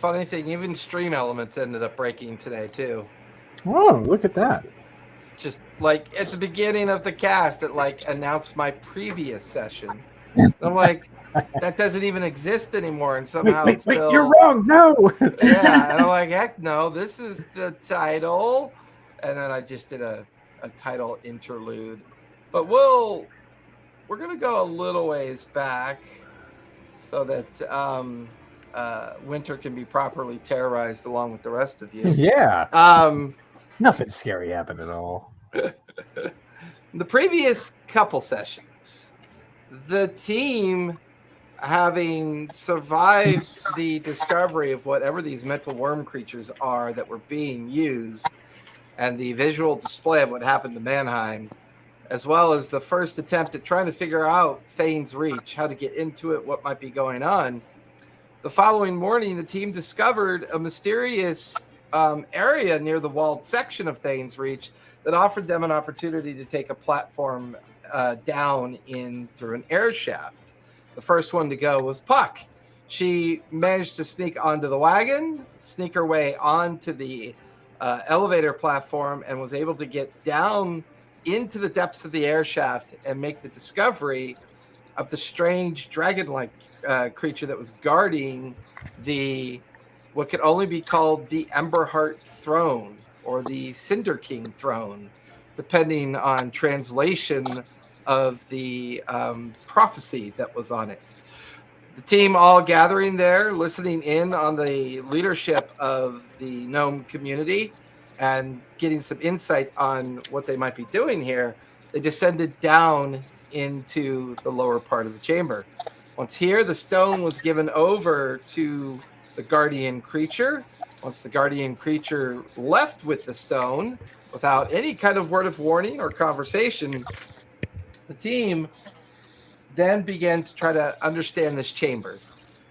funny thing, even stream elements ended up breaking today too. Oh, look at that. Just like at the beginning of the cast, it like announced my previous session. And I'm like, that doesn't even exist anymore, and somehow it's still. You're wrong. No. Yeah, and I'm like, heck no, this is the title. And then I just did a title interlude. But we're gonna go a little ways back so that Winter can be properly terrorized along with the rest of you. Yeah. Nothing scary happened at all. The previous couple sessions, the team, having survived the discovery of whatever these mental worm creatures are that were being used, and the visual display of what happened to Mannheim, as well as the first attempt at trying to figure out Thane's Reach, how to get into it, what might be going on. The following morning, the team discovered a mysterious area near the walled section of Thane's Reach that offered them an opportunity to take a platform down in through an air shaft. The first one to go was Puck. She managed to sneak onto the wagon, sneak her way onto the elevator platform, and was able to get down into the depths of the air shaft and make the discovery of the strange dragon-like creature that was guarding the what could only be called the Emberheart Throne or the Cinder King Throne, depending on translation of the prophecy that was on it. The team all gathering there, listening in on the leadership of the gnome community and getting some insight on what they might be doing here. They descended down into the lower part of the chamber. Once here, the stone was given over to the guardian creature. Once the guardian creature left with the stone, without any kind of word of warning or conversation, the team then began to try to understand this chamber.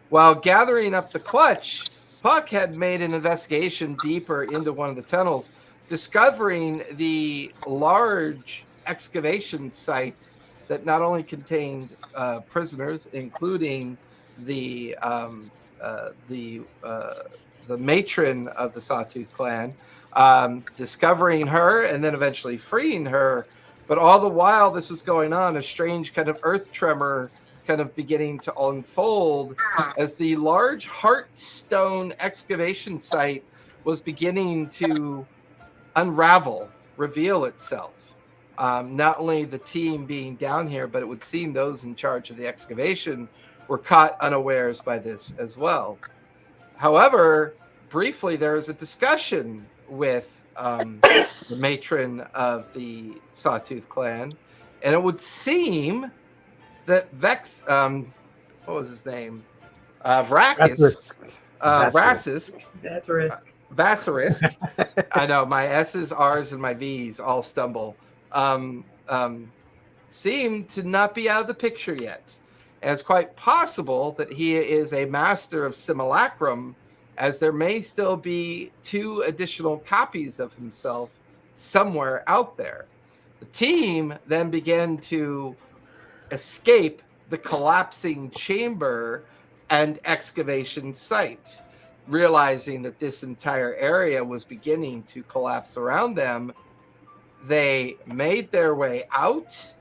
While gathering up the clutch, Puck had made an investigation deeper into one of the tunnels, discovering the large excavation site that not only contained prisoners, including the matron of the Sawtooth clan, discovering her and then eventually freeing her. But all the while this was going on, a strange kind of earth tremor kind of beginning to unfold as the large Heartstone excavation site was beginning to unravel, reveal itself. Not only the team being down here, but it would seem those in charge of the excavation were caught unawares by this as well. However, briefly, there was a discussion with the matron of the Sawtooth clan, and it would seem that what was his name? Vracus. Vassarisk. I know, my S's, R's, and my V's all stumble. Seem to not be out of the picture yet. And it's quite possible that he is a master of simulacrum, as there may still be 2 additional copies of himself somewhere out there. The team then began to escape the collapsing chamber and excavation site, realizing that this entire area was beginning to collapse around them. They made their way out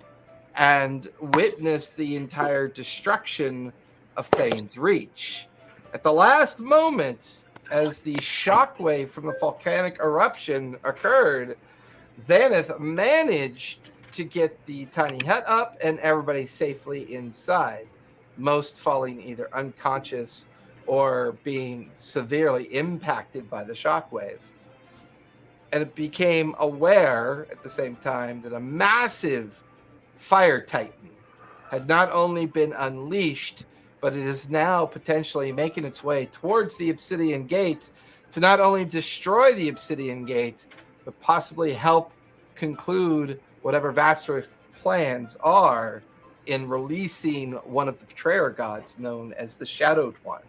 and witnessed the entire destruction of Thane's Reach. At the last moment, as the shockwave from the volcanic eruption occurred, Xanath managed to get the tiny hut up and everybody safely inside, most falling either unconscious or being severely impacted by the shockwave. And it became aware at the same time that a massive fire titan had not only been unleashed, but it is now potentially making its way towards the Obsidian Gate to not only destroy the Obsidian Gate, but possibly help conclude whatever Vassarisk's plans are in releasing one of the betrayer gods known as the Shadowed One.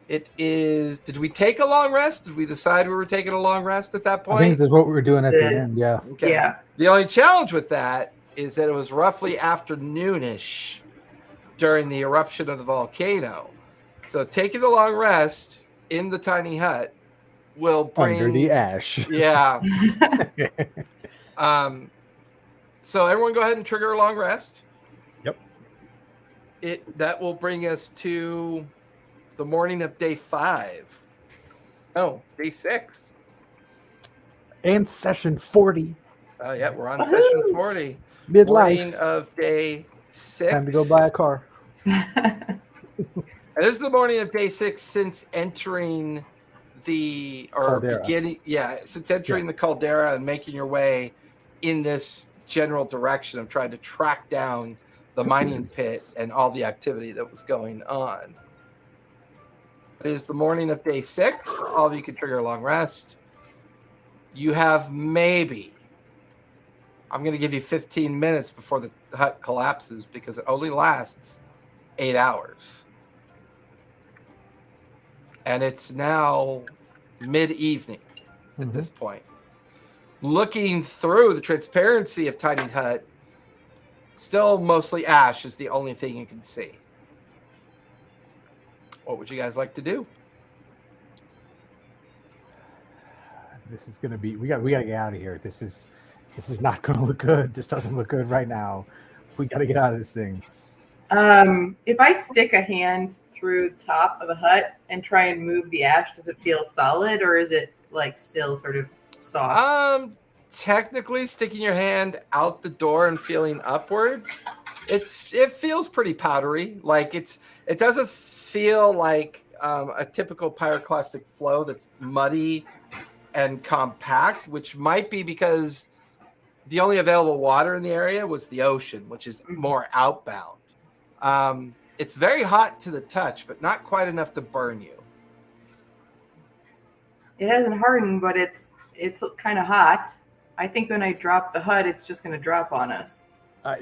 It is... Did we take a long rest? Did we decide we were taking a long rest at that point? I think that's what we were doing at the end, yeah. Okay. Yeah. The only challenge with that is that it was roughly afternoonish during the eruption of the volcano. So taking the long rest in the tiny hut will bring under the ash. Yeah. So everyone go ahead and trigger a long rest. Yep. That will bring us to the morning of day 5. No, day 6. And session 40. Yeah, we're on session 40. Midlife. Morning of day 6. Time to go buy a car. And this is the morning of day 6 since entering the Caldera. Since entering the caldera and making your way in this general direction of trying to track down the mining pit and all the activity that was going on. It is the morning of day 6. All of you can trigger a long rest. You have maybe, I'm going to give you 15 minutes before the hut collapses because it only lasts 8 hours. And it's now mid-evening at this point. Looking through the transparency of Tiny's hut, still mostly ash is the only thing you can see. What would you guys like to do? This is gonna be. We got to get out of here. This is not gonna look good. This doesn't look good right now. We got to get out of this thing. If I stick a hand through the top of the hut and try and move the ash, does it feel solid or is it like still sort of soft? Technically, sticking your hand out the door and feeling upwards, it feels pretty powdery. Like it doesn't feel like a typical pyroclastic flow that's muddy and compact, which might be because the only available water in the area was the ocean, which is more outbound. It's very hot to the touch, but not quite enough to burn you. It hasn't hardened, but it's kind of hot. I think when I drop the hut, it's just going to drop on us.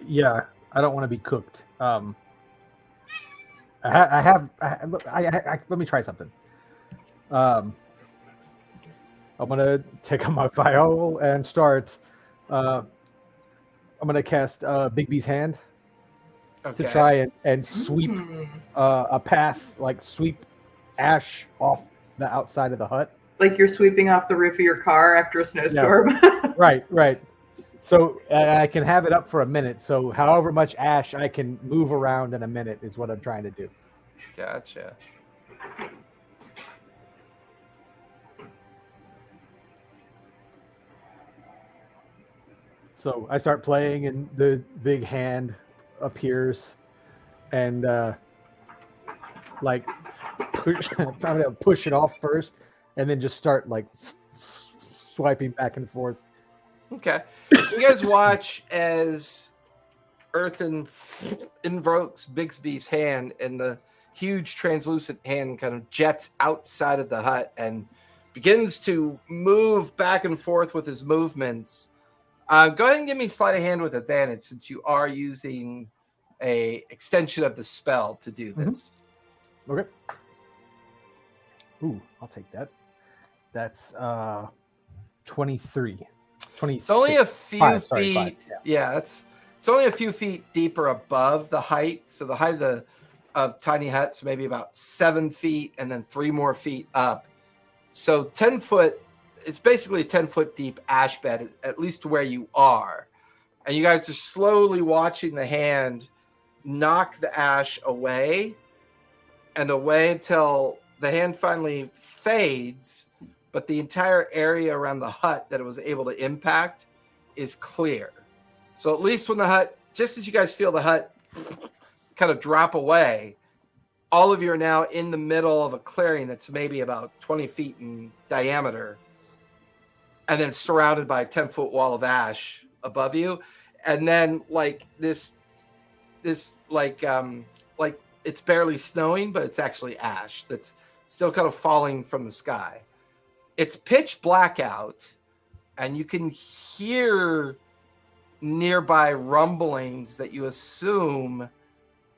Yeah, I don't want to be cooked. Let me try something. I'm gonna take out my vial and start. I'm gonna cast Big B's hand to try and sweep a path, like sweep ash off the outside of the hut. Like you're sweeping off the roof of your car after a snowstorm. Yeah. Right. So I can have it up for a minute. So however much ash I can move around in a minute is what I'm trying to do. Gotcha. So I start playing, and the big hand appears, and like push it off first, and then just start like swiping back and forth. Okay, so you guys watch as Earthen invokes Bigsby's hand, and the huge translucent hand kind of jets outside of the hut and begins to move back and forth with his movements. Go ahead and give me sleight of hand with advantage, since you are using a extension of the spell to do this. Okay. Ooh, I'll take that. That's 23. 26. It's only a few feet. 5. Yeah, it's only a few feet deeper above the height. So the height of tiny huts maybe about 7 feet, and then 3 more feet up. So 10 foot. It's basically a 10-foot deep ash bed, at least to where you are. And you guys are slowly watching the hand knock the ash away and away until the hand finally fades, but the entire area around the hut that it was able to impact is clear. So at least when the hut, just as you guys feel the hut kind of drop away, all of you are now in the middle of a clearing that's maybe about 20 feet in diameter, and then surrounded by a 10-foot wall of ash above you. And then like this like it's barely snowing, but it's actually ash that's still kind of falling from the sky. It's pitch black out, and you can hear nearby rumblings that you assume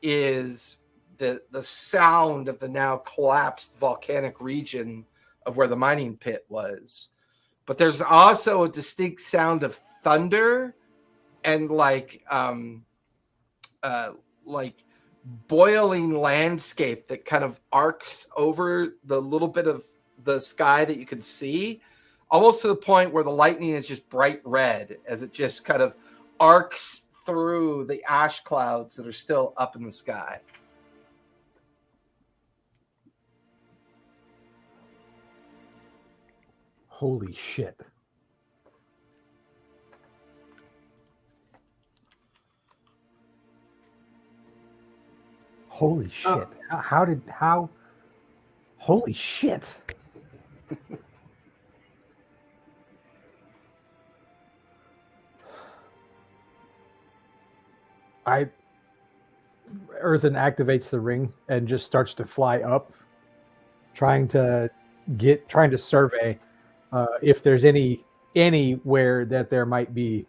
is the sound of the now collapsed volcanic region of where the mining pit was. But there's also a distinct sound of thunder and like boiling landscape that kind of arcs over the little bit of the sky that you can see, almost to the point where the lightning is just bright red as it just kind of arcs through the ash clouds that are still up in the sky. Holy shit. Holy shit. How? Holy shit. Earthen activates the ring and just starts to fly up, trying to survey if there's anywhere that there might be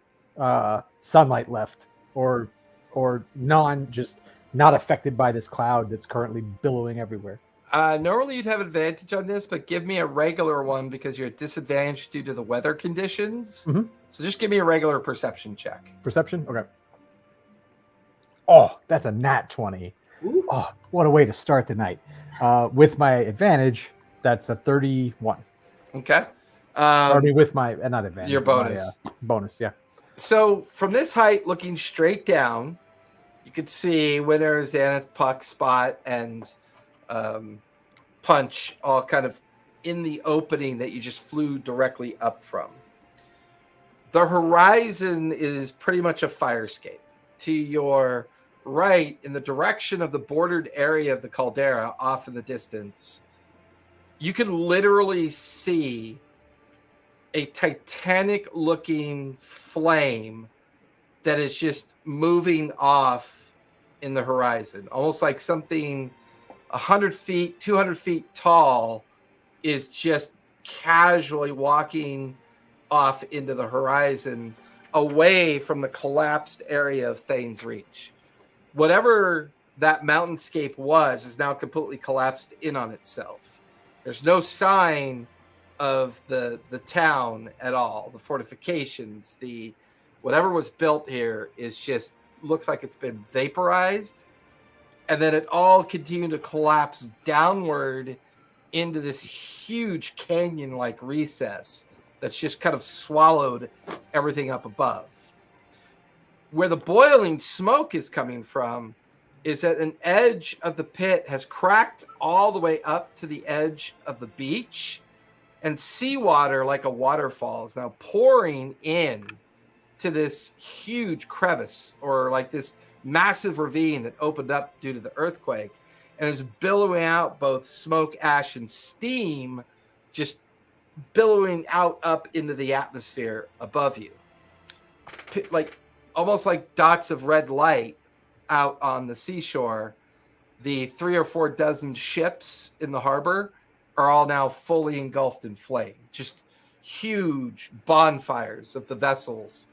sunlight left or not affected by this cloud that's currently billowing everywhere. Normally you'd have advantage on this, but give me a regular one because you're at disadvantage due to the weather conditions. Mm-hmm. So just give me a regular perception check. Perception? Okay. Oh, that's a nat 20. Ooh. Oh, what a way to start the night. With my advantage, that's a 31. Okay. With my, not advantage. Your bonus. Bonus, yeah. So from this height, looking straight down, you could see Winter, Xanath, Puck, Spot, and Punch all kind of in the opening that you just flew directly up from. The horizon is pretty much a firescape. To your right, in the direction of the bordered area of the caldera off in the distance, you can literally see a Titanic-looking flame that is just moving off in the horizon, almost like something 100 feet, 200 feet tall is just casually walking off into the horizon away from the collapsed area of Thane's Reach. Whatever that mountainscape was is now completely collapsed in on itself. There's no sign of the town at all. The fortifications, whatever was built here is just looks like it's been vaporized, and then it all continued to collapse downward into this huge canyon-like recess that's just kind of swallowed everything up above. Where the boiling smoke is coming from is that an edge of the pit has cracked all the way up to the edge of the beach, and seawater, like a waterfall, is now pouring in to this huge crevice, or like this massive ravine that opened up due to the earthquake, and is billowing out both smoke, ash, and steam, just billowing out up into the atmosphere above you. Like almost like dots of red light out on the seashore. The 3 or 4 dozen ships in the harbor are all now fully engulfed in flame. Just huge bonfires of the vessels.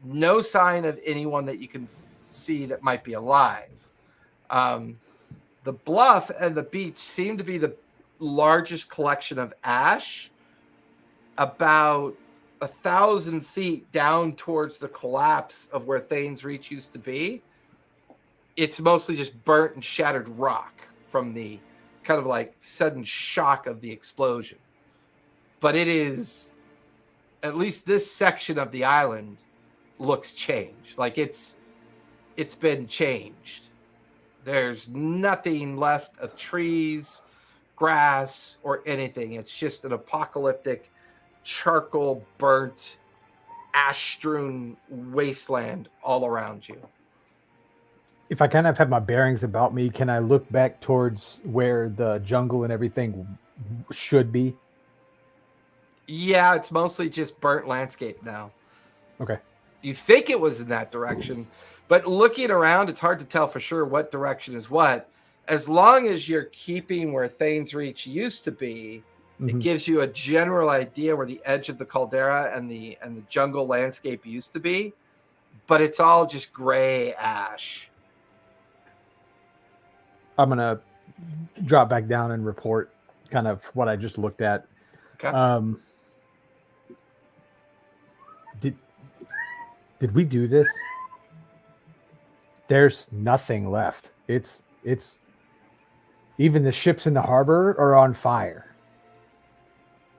No sign of anyone that you can see that might be alive. The bluff and the beach seem to be the largest collection of ash, about 1,000 feet down towards the collapse of where Thane's Reach used to be. It's mostly just burnt and shattered rock from the kind of like sudden shock of the explosion. But it is, at least this section of the island looks changed. Like it's been changed. There's nothing left of trees, grass, or anything. It's just an apocalyptic, charcoal burnt, ash strewn wasteland all around you. If I kind of have my bearings about me, can I look back towards where the jungle and everything should be? Yeah, it's mostly just burnt landscape now. Okay. You think it was in that direction, but looking around, it's hard to tell for sure what direction is what. As long as you're keeping where Thane's Reach used to be, it gives you a general idea where the edge of the caldera and the jungle landscape used to be, but it's all just gray ash. I'm going to drop back down and report kind of what I just looked at. Okay. Did we do this? There's nothing left. It's even the ships in the harbor are on fire.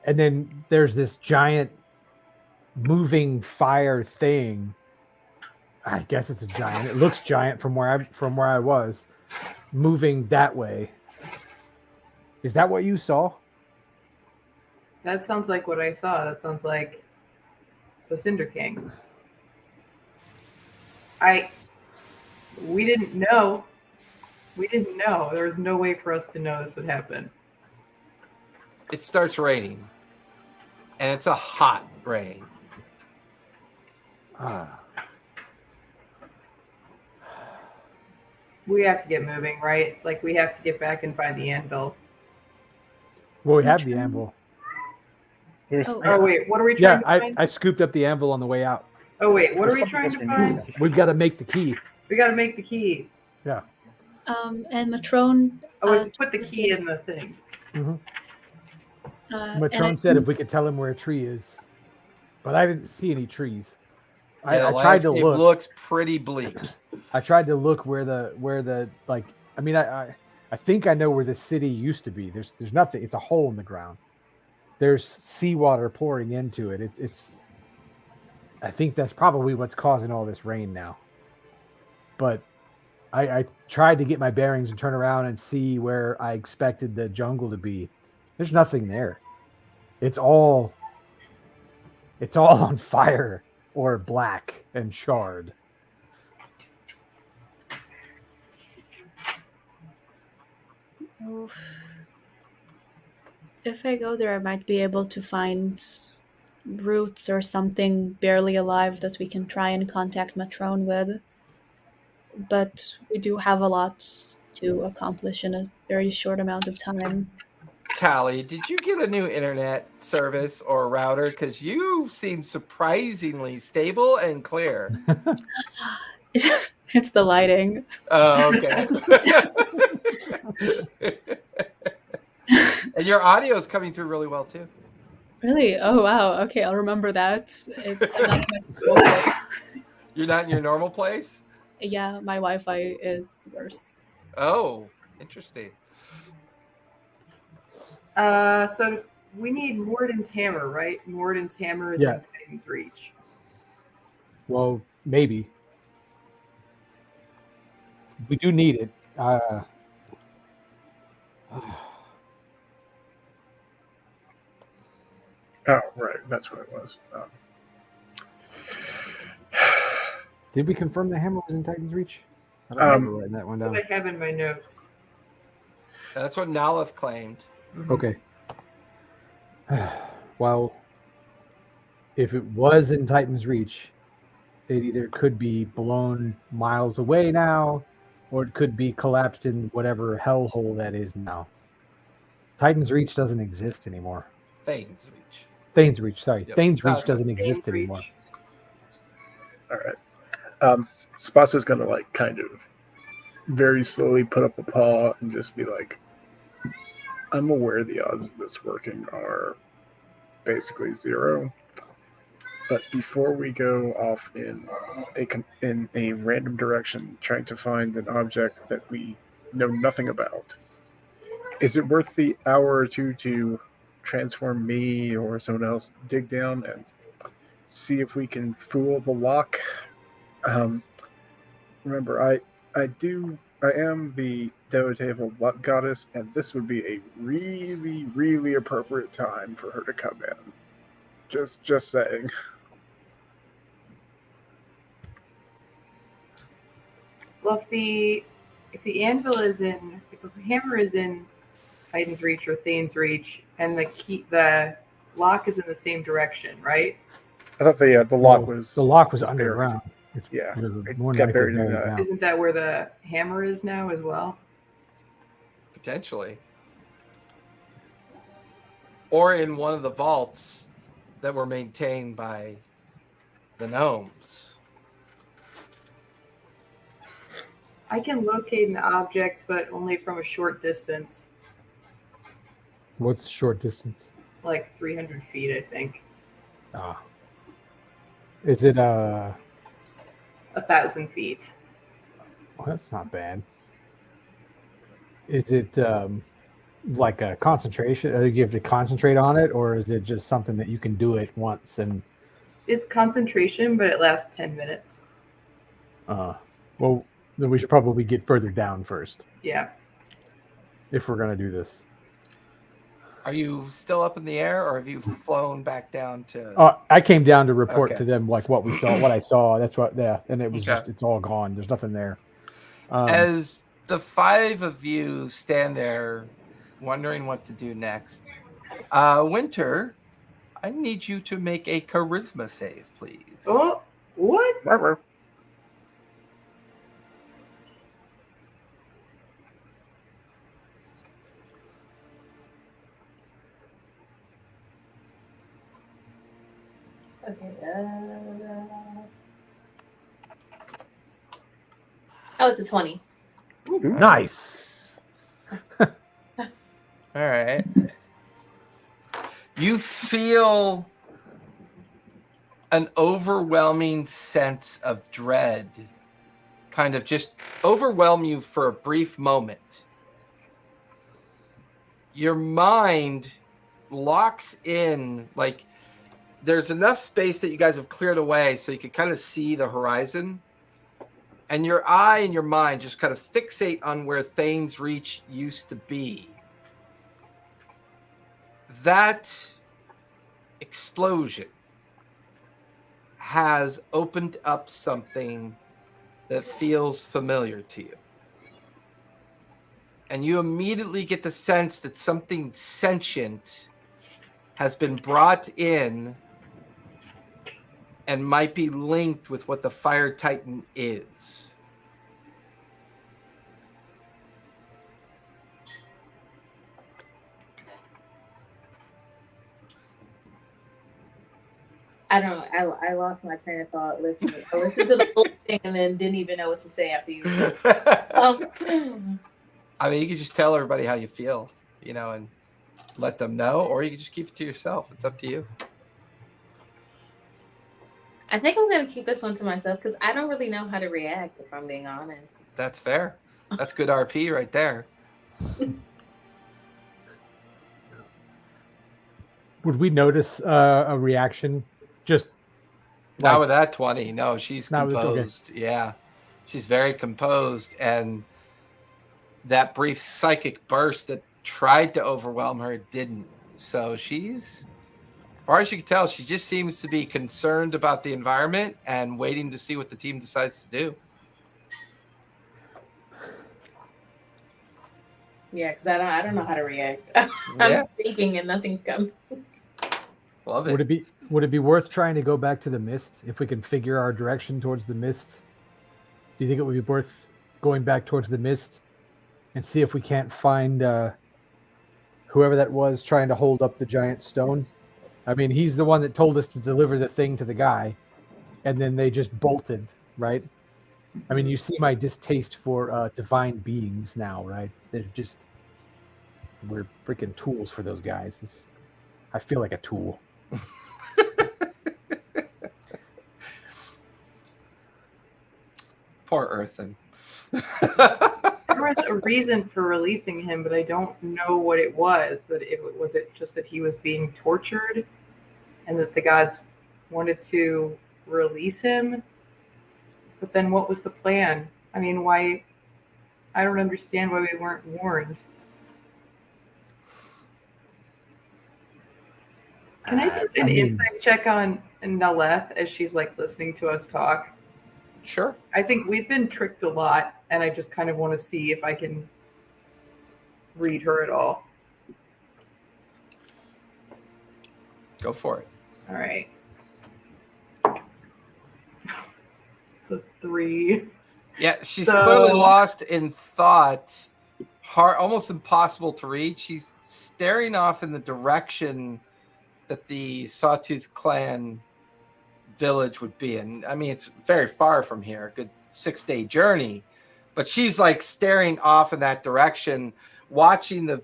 And then there's this giant moving fire thing. I guess it's a giant. It looks giant from where I was, moving that way. Is that what you saw? That sounds like what I saw. That sounds like the Cinder King. We didn't know. We didn't know. There was no way for us to know this would happen. It starts raining. And it's a hot rain. We have to get moving, right? Like, we have to get back and find the anvil. Well, we have the anvil. Oh, wait. What are we trying to find? I scooped up the anvil on the way out. Oh, wait. What are we trying to find? We've got to make the key. We got to make the key. Yeah. And Matrone... Oh, put the key in the thing. Mm-hmm. Matrone said if we could tell him where a tree is. But I didn't see any trees. I tried to look. It looks pretty bleak. I tried to look where the like. I mean, I think I know where the city used to be. There's nothing. It's a hole in the ground. There's seawater pouring into it. It's. I think that's probably what's causing all this rain now. But I tried to get my bearings and turn around and see where I expected the jungle to be. There's nothing there. It's all on fire or black and charred. Oh. If I go there, I might be able to find roots or something barely alive that we can try and contact Matrone with. But we do have a lot to accomplish in a very short amount of time. Tally, did you get a new internet service or router? Because you seem surprisingly stable and clear. It's the lighting. Oh, okay. And your audio is coming through really well, too. Really? Oh, wow. Okay, I'll remember that. I'm not in my usual place. You're not in your normal place? Yeah, my Wi-Fi is worse. Oh, interesting. So we need Morden's hammer, right? Morden's hammer is in Titan's reach. Well, maybe. We do need it. Oh, right. That's what it was. Did we confirm the hammer was in Titan's reach? I don't remember writing that one That's down. what I have in my notes. That's what Naleth claimed. Mm-hmm. Okay. Well, if it was in Titan's reach, it either could be blown miles away now, or it could be collapsed in whatever hellhole that is now. Titan's reach doesn't exist anymore. Thane's reach. Thane's reach, sorry. Yep. Thane's reach doesn't exist Thane's reach. anymore. All right. Spasa's gonna like kind of very slowly put up a paw and just be like, I'm aware the odds of this working are basically zero. But before we go off in a random direction trying to find an object that we know nothing about, is it worth the hour or two to transform me or someone else, dig down and see if we can fool the lock? Remember, I am the devotee of a luck goddess, and this would be a really, really appropriate time for her to come in. Just saying. Well, if the hammer is in Titan's reach or Thane's reach, and the lock is in the same direction, right? I thought the lock was underground. It more got likely buried in buried that. down. Isn't that where the hammer is now as well? Potentially. Or in one of the vaults that were maintained by the gnomes. I can locate an object, but only from a short distance, What's short distance? like 300 feet, I think. Is it 1,000 feet. Well, that's not bad. Is it like a concentration? You have to concentrate on it, or is it just something that you can do it once and? It's concentration, but it lasts 10 minutes. Well, then we should probably get further down first. Yeah. If we're gonna do this. Are you still up in the air, or have you flown back down to? I came down to report Okay. to them like what we saw, what I saw. That's what, yeah, and it was Okay. just it's all gone. There's nothing there. As the five of you stand there, wondering what to do next, Winter, I need you to make a charisma save, please. Oh, what? Okay. Oh, it's a 20. Nice. All right. You feel an overwhelming sense of dread kind of just overwhelm you for a brief moment. Your mind locks in, like there's enough space that you guys have cleared away so you can kind of see the horizon. And your eye and your mind just kind of fixate on where Thane's Reach used to be. That explosion has opened up something that feels familiar to you. And you immediately get the sense that something sentient has been brought in and might be linked with what the Fire Titan is. I don't know. I lost my train of thought listening. I listened to the whole thing and then didn't even know what to say after you. I mean, you can just tell everybody how you feel, you know, and let them know, or you can just keep it to yourself. It's up to you. I think I'm going to keep this one to myself because I don't really know how to react, if I'm being honest. That's fair. That's good RP right there. Would we notice a reaction? Just not with that 20. No, she's composed. Okay. Yeah, she's very composed, and that brief psychic burst that tried to overwhelm her didn't. So she's, as far as you can tell, she just seems to be concerned about the environment and waiting to see what the team decides to do. Yeah, because I don't know how to react. I'm thinking and nothing's coming. Love it. Would it be worth trying to go back to the mist if we can figure our direction towards the mist? Do you think it would be worth going back towards the mist and see if we can't find whoever that was trying to hold up the giant stone? I mean, he's the one that told us to deliver the thing to the guy, and then they just bolted, right? I mean, you see my distaste for divine beings now, right? We're freaking tools for those guys. I feel like a tool. Poor Earthen. There was a reason for releasing him, but I don't know what it was. Was it just that he was being tortured and that the gods wanted to release him? But then what was the plan? I mean, why? I don't understand why we weren't warned. Can I do an insight check on Naleth as she's like listening to us talk? Sure. I think we've been tricked a lot, and I just kind of want to see if I can read her at all. Go for it. All right. It's a 3. Yeah, she's clearly lost in thought. Hard, almost impossible to read. She's staring off in the direction that the Sawtooth clan village would be. And I mean, it's very far from here, a good 6-day journey. But she's like staring off in that direction, watching the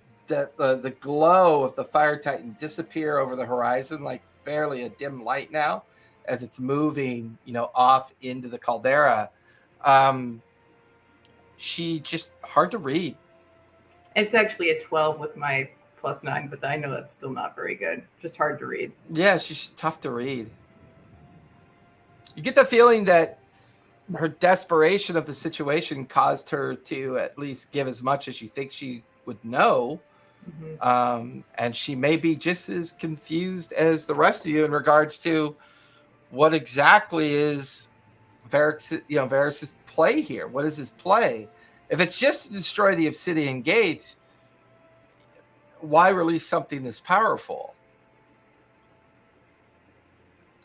glow of the Fire Titan disappear over the horizon, like barely a dim light now, as it's moving, off into the caldera. she just hard to read. It's actually a 12 with my +9, but I know that's still not very good. Just hard to read. Yeah, she's tough to read. You get the feeling that her desperation of the situation caused her to at least give as much as you think she would know. Mm-hmm. And she may be just as confused as the rest of you in regards to what exactly is Varys' play here. What is his play? If it's just to destroy the Obsidian Gate, why release something this powerful?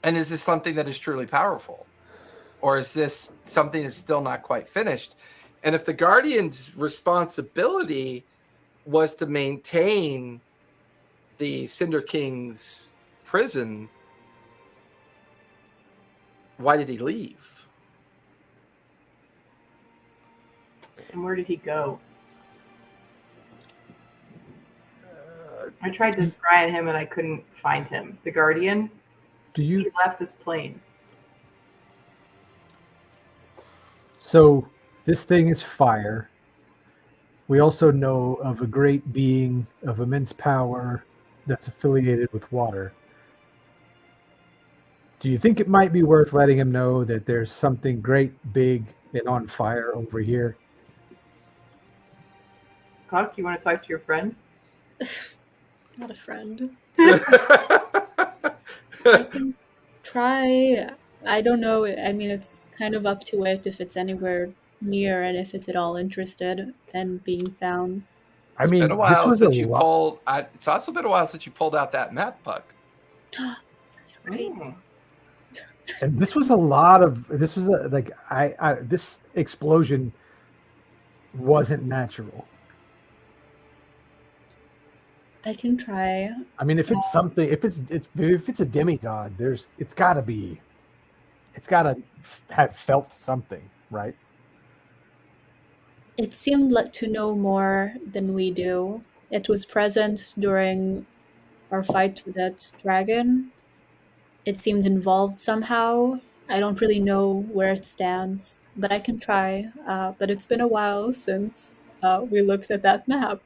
And is this something that is truly powerful? Or is this something that's still not quite finished? And if the Guardian's responsibility was to maintain the Cinder King's prison, why did he leave? And where did he go? I tried to scry at him and I couldn't find him. The Guardian? He left this plane. So this thing is fire. We also know of a great being of immense power that's affiliated with water. Do you think it might be worth letting him know that there's something great, big, and on fire over here? Cock, you want to talk to your friend? Not a friend. I can try. I don't know. I mean, it's kind of up to it if it's anywhere near and if it's at all interested in being found. I mean, it's been a while since you lot. pulled. It's also been a while since you pulled out that map, Puck. Right. And this was a lot of. This was this explosion wasn't natural. I can try. I mean, if it's something, if it's a demigod, it's got to have felt something, right? It seemed like to know more than we do. It was present during our fight with that dragon. It seemed involved somehow. I don't really know where it stands, but I can try. But it's been a while since we looked at that map.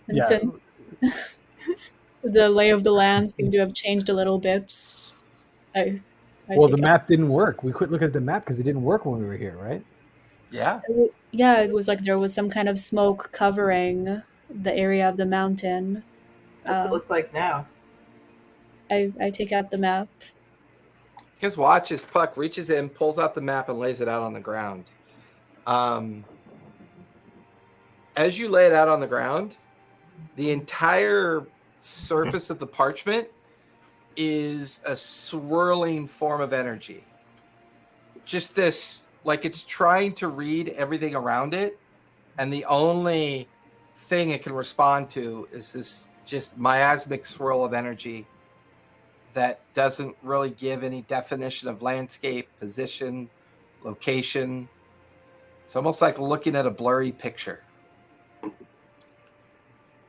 And since the lay of the land seemed to have changed a little bit, the map didn't work. We quit looking at the map because it didn't work when we were here, right? Yeah. Yeah, it was like there was some kind of smoke covering the area of the mountain. What's it look like now? I take out the map. Because watch as Puck reaches in, pulls out the map, and lays it out on the ground. As you lay it out on the ground, the entire surface of the parchment is a swirling form of energy. Just this, like it's trying to read everything around it, and the only thing it can respond to is this just miasmic swirl of energy that doesn't really give any definition of landscape, position, location. It's almost like looking at a blurry picture.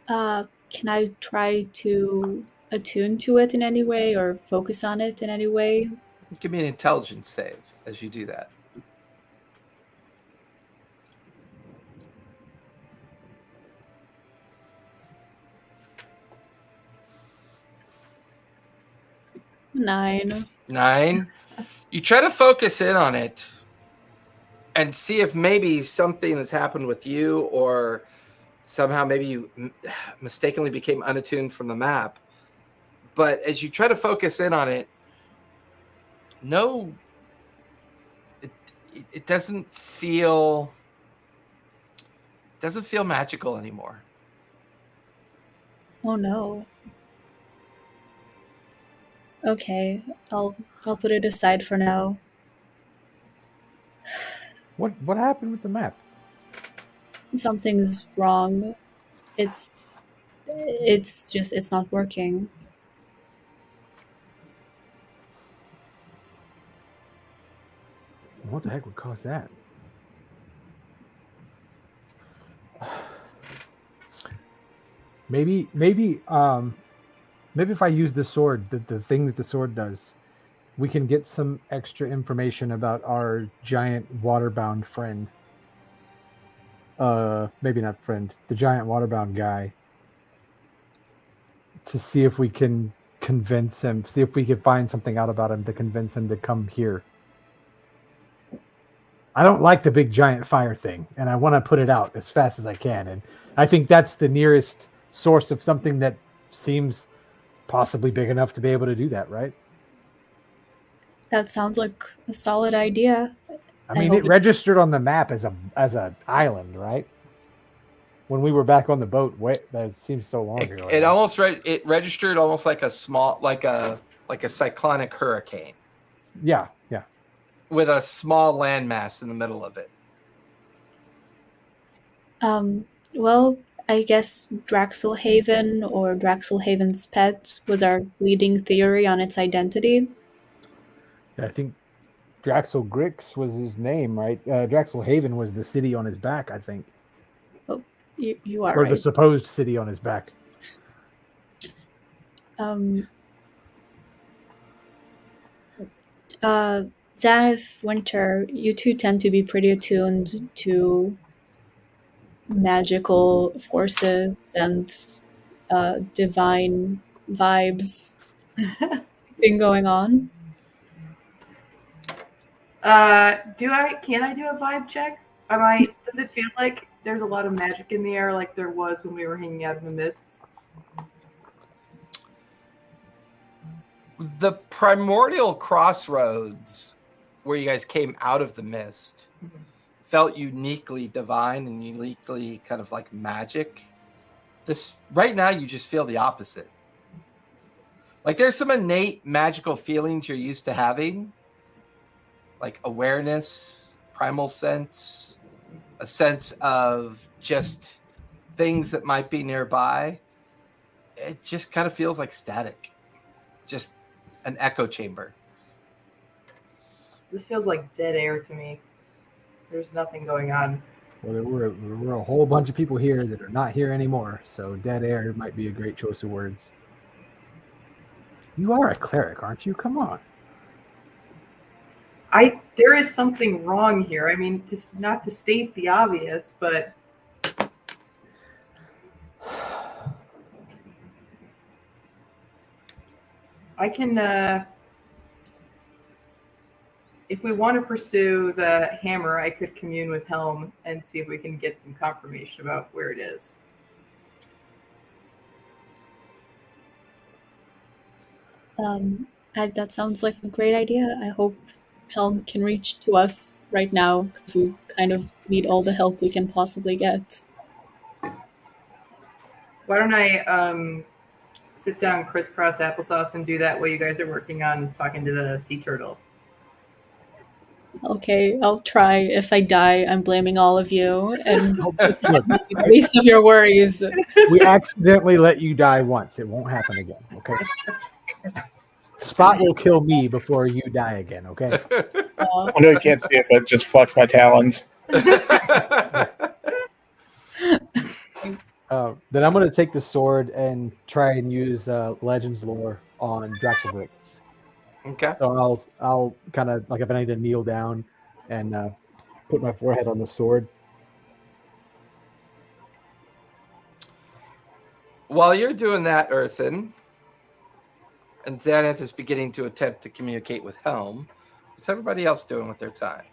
Can I try to attune to it in any way or focus on it in any way? Give me an intelligence save as you do that. Nine. You try to focus in on it and see if maybe something has happened with you, or somehow maybe you mistakenly became unattuned from the map. But as you try to focus in on it, it doesn't feel magical anymore. Oh no. Okay, I'll put it aside for now. What happened with the map? Something's wrong. It's not working. What the heck would cause that? Maybe if I use the sword, the thing that the sword does, we can get some extra information about our giant waterbound friend. maybe not friend, the giant waterbound guy, to see if we can convince him, see if we can find something out about him to convince him to come here. I don't like the big giant fire thing, and I want to put it out as fast as I can. And I think that's the nearest source of something that seems possibly big enough to be able to do that, right? That sounds like a solid idea. I mean, it registered on the map as a island, right? When we were back on the boat, that seems so long ago. It almost it registered almost like a small, like a cyclonic hurricane. Yeah. With a small landmass in the middle of it. Well, I guess Draxelhaven or Draxelhaven's pet was our leading theory on its identity. I think Draxel Grix was his name, right? Draxelhaven was the city on his back, I think. Oh, you are or right. the supposed city on his back. Xanath, Winter, you two tend to be pretty attuned to magical forces and divine vibes. Thing going on? Can I do a vibe check? Does it feel like there's a lot of magic in the air like there was when we were hanging out in the mists? The primordial crossroads where you guys came out of the mist felt uniquely divine and uniquely kind of like magic. This right now you just feel the opposite. Like there's some innate magical feelings you're used to having, like awareness, primal sense, a sense of just things that might be nearby. It just kind of feels like static, just an echo chamber. This feels like dead air to me. There's nothing going on. Well, there were a whole bunch of people here that are not here anymore, so dead air might be a great choice of words. You are a cleric, aren't you? Come on. There is something wrong here. I mean, just not to state the obvious, but I can, if we want to pursue the hammer, I could commune with Helm and see if we can get some confirmation about where it is. That sounds like a great idea. I hope Helm can reach to us right now because we kind of need all the help we can possibly get. Why don't I sit down crisscross applesauce and do that while you guys are working on talking to the sea turtle? Okay, I'll try. If I die, I'm blaming all of you and the least of your worries. We accidentally let you die once. It won't happen again, okay? Spot will kill me before you die again, okay? I know you can't see it, but just flex my talons. Then I'm going to take the sword and try and use Legends lore on Draxelbrix. Okay. So I'll kind of, like, if I need to kneel down and put my forehead on the sword. While you're doing that, Earthen, and Xanath is beginning to attempt to communicate with Helm, what's everybody else doing with their time?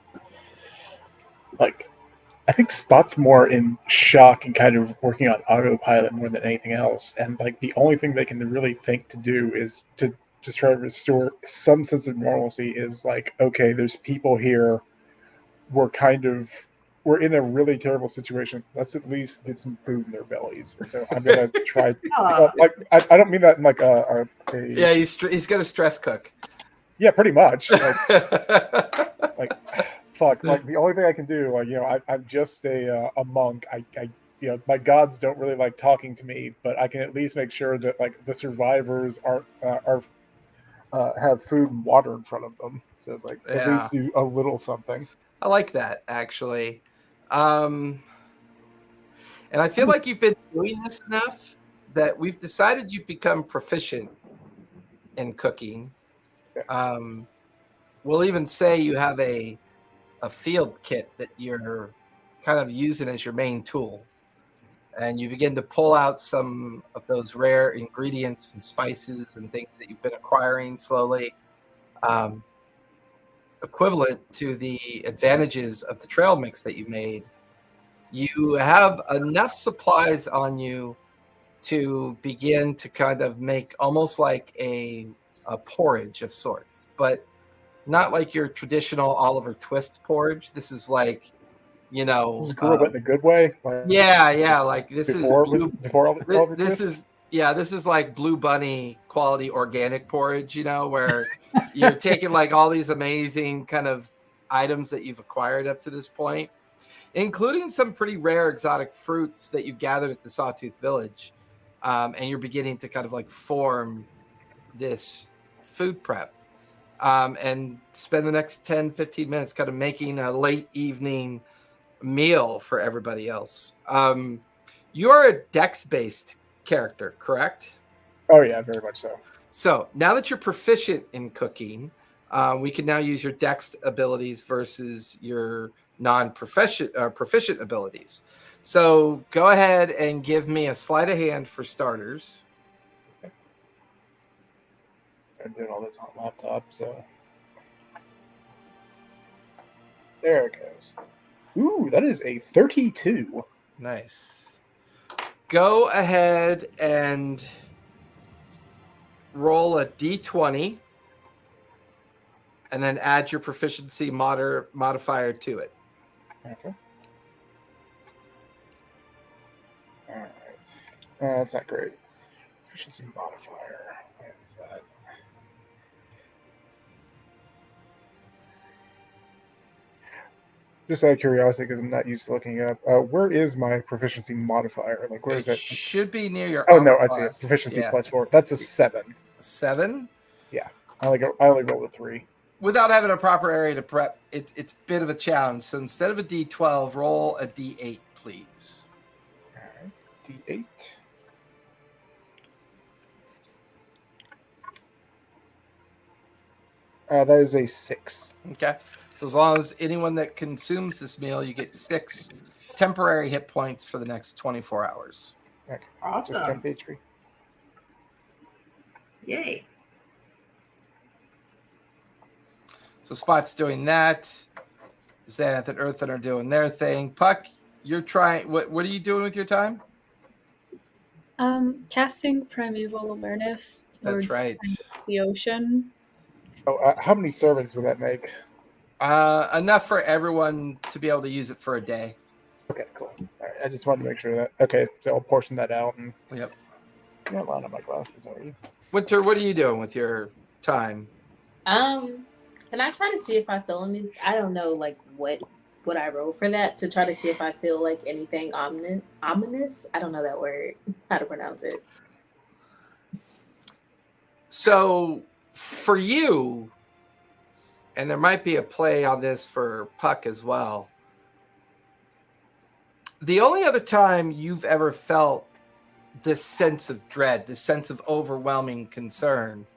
Like, I think Spot's more in shock and kind of working on autopilot more than anything else. And like the only thing they can really think to do is to just try to restore some sense of normalcy. Is like, okay, there's people here. We're in a really terrible situation. Let's at least get some food in their bellies. So I'm gonna try. Like I don't mean that in like a yeah, he's gonna stress cook. Yeah, pretty much. Like fuck. Like the only thing I can do, like, you know, I'm just a monk. I you know, my gods don't really like talking to me, but I can at least make sure that like the survivors have food and water in front of them. So it's like at least do a little something. I like that, actually. And I feel like you've been doing this enough that we've decided you've become proficient in cooking. We'll even say you have a field kit that you're kind of using as your main tool. And you begin to pull out some of those rare ingredients and spices and things that you've been acquiring slowly, equivalent to the advantages of the trail mix that you made. You have enough supplies on you to begin to kind of make almost like a porridge of sorts, but not like your traditional Oliver Twist porridge. This is like, screw it in a good way. Like like this before Oliver this Twist? this is like Blue Bunny quality organic porridge, where you're taking like all these amazing kind of items that you've acquired up to this point, including some pretty rare exotic fruits that you gathered at the Sawtooth Village, and you're beginning to kind of like form this food prep, and spend the next 10-15 minutes kind of making a late evening meal for everybody else. You're a dex-based character, correct? Oh yeah, very much so. So now that you're proficient in cooking, we can now use your dex abilities versus your non-proficient proficient abilities. So go ahead and give me a sleight of hand for starters. Okay. I'm doing all this on laptop, so there it goes. Ooh, that is a 32. Nice. Go ahead and roll a d20 and then add your proficiency modifier to it. Okay. All right. That's not great. Proficiency modifier. What is that? Just out of curiosity, because I'm not used to looking up, where is my proficiency modifier? Like, where is it? Should be near your. Oh no, I see it. Proficiency plus 4. That's a 7. 7? Yeah, I only rolled a 3. Without having a proper area to prep, it's a bit of a challenge. So instead of a d12, roll a d8, please. All right, d8. That is a 6. Okay. So as long as anyone that consumes this meal, you get 6 temporary hit points for the next 24 hours. Okay. Awesome. Just 10 HP. Yay. So Spot's doing that. Xanath and Earthen are doing their thing. Puck, you're trying. What are you doing with your time? Casting primeval awareness That's towards right. the ocean. Oh, how many servings did that make? Enough for everyone to be able to use it for a day. Okay, cool. All right, I just wanted to make sure that. Okay, so I'll portion that out and. Yep. Yeah, line up my glasses already. Winter, what are you doing with your time? Can I try to see if I feel any? I don't know, like what I roll for that to try to see if I feel like anything ominous. I don't know that word. How to pronounce it? So for you, and there might be a play on this for Puck as well. The only other time you've ever felt this sense of dread, this sense of overwhelming concern,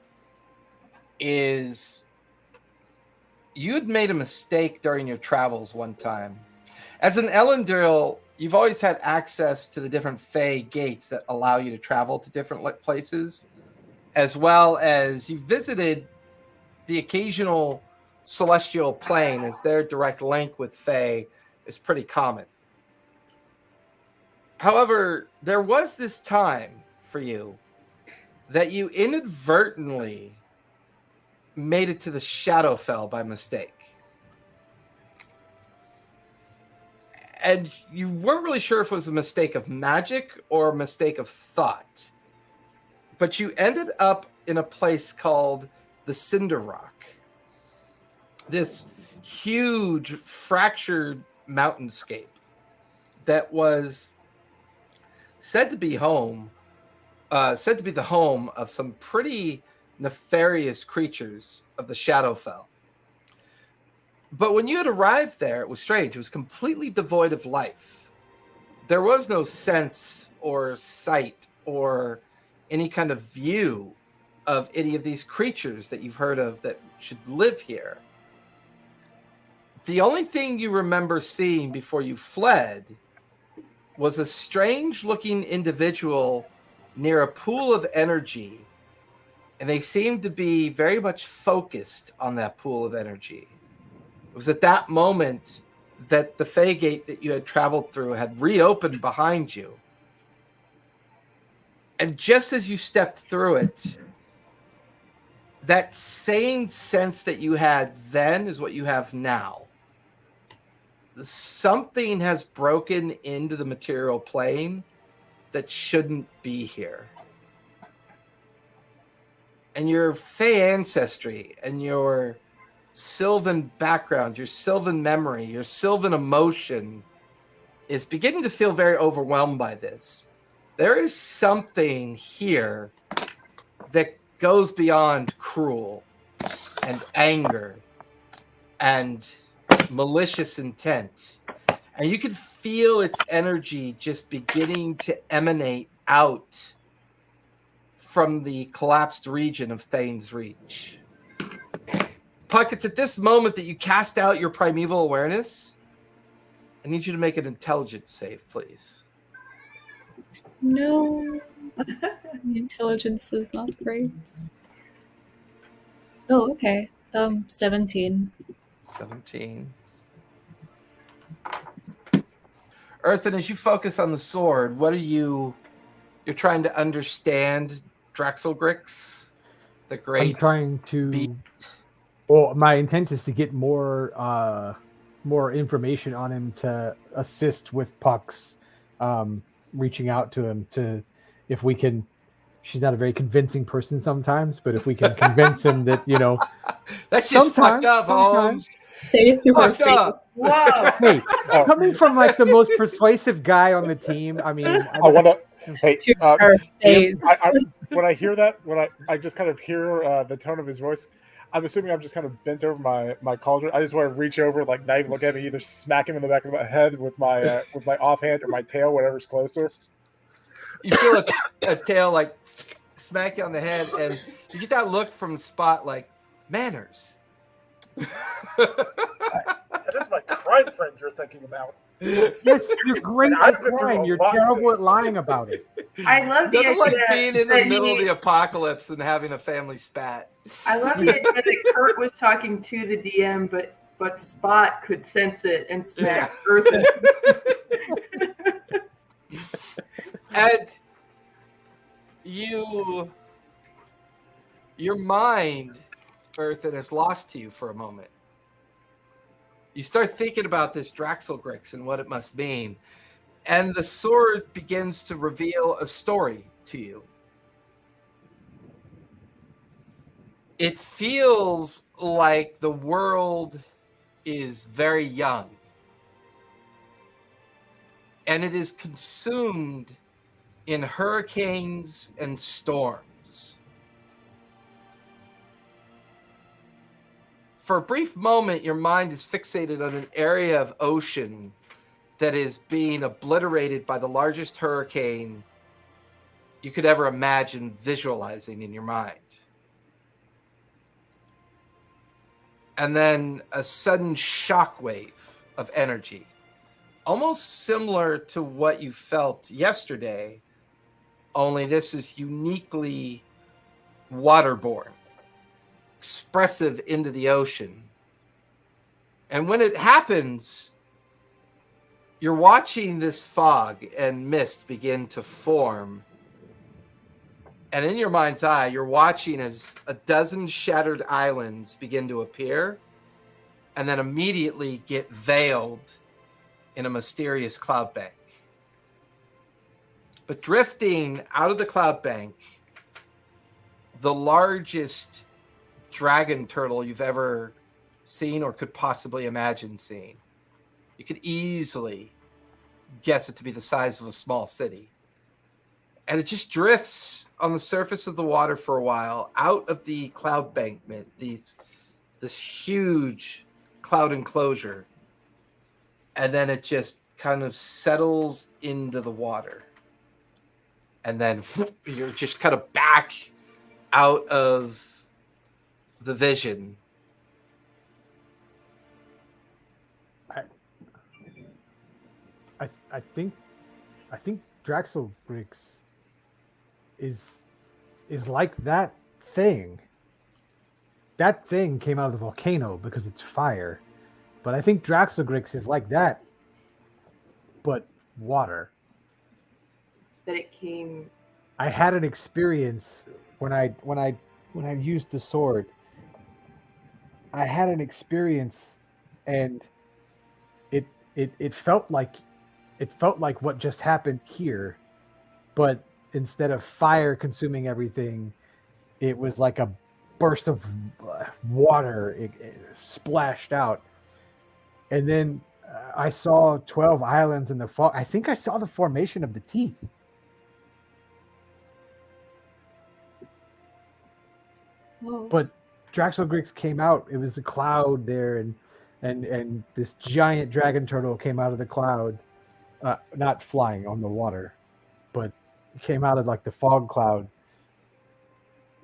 is you'd made a mistake during your travels one time. As an Elendil, you've always had access to the different Fey gates that allow you to travel to different places, as well as you visited the occasional celestial plane, as their direct link with Fey is pretty common. However, there was this time for you that you inadvertently made it to the Shadowfell by mistake. And you weren't really sure if it was a mistake of magic or a mistake of thought. But you ended up in a place called the Cinder Rock. This huge fractured mountainscape that was said to be the home of some pretty nefarious creatures of the Shadowfell. But when you had arrived there, it was strange. It was completely devoid of life. There was no sense or sight or any kind of view of any of these creatures that you've heard of that should live here. The only thing you remember seeing before you fled was a strange-looking individual near a pool of energy, and they seemed to be very much focused on that pool of energy. It was at that moment that the Fey Gate that you had traveled through had reopened behind you. And just as you stepped through it, that same sense that you had then is what you have now. Something has broken into the material plane that shouldn't be here. And your Fey ancestry and your Sylvan background, your Sylvan memory, your Sylvan emotion is beginning to feel very overwhelmed by this. There is something here that goes beyond cruel and anger and malicious intent. And you can feel its energy just beginning to emanate out from the collapsed region of Thane's Reach. Puck, it's at this moment that you cast out your primeval awareness. I need you to make an intelligence save, please. No. The intelligence is not great. Oh, okay. 17. 17. Earthen, as you focus on the sword, what are you're trying to understand Draxelgrix? The great I'm trying to beast? Well, my intent is to get more information on him to assist with Puck's reaching out to him to, if we can. She's not a very convincing person sometimes, but if we can convince him that, that's just fucked up, Holmes. Say it to her Fucked face. up. Whoa. Hey, coming from like the most persuasive guy on the team, I mean, I want to. Hey, To her face. when I hear that, I just kind of hear the tone of his voice, I'm assuming I'm just kind of bent over my cauldron. I just want to reach over, like not even look at me, either smack him in the back of the head with my offhand or my tail, whatever's closer. You feel a tail like smack you on the head, and you get that look from Spot like, manners. That is my crime friend you're thinking about. yes, you're great I've at been through crime. a You're lot terrible of at lying about it. I love the Nothing idea like being in the that middle of the apocalypse and having a family spat. I love the idea that Kurt was talking to the DM, but Spot could sense it and smack Earthen. And your mind, Earthen, is lost to you for a moment. You start thinking about this Draxelgrix and what it must mean. And the sword begins to reveal a story to you. It feels like the world is very young. And it is consumed in hurricanes and storms. For a brief moment, your mind is fixated on an area of ocean that is being obliterated by the largest hurricane you could ever imagine visualizing in your mind. And then a sudden shockwave of energy, almost similar to what you felt yesterday, only this is uniquely waterborne, expressive into the ocean. And when it happens, you're watching this fog and mist begin to form. And in your mind's eye, you're watching as a dozen shattered islands begin to appear and then immediately get veiled in a mysterious cloud bank. But drifting out of the cloud bank, the largest dragon turtle you've ever seen or could possibly imagine seeing. You could easily guess it to be the size of a small city. And it just drifts on the surface of the water for a while, out of the cloud bankment, this huge cloud enclosure. And then it just kind of settles into the water. And then you're just kind of back out of the vision. I think Draxelgrix is like that thing. That thing came out of the volcano because it's fire. But I think Draxelgrix is like that, but water. That it came. I had an experience when I used the sword. I had an experience, and it felt like what just happened here, but instead of fire consuming everything, it was like a burst of water. It splashed out, and then I saw 12 islands in the fog. I think I saw the formation of the teeth. Whoa. But Draxelgrix came out. It was a cloud there, and this giant dragon turtle came out of the cloud, not flying on the water, but came out of like the fog cloud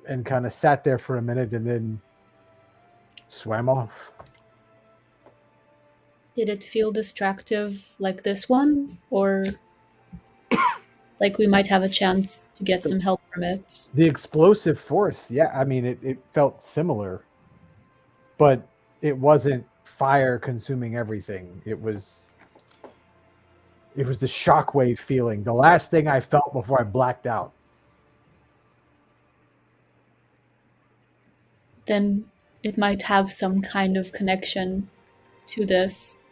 and kind of sat there for a minute and then swam off. Did it feel distractive like this one, or like we might have a chance to get some help from it? The explosive force, yeah, I mean, it felt similar, but it wasn't fire consuming everything. It was the shockwave feeling, the last thing I felt before I blacked out. Then it might have some kind of connection to this.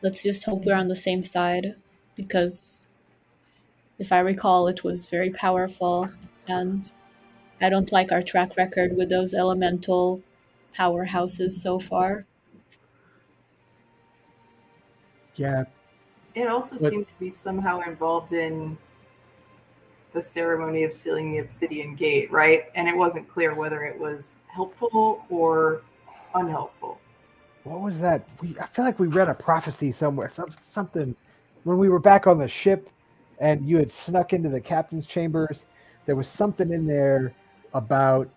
Let's just hope we're on the same side, because if I recall, it was very powerful, and I don't like our track record with those elemental powerhouses so far. Yeah. It also seemed to be somehow involved in the ceremony of sealing the obsidian gate, right? And it wasn't clear whether it was helpful or unhelpful. What was that? I feel like we read a prophecy somewhere, something when we were back on the ship and you had snuck into the captain's chambers. There was something in there about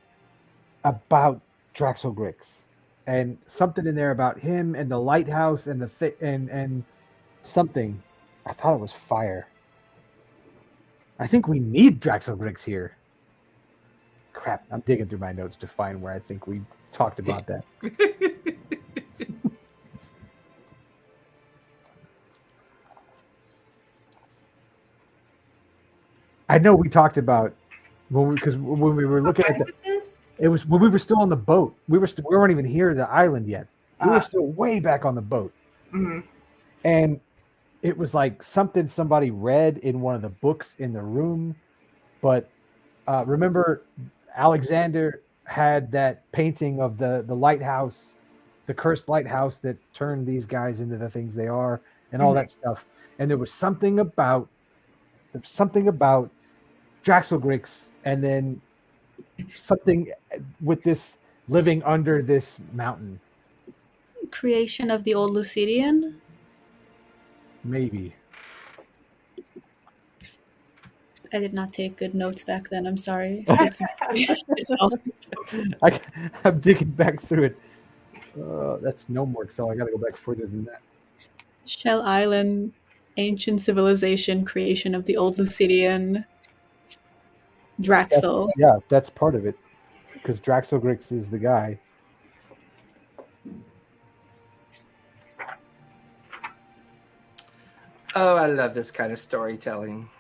Draxelgrix, and something in there about him and the lighthouse and the and something. I thought it was fire. I think we need Draxelgrix here. Crap, I'm digging through my notes to find where I think we talked about that. I know we talked about when we were looking at it was when we were still on the boat. We weren't even here at the island yet. We were still way back on the boat. Mm-hmm. And it was like something somebody read in one of the books in the room. But remember, Alexander had that painting of the lighthouse, the cursed lighthouse that turned these guys into the things they are, and all that stuff. And there was something about Draxelgrix, and then something with this living under this mountain. Creation of the old Lucidian? Maybe. I did not take good notes back then. I'm sorry. I'm digging back through it. That's no more Excel. I got to go back further than that. Shell Island, ancient civilization, creation of the old Lucidian, Draxel. That's part of it, because Draxelgrix is the guy. Oh, I love this kind of storytelling.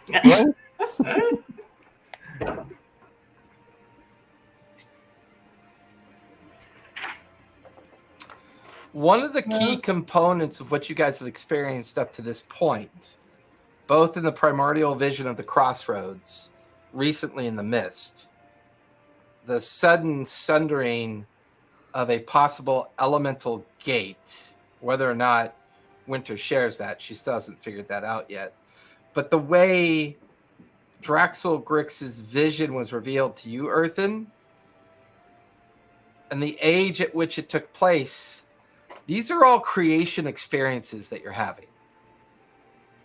One of the key components of what you guys have experienced up to this point, both in the primordial vision of the crossroads, recently in the mist, the sudden sundering of a possible elemental gate, whether or not Winter shares that, she still hasn't figured that out yet. But the way Draxelgrix's vision was revealed to you, Earthen, and the age at which it took place, these are all creation experiences that you're having.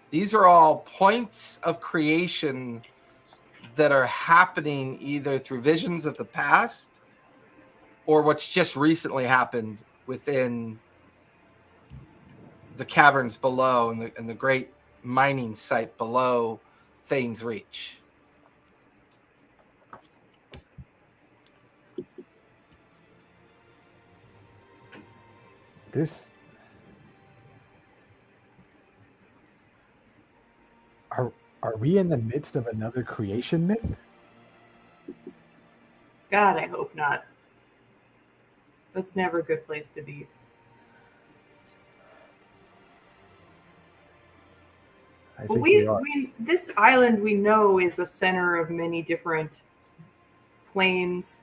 These are all points of creation that are happening either through visions of the past or what's just recently happened within the caverns below and the great mining site below Thane's Reach. This are we in the midst of another creation myth? God, I hope not. That's never a good place to be. I Well, think we are. this island we know is a center of many different planes.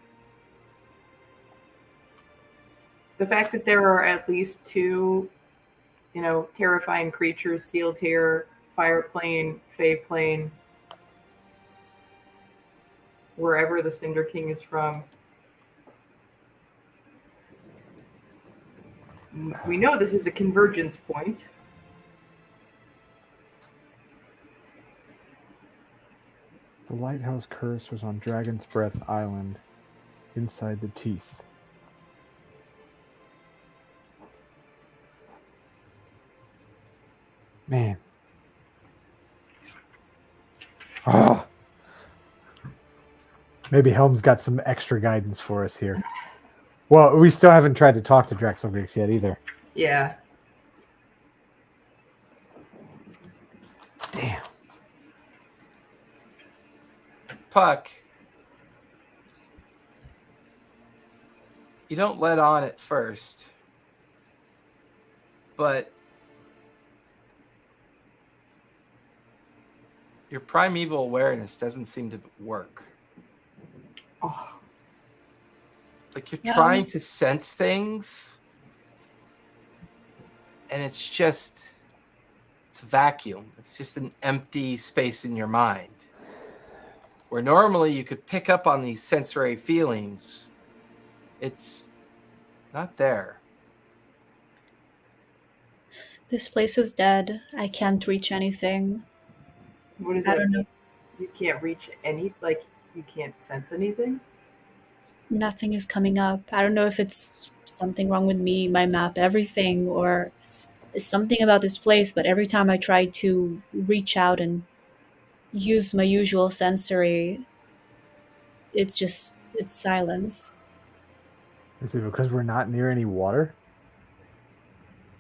The fact that there are at least two, terrifying creatures, sealed here, fire plane, fae plane, wherever the Cinder King is from. We know this is a convergence point. The lighthouse curse was on Dragon's Breath Island, inside the teeth. Man. Oh. Maybe Helm's got some extra guidance for us here. Well, we still haven't tried to talk to Drexelgrix yet either. Yeah. Damn. Puck, you don't let on at first, but your primeval awareness doesn't seem to work. Oh. Like you're trying to sense things, and it's a vacuum. It's just an empty space in your mind. Where normally you could pick up on these sensory feelings, it's not there. This place is dead. I can't reach anything. What is I that? don't know. You can't reach you can't sense anything? Nothing is coming up. I don't know if it's something wrong with me, my map, everything, or something about this place, but every time I try to reach out and use my usual sensory, it's silence. Is it because we're not near any water?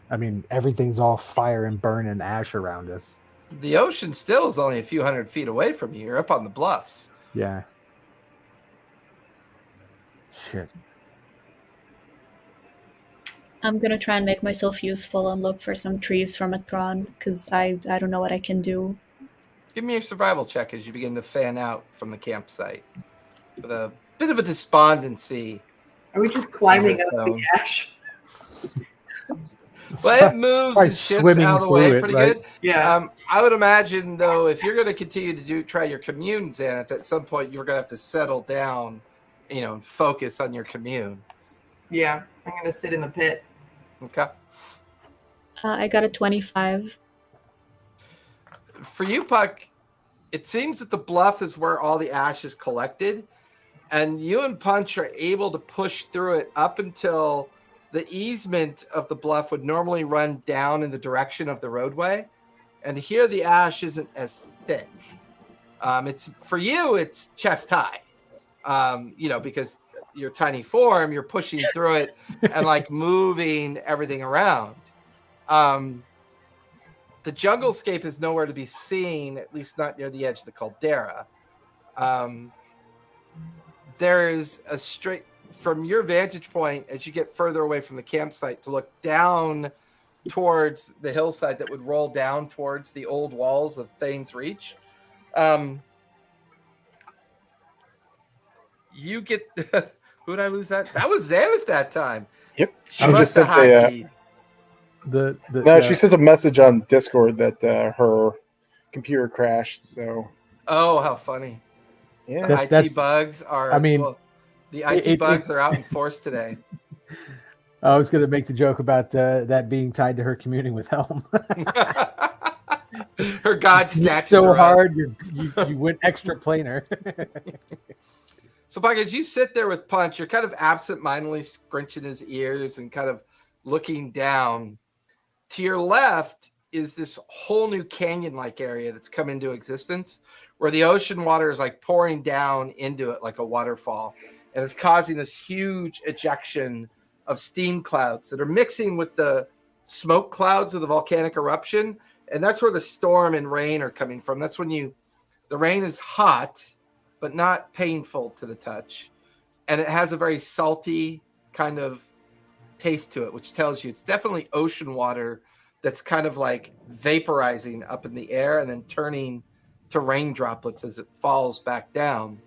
I mean, everything's all fire and burn and ash around us. The ocean still is only a few hundred feet away from you. You're up on the bluffs. Yeah. Shit. I'm gonna try and make myself useful and look for some trees from Atron, because I don't know what I can do. Give me your survival check as you begin to fan out from the campsite with a bit of a despondency. Are we just climbing up the ash? Well, it moves and shifts out of the way pretty good. Yeah. I would imagine, though, if you're going to continue to try your commune, Xanath, at some point you're going to have to settle down, and focus on your commune. Yeah, I'm going to sit in the pit. Okay. I got a 25. For you, Puck, it seems that the bluff is where all the ash is collected, and you and Punch are able to push through it up until the easement of the bluff would normally run down in the direction of the roadway, and here the ash isn't as thick. It's for you, it's chest high, because your tiny form, you're pushing through it and moving everything around. The jungle scape is nowhere to be seen, at least not near the edge of the caldera. There is a straight, from your vantage point, as you get further away from the campsite, to look down towards the hillside that would roll down towards the old walls of Thane's Reach. You get... Who did I lose that? That was Xanath that time. Yep. She just sent she sent a message on Discord that her computer crashed. So. Oh, how funny! Yeah, the IT bugs are. The IT bugs are out in force today. I was going to make the joke about that being tied to her communing with Helm. Her god snatches so her hard, you went extra planar. So, Puck, as you sit there with Punch, you're kind of absent-mindedly scrunching his ears and kind of looking down. To your left, is this whole new canyon-like area that's come into existence where the ocean water is like pouring down into it like a waterfall, and it's causing this huge ejection of steam clouds that are mixing with the smoke clouds of the volcanic eruption. And that's where the storm and rain are coming from. That's when the rain is hot, but not painful to the touch. And it has a very salty kind of taste to it, which tells you it's definitely ocean water that's kind of like vaporizing up in the air and then turning to rain droplets as it falls back down.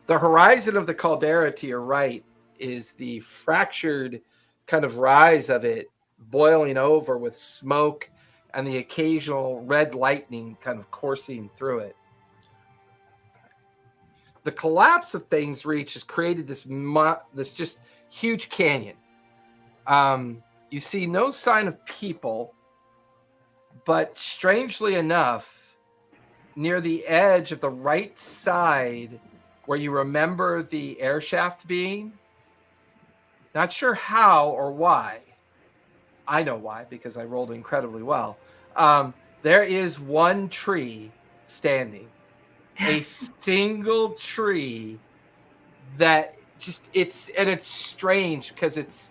The horizon of the caldera to your right is the fractured kind of rise of it boiling over with smoke and the occasional red lightning kind of coursing through it. The collapse of Things Reach has created this just huge canyon. You see no sign of people, but strangely enough, near the edge of the right side where you remember the air shaft being, not sure how or why. I know why, because I rolled incredibly well. There is one tree standing, a single tree that just it's strange because it's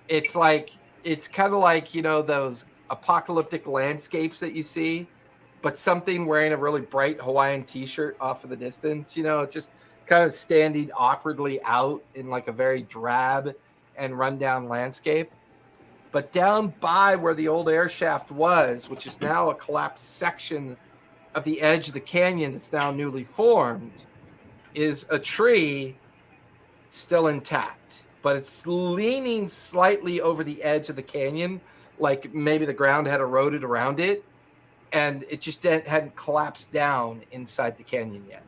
kind of like, you know, those apocalyptic landscapes that you see, but something wearing a really bright Hawaiian t-shirt off in the distance, you know, just kind of standing awkwardly out in like a very drab and rundown landscape. But down by where the old air shaft was, which is now a collapsed section of the edge of the canyon that's now newly formed, is a tree still intact, but it's leaning slightly over the edge of the canyon, like maybe the ground had eroded around it, and it just hadn't collapsed down inside the canyon yet.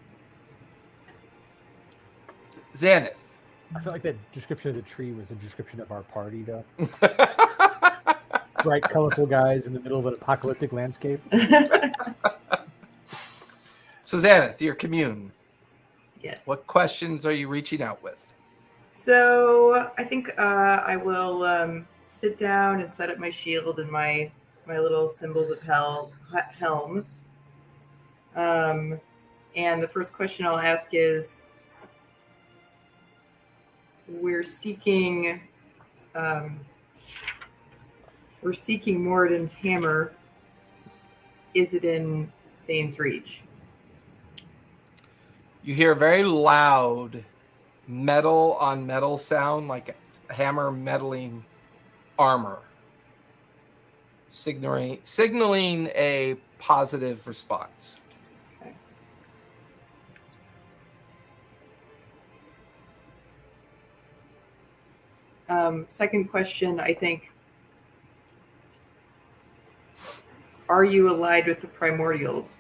Xaneth. I feel like that description of the tree was a description of our party, though. Bright, colorful guys in the middle of an apocalyptic landscape. So Xaneth, your commune. Yes. What questions are you reaching out with? So I think I will sit down and set up my shield and my little symbols of helm. And the first question I'll ask is, we're seeking Moradin's hammer. Is it in Thane's Reach? You hear a very loud metal on metal sound, like a hammer meddling armor, signaling a positive response. Second question, I think, are you allied with the primordials?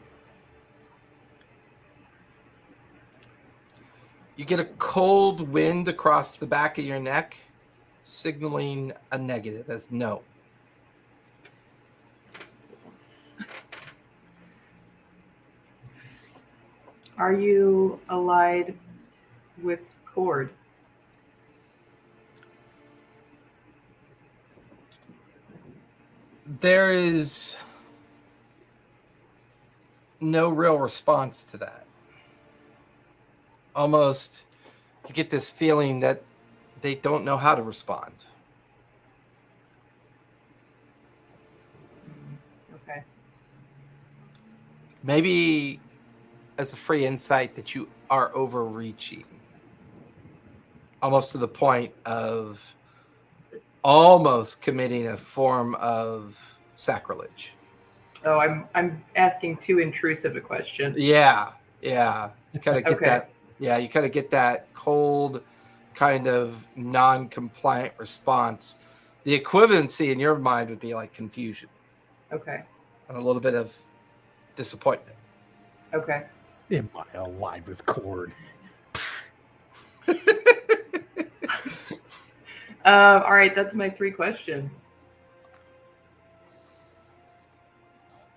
You get a cold wind across the back of your neck, signaling a negative as no. Are you allied with Cord? There is no real response to that. Almost, you get this feeling that they don't know how to respond. Okay. Maybe as a free insight that you are overreaching. Almost to the point of almost committing a form of sacrilege. Oh, I'm asking too intrusive a question. Yeah. You kind of get Okay. that. Yeah, you kind of get that cold, kind of non-compliant response. The equivalency in your mind would be like confusion. Okay. And a little bit of disappointment. Okay. Am I allied with Cord? All right, that's my 3 questions.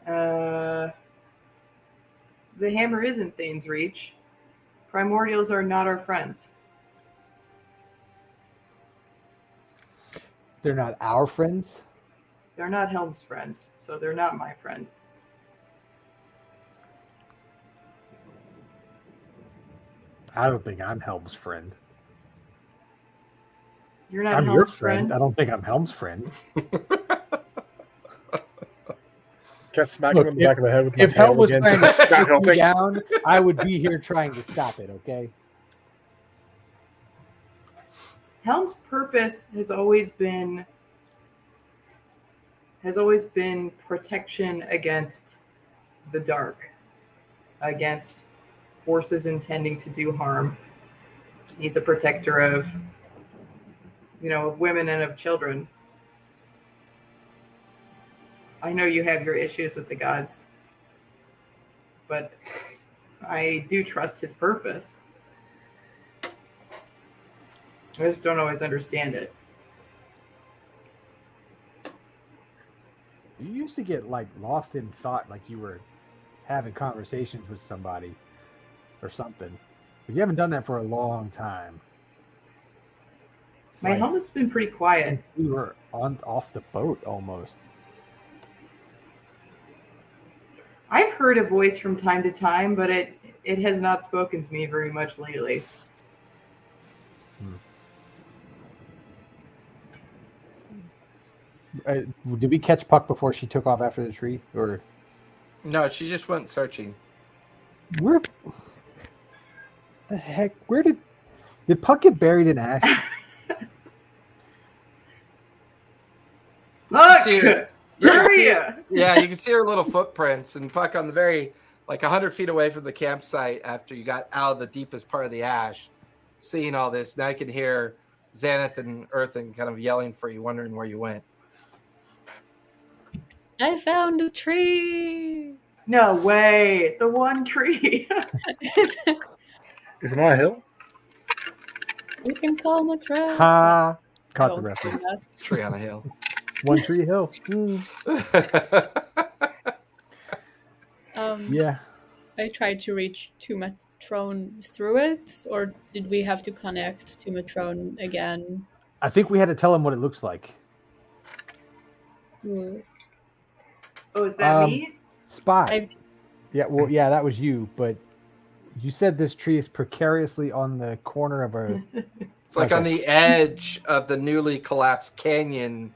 The hammer is in Thane's Reach. Primordials are not our friends. They're not our friends? They're not Helm's friend, so they're not my friend. I don't think I'm Helm's friend. You're not I'm Helm's your friend. I don't think I'm Helm's friend. Just smack him in the back of the head with my If Helm tail was again. trying to Not shoot me helping. down, I would be here trying to stop it, okay? Helm's purpose has always been protection against the dark, against forces intending to do harm. He's a protector of, of women and of children. I know you have your issues with the gods, but I do trust his purpose. I just don't always understand it. You used to get lost in thought, like you were having conversations with somebody or something. But you haven't done that for a long time. My helmet's been pretty quiet. Since we were off the boat almost. I've heard a voice from time to time, but it has not spoken to me very much lately. Did we catch Puck before she took off after the tree, or No, she just went searching. where the heck? Where did Puck get buried in ash? Look! See her- Where are see you? her- Yeah, you can see her little footprints, and Puck on the very 100 feet away from the campsite after you got out of the deepest part of the ash, seeing all this. Now you can hear Xanath and Earthen kind of yelling for you, wondering where you went. I found a tree. No way. The one tree. Is it on a hill? We can call Matrone. Ha! I Caught the won't say reference. that. Tree on a hill. One Tree Hill. Yeah. I tried to reach to Matrone through it, or did we have to connect to Matrone again? I think we had to tell him what it looks like. Ooh. Oh, is that me? Spot. I- Yeah, well, yeah, that was you, but you said this tree is precariously on the corner of a... It's on the edge of the newly collapsed canyon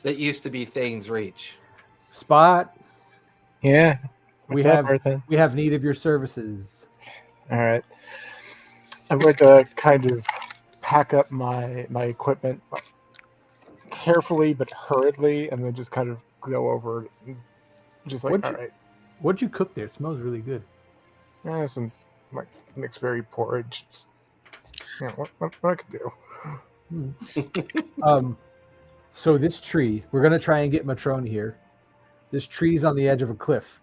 that used to be Thane's Reach. Spot. Yeah. We What's up, have Earthen? we have need of your services. All right. I'm going to kind of pack up my equipment carefully but hurriedly, and then just kind of go over, just like, all right. What'd you cook there? It smells really good. Some mixed berry porridge. It's, what I could do. So this tree, we're gonna try and get Matrone here. This tree's on the edge of a cliff.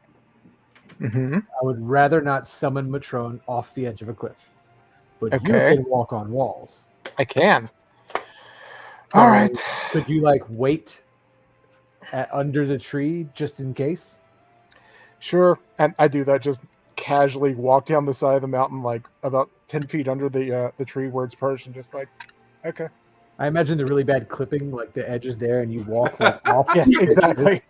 Mm-hmm. I would rather not summon Matrone off the edge of a cliff, but you Okay. can walk on walls. I can. All right. Could you wait under the tree just in case? Sure. And I do that. Just casually walk down the side of the mountain, about 10 feet under the tree where it's perched, and just okay. I imagine the really bad clipping, the edge is there, and you walk off. Yes, exactly.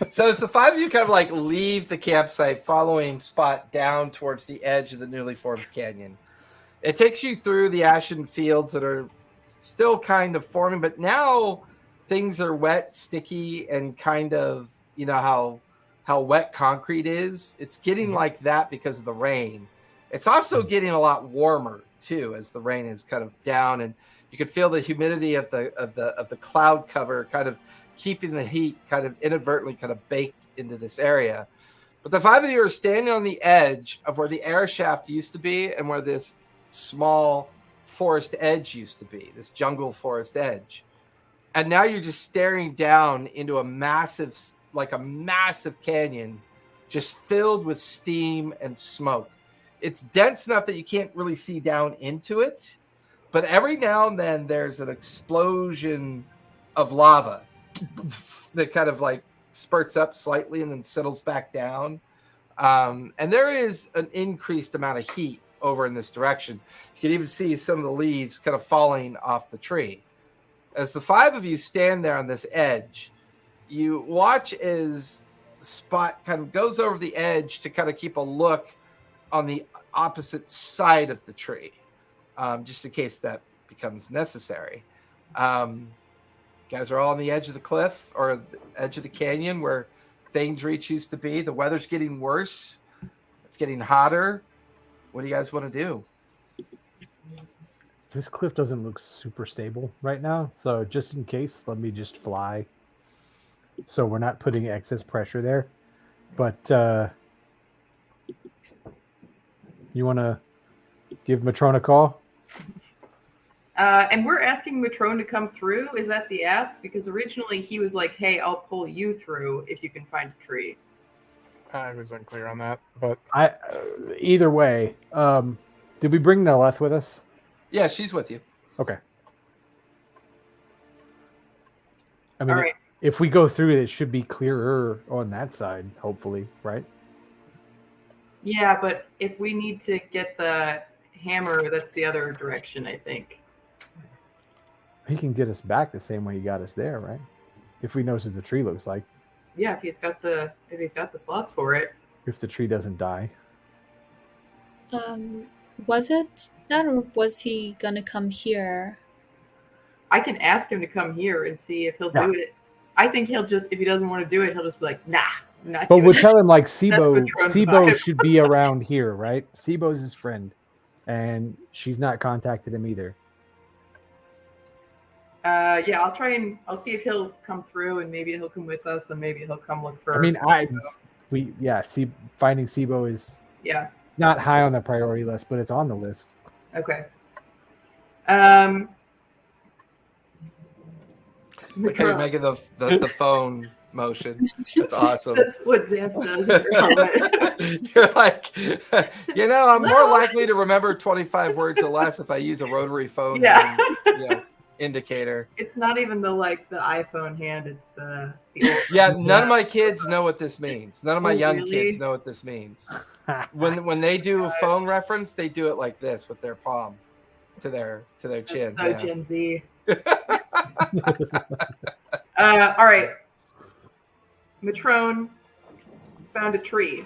So as the five of you kind of leave the campsite, following Spot down towards the edge of the newly formed canyon, it takes you through the ashen fields that are still kind of forming, but now things are wet, sticky, and kind of, how wet concrete is. It's getting like that because of the rain. It's also getting a lot warmer too as the rain is kind of down, and you can feel the humidity of the cloud cover kind of keeping the heat kind of inadvertently kind of baked into this area. But the five of you are standing on the edge of where the air shaft used to be and where this small forest edge used to be, this jungle forest edge. And now you're just staring down into a massive canyon just filled with steam and smoke. It's dense enough that you can't really see down into it, but every now and then there's an explosion of lava that kind of spurts up slightly and then settles back down. And there is an increased amount of heat over in this direction. You can even see some of the leaves kind of falling off the tree. As the five of you stand there on this edge, you watch as Spot kind of goes over the edge to kind of keep a look on the opposite side of the tree, just in case that becomes necessary. You guys are all on the edge of the cliff or the edge of the canyon where Thane's Reach used to be. The weather's getting worse. It's getting hotter. What do you guys want to do? This cliff doesn't look super stable right now, so just in case, let me just fly. So we're not putting excess pressure there. But you want to give Matrone a call? And we're asking Matrone to come through. Is that the ask? Because originally he was like, hey, I'll pull you through if you can find a tree. I was unclear on that, but either way, did we bring Naleth with us? Yeah, she's with you. Okay. I mean, All right. if we go through it should be clearer on that side, hopefully, right? Yeah, but if we need to get the hammer, that's the other direction, I think. He can get us back the same way he got us there, right? If we knows what the tree looks like. Yeah, if he's got the slots for it. If the tree doesn't die. Was it that, or was he gonna come here? I can ask him to come here and see if he'll do it. I think he'll just, if he doesn't want to do it, he'll just be like, nah, I'm not But doing we'll it. tell him like Sibo Matrone's vibe. should be around here, right? Sibo's his friend. And she's not contacted him either. Yeah, I'll see if he'll come through, and maybe he'll come with us, and maybe he'll come look for. I mean, finding Sibo is not high on the priority list, but it's on the list. Okay. Look how you're making the phone motion. That's awesome. That's what Zamp does. You're like, I'm more likely to remember 25 words or less if I use a rotary phone. Yeah. Indicator. It's not even the iPhone hand. It's the old Yeah, none of my kids know what this means. None of my young really? kids know what this means. When they do a phone reference, they do it like this with their palm to their chin. That's so Gen Z. All right. Matrone found a tree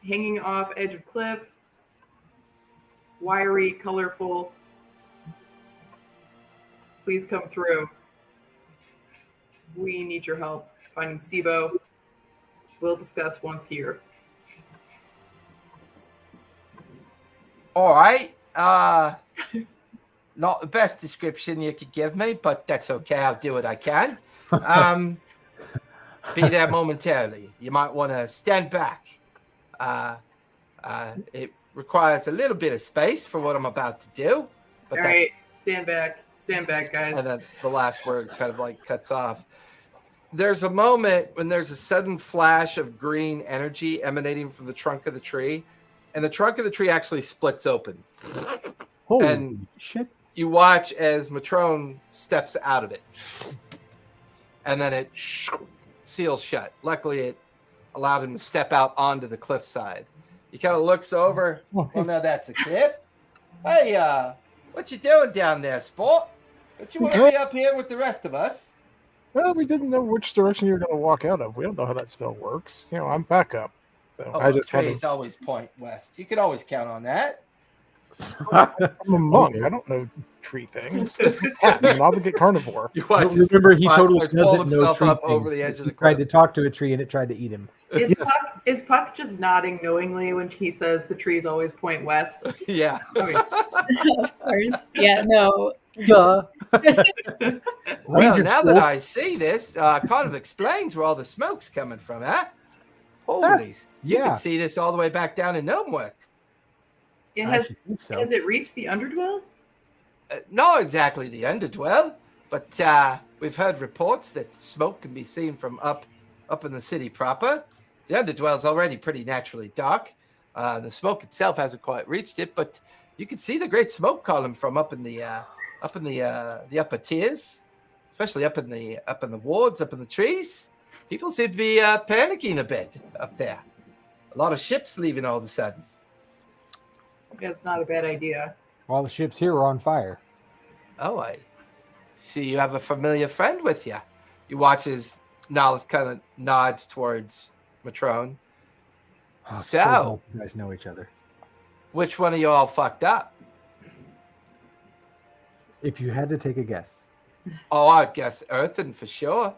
hanging off edge of cliff, wiry, colorful. Please come through. We need your help finding Sibo. We'll discuss once here. All right. Not the best description you could give me, but that's okay. I'll do what I can. Be there momentarily. You might want to stand back. It requires a little bit of space for what I'm about to do. But All right, stand back. Stand back, guys. And then the last word kind of like cuts off. There's a moment when there's a sudden flash of green energy emanating from the trunk of the tree, and the trunk of the tree actually splits open. Holy shit. You watch as Matrone steps out of it, and then it seals shut. Luckily, it allowed him to step out onto the cliffside. He kind of looks over. Well, now that's a cliff. Hey, what you doing down there, sport? Don't you want to be up here with the rest of us? Well, we didn't know which direction you were going to walk out of. We don't know how that spell works. I'm back up. So I just trees always point west. You can always count on that. I'm a monk. I don't know tree things. I'm an obligate carnivore. Remember, he totally doesn't himself know up tree over things. the edge of the He tried cliff. to talk to a tree and it tried to eat him. Is Puck just nodding knowingly when he says the trees always point west? Yeah. Of course. Yeah, no. Duh. Well, now that I see this, kind of explains where all the smoke's coming from, huh? Holy, you can see this all the way back down in Gnomework. Has it reached the Underdwell? Not exactly the Underdwell, but we've heard reports that smoke can be seen from up in the city proper. The Underdwell's already pretty naturally dark. The smoke itself hasn't quite reached it, but you can see the great smoke column from up in the upper tiers, especially up in the wards, up in the trees. People seem to be panicking a bit up there. A lot of ships leaving all of a sudden. That's not a bad idea. All the ships here are on fire. Oh, I See, you have a familiar friend with you. You watch as Nolith kind of nods towards Matrone. Oh, So, glad you guys know each other. Which one of you all fucked up? If you had to take a guess. Oh, I'd guess Earthen for sure.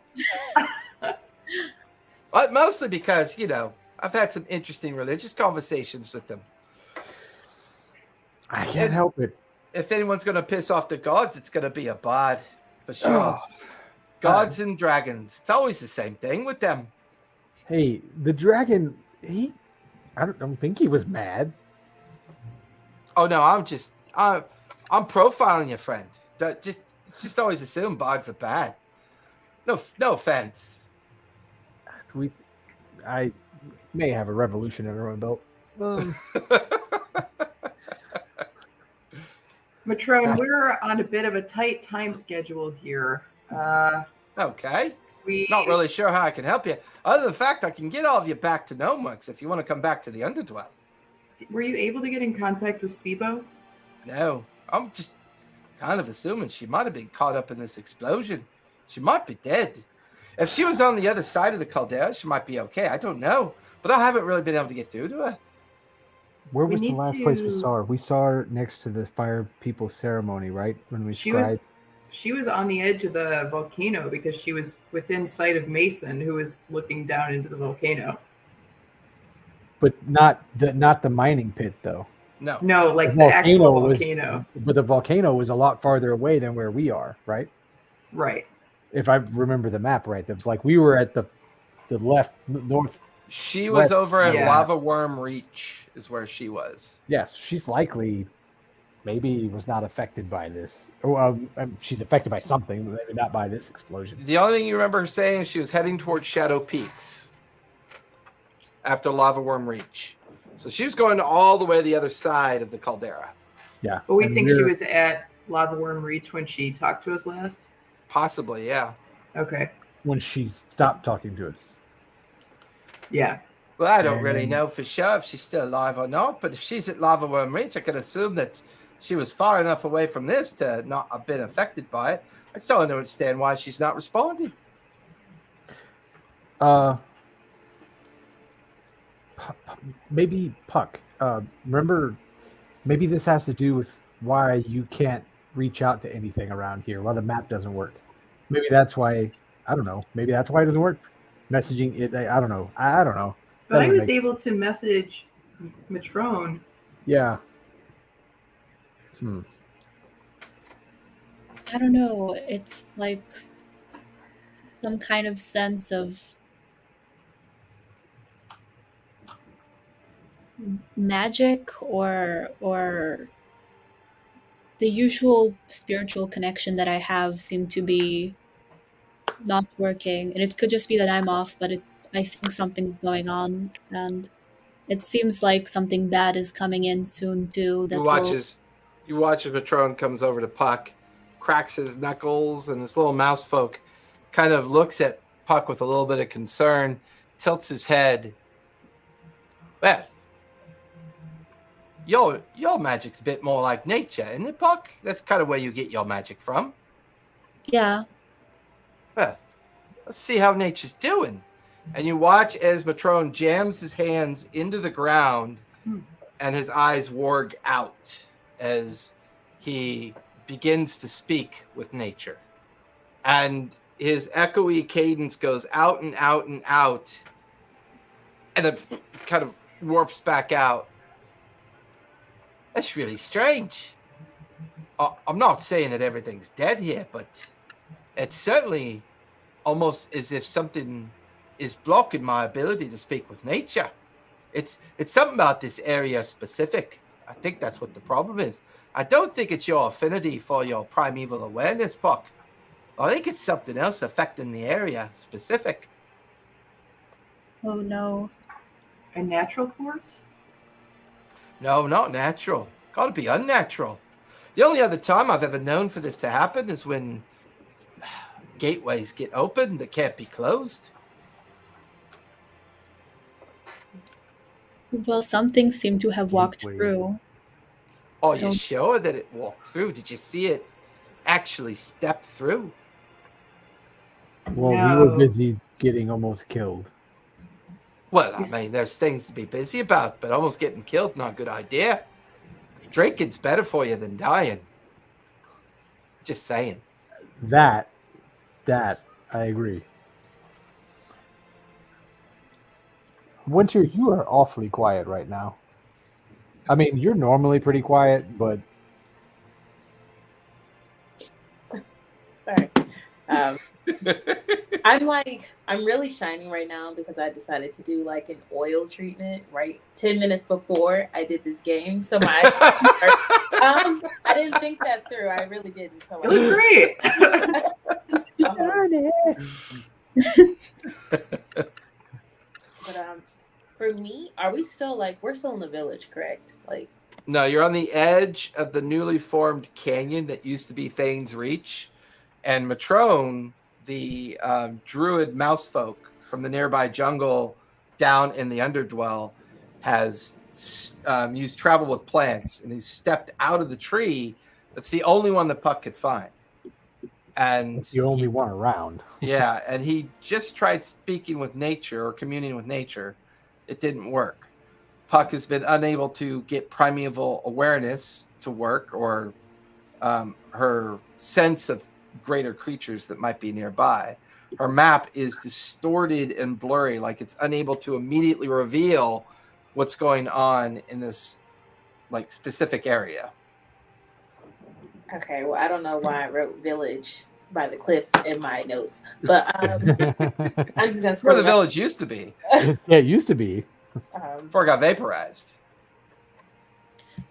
But mostly because, I've had some interesting religious conversations with them. I can't help it. If anyone's going to piss off the gods, it's going to be a bard, for sure. Gods and dragons. It's always the same thing with them. Hey, the dragon, I don't think he was mad. Oh, no, I'm profiling your friend. Just always assume bards are bad. No offense. I may have a revolution under my belt. Matrone, we're on a bit of a tight time schedule here. Okay. Not really sure how I can help you. Other than the fact I can get all of you back to Nomex if you want to come back to the Underdwell. Were you able to get in contact with Sibo? No. I'm just kind of assuming she might have been caught up in this explosion. She might be dead. If she was on the other side of the caldera, she might be okay. I don't know. But I haven't really been able to get through to her. Where was the last place we saw her? We saw her next to the Fire People ceremony, right? When we scried. She was on the edge of the volcano because she was within sight of Mason, who was looking down into the volcano. But not the mining pit, though. No, like the actual volcano. But the volcano was a lot farther away than where we are, right? Right. If I remember the map right, we were at the north. She was over at Lava Worm Reach, is where she was. Yes, she's likely, maybe was not affected by this. She's affected by something, but maybe not by this explosion. The only thing you remember her saying is she was heading towards Shadow Peaks after Lava Worm Reach. So she was going all the way to the other side of the caldera. Yeah. But we think she was at Lava Worm Reach when she talked to us last? Possibly, yeah. Okay. When she stopped talking to us. Yeah. Well, I don't really know for sure if she's still alive or not, but if she's at Lava Worm Reach, I can assume that she was far enough away from this to not have been affected by it. I still don't understand why she's not responding. Maybe Puck. Remember, maybe this has to do with why you can't reach out to anything around here, why the map doesn't work. Maybe that's why, I don't know. Maybe that's why it doesn't work. Messaging it, I don't know. I don't know. But I was able to message Matrone. Yeah. I don't know. It's like some kind of sense of magic or the usual spiritual connection that I have seem to be not working. And it could just be that I'm off, but I think something's going on, and it seems like something bad is coming in soon too. You watch as Matrone comes over to Puck, cracks his knuckles, and this little mouse folk kind of looks at Puck with a little bit of concern, tilts his head. Well, your magic's a bit more like nature, isn't it, Puck? That's kind of where you get your magic from. Yeah. Well, let's see how nature's doing. And you watch as Matrone jams his hands into the ground and his eyes warg out as he begins to speak with nature. And his echoey cadence goes out and out and out, and it kind of warps back out. That's really strange. I'm not saying that everything's dead here, but it's certainly almost as if something is blocking my ability to speak with nature. It's something about this area specific. I think that's what the problem is. I don't think it's your affinity for your primeval awareness, Puck. I think it's something else affecting the area specific. Oh no. A natural force? No, not natural. Gotta be unnatural. The only other time I've ever known for this to happen is when gateways get open that can't be closed. Well, some things seem to have walked through. Oh, you're sure that it walked through? Did you see it actually stepped through. Well, we No. were busy getting almost killed. Well, I mean, there's things to be busy about, but almost getting killed, not a good idea. Drinking's better for you than dying. Just saying. That I agree. Winter, you are awfully quiet right now. I mean, you're normally pretty quiet, but Sorry. I'm really shining right now because I decided to do like an oil treatment right 10 minutes before I did this game. So my I didn't think that through. I really didn't. So It was great. But for me, are we still we're still in the village, correct? Like, no, you're on the edge of the newly formed canyon that used to be Thane's Reach, and Matrone, the druid mousefolk from the nearby jungle down in the Underdwell, has used travel with plants, and he's stepped out of the tree. That's the only one that Puck could find. And it's the only one around. Yeah, and he just tried speaking with nature or communing with nature. It didn't work. Puck has been unable to get primeval awareness to work, or her sense of greater creatures that might be nearby. Her map is distorted and blurry, like it's unable to immediately reveal what's going on in this specific area. okay, well, I don't know why I wrote village by the cliff in my notes, but I'm just gonna where the village used to be. Yeah, it used to be. Before it got vaporized.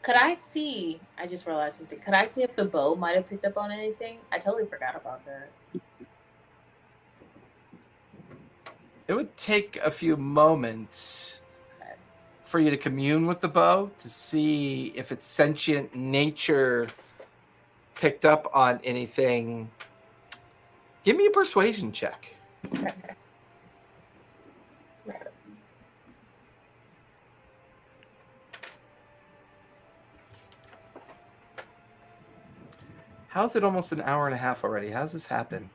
Could I see? I just realized something. Could I see if the bow might have picked up on anything? I totally forgot about that. It would take a few moments for you to commune with the bow to see if its sentient nature picked up on anything. Give me a persuasion check. How's it almost an hour and a half already? How's this happen?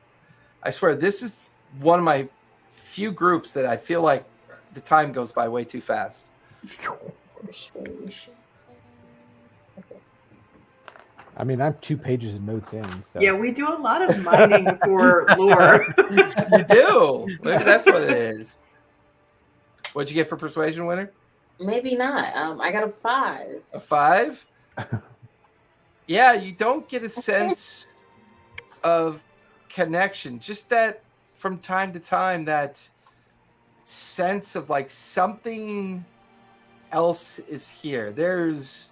I swear, this is one of my few groups that I feel like the time goes by way too fast. I mean, I'm 2 pages of notes in. So. Yeah, we do a lot of mining for lore. You do. Maybe that's what it is. What'd you get for persuasion, Winner? Maybe not. I got a 5. A 5? Yeah, you don't get a sense of connection. Just that from time to time, that sense of something else is here. There's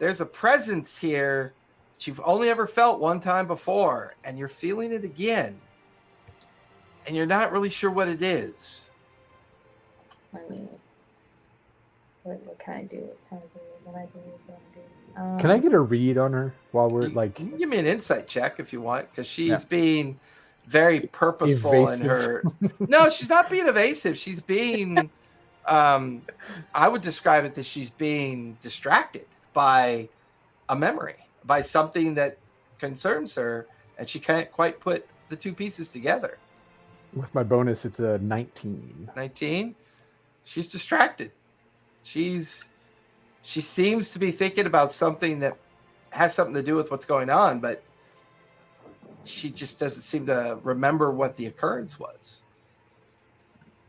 a presence here that you've only ever felt one time before, and you're feeling it again. And you're not really sure what it is. I mean, what can I do? What can I do? Can I get a read on her while we're You can give me an insight check if you want, because she's being very purposeful in her. No, she's not being evasive. She's being, I would describe it that she's being distracted by a memory, by something that concerns her, and she can't quite put the two pieces together. With my bonus, it's a 19. 19? She's distracted. She seems to be thinking about something that has something to do with what's going on, but she just doesn't seem to remember what the occurrence was.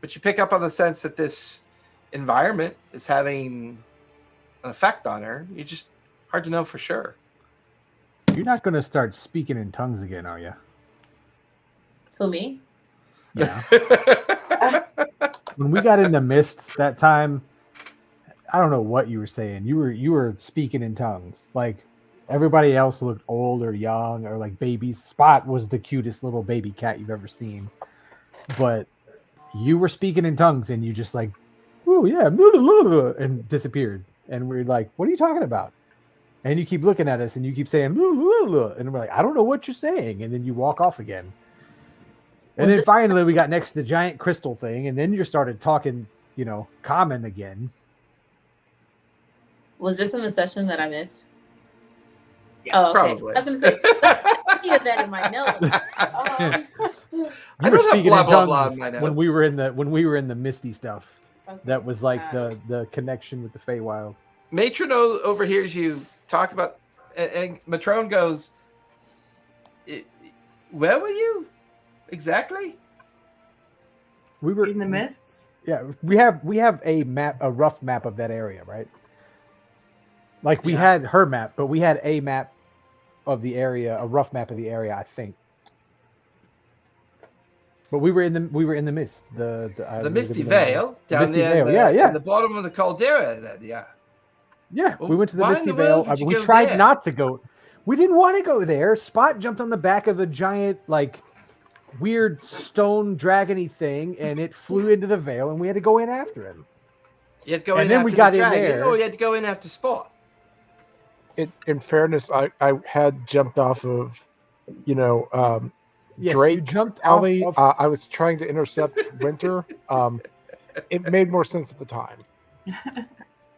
But you pick up on the sense that this environment is having an effect on her. You just hard to know for sure. You're not going to start speaking in tongues again, are you? Who, me? Yeah. When we got in the mist that time, I don't know what you were saying. You were speaking in tongues. Like everybody else looked old or young or like babies. Spot was the cutest little baby cat you've ever seen. But you were speaking in tongues and you just like, oh yeah, and disappeared. And we're like, what are you talking about? And you keep looking at us and you keep saying, and we're like, I don't know what you're saying. And then you walk off again. And then finally we got next to the giant crystal thing. And then you started talking, common again. Was this in the session that I missed? Yeah, oh, okay. probably. I was going to say, any of that in my notes. I You were don't have speaking blah, in blah, blah tongues in my when we notes. were in the misty stuff. Okay. That was like the connection with the Feywild. Matron overhears you talk about, and Matrone goes, "Where were you exactly?" We were In the mists? Yeah, we have a map, a rough map of that area, right? Like we Yeah. had her map, but we had a map of the area, a rough map of the area, I think. But we were in the mist, the Misty Vale down Misty there, Vale, in the bottom of the caldera. Yeah, Well, we went to the why in Misty the world Vale. would you We go tried there? not to go. We didn't want to go there. Spot jumped on the back of a giant, like, weird stone dragony thing, and it flew into the Vale, and we had to go in after him. You had to go And in then after we got the in dragon, there. or you had to go in after Spot. In fairness, I had jumped off of, Yes, Drake you jumped alley. off of. I was trying to intercept Winter. It made more sense at the time.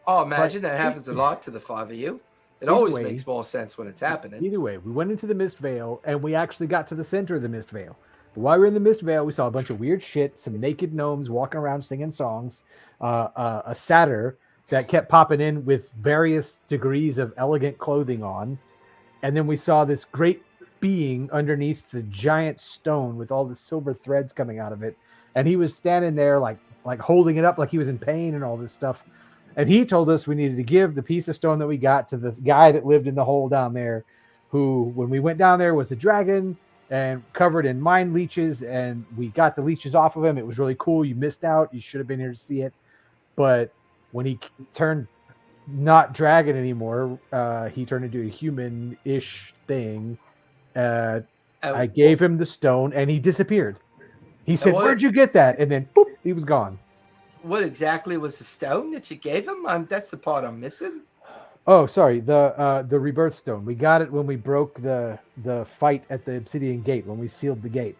Oh, imagine that happens a lot to the five of you. It Either always way- makes more sense when it's happening. Either way, we went into the Mist Vale, and we actually got to the center of the Mist Vale. But while we were in the Mist Vale, we saw a bunch of weird shit, some naked gnomes walking around singing songs, a satyr that kept popping in with various degrees of elegant clothing on, and then we saw this great being underneath the giant stone with all the silver threads coming out of it, and he was standing there like holding it up like he was in pain and all this stuff. And he told us we needed to give the piece of stone that we got to the guy that lived in the hole down there, who, when we went down there, was a dragon and covered in mind leeches, and we got the leeches off of him. It was really cool. You missed out. You should have been here to see it. But when he turned not dragon anymore, he turned into a human-ish thing. I gave him the stone, and he disappeared. He said, "Where'd you get that?" And then, boop, he was gone. What exactly was the stone that you gave him? That's the part I'm missing. Oh, sorry, the rebirth stone. We got it when we broke the fight at the Obsidian Gate, when we sealed the gate.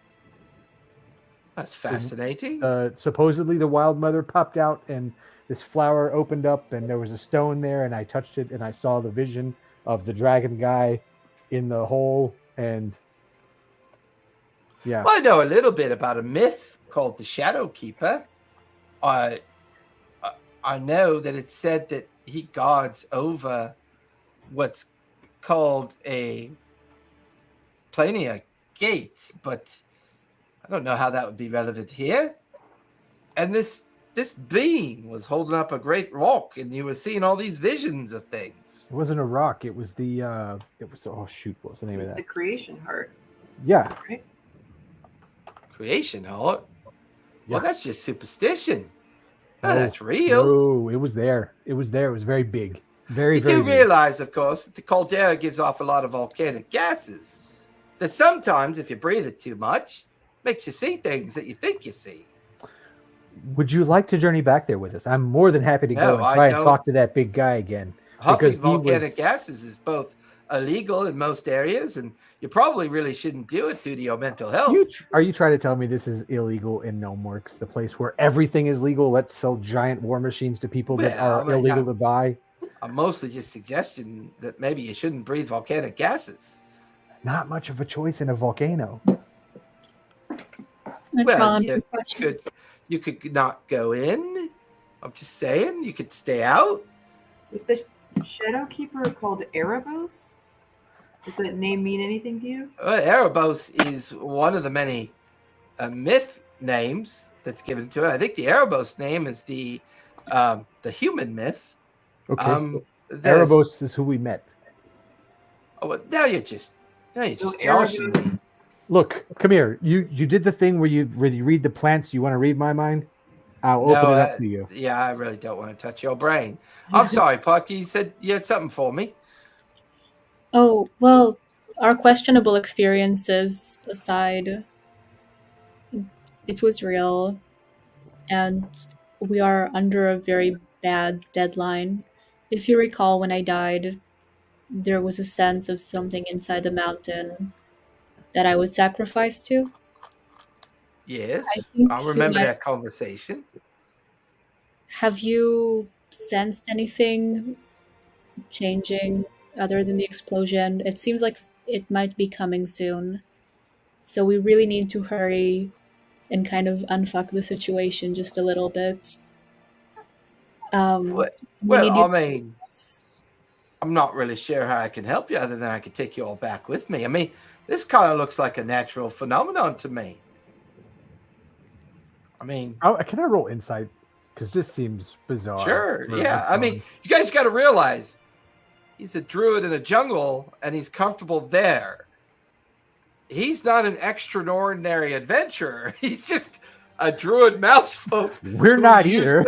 That's fascinating. Supposedly the Wild Mother popped out, and this flower opened up, and there was a stone there, and I touched it, and I saw the vision of the dragon guy in the hole, and yeah. Well, I know a little bit about a myth called the Shadow Keeper. I know that it's said that he guards over what's called a Plania Gate, but I don't know how that would be relevant here. And this being was holding up a great rock, and you were seeing all these visions of things. It wasn't a rock. It was oh shoot, what was the name of that? The creation heart. Yeah. Right? Creation heart. Well, Yes. that's just superstition. No, No, that's real. No, it was there. It was there. It was very big. Very, You very do big. realize, of course, that the caldera gives off a lot of volcanic gases. That sometimes, if you breathe it too much, makes you see things that you think you see. Would you like to journey back there with us? I'm more than happy to go No, and try I and don't. talk to that big guy again. Huffing Because he volcanic was- gases is both illegal in most areas, and you probably really shouldn't do it due to your mental health. Are you trying to tell me this is illegal in Gnomeworks, the place where everything is legal? Let's sell giant war machines to people that Well, are I mean, illegal to buy. I'm mostly just suggesting that maybe you shouldn't breathe volcanic gases. Not much of a choice in a volcano. Matron, you question. could not go in. I'm just saying, you could stay out. Was the Shadow Keeper called Erebos? Does that name mean anything to you? Erebos is one of the many myth names that's given to it. I think the Erebos name is the human myth. Okay. there's- Erebos is who we met. Oh, well, now you're just So joshing. Erebos- Look, come here. You did the thing where you read the plants. You want to read my mind? I'll open it up to you. Yeah, I really don't want to touch your brain. I'm sorry, Puck. You said you had something for me. Oh, well, our questionable experiences aside, it was real, and we are under a very bad deadline. If you recall, when I died, there was a sense of something inside the mountain that I was sacrificed to. Yes, I think I you remember might- that conversation. Have you sensed anything changing other than the explosion? It seems like it might be coming soon. So we really need to hurry and kind of unfuck the situation just a little bit. Well, We need I you. mean, I'm not really sure how I can help you other than I could take you all back with me. I mean, this kind of looks like a natural phenomenon to me. I mean, can I roll insight? Because this seems bizarre. Sure, yeah. I mean, you guys got to realize he's a druid in a jungle and he's comfortable there. He's not an extraordinary adventurer. He's just a druid mouse folk. We're not either.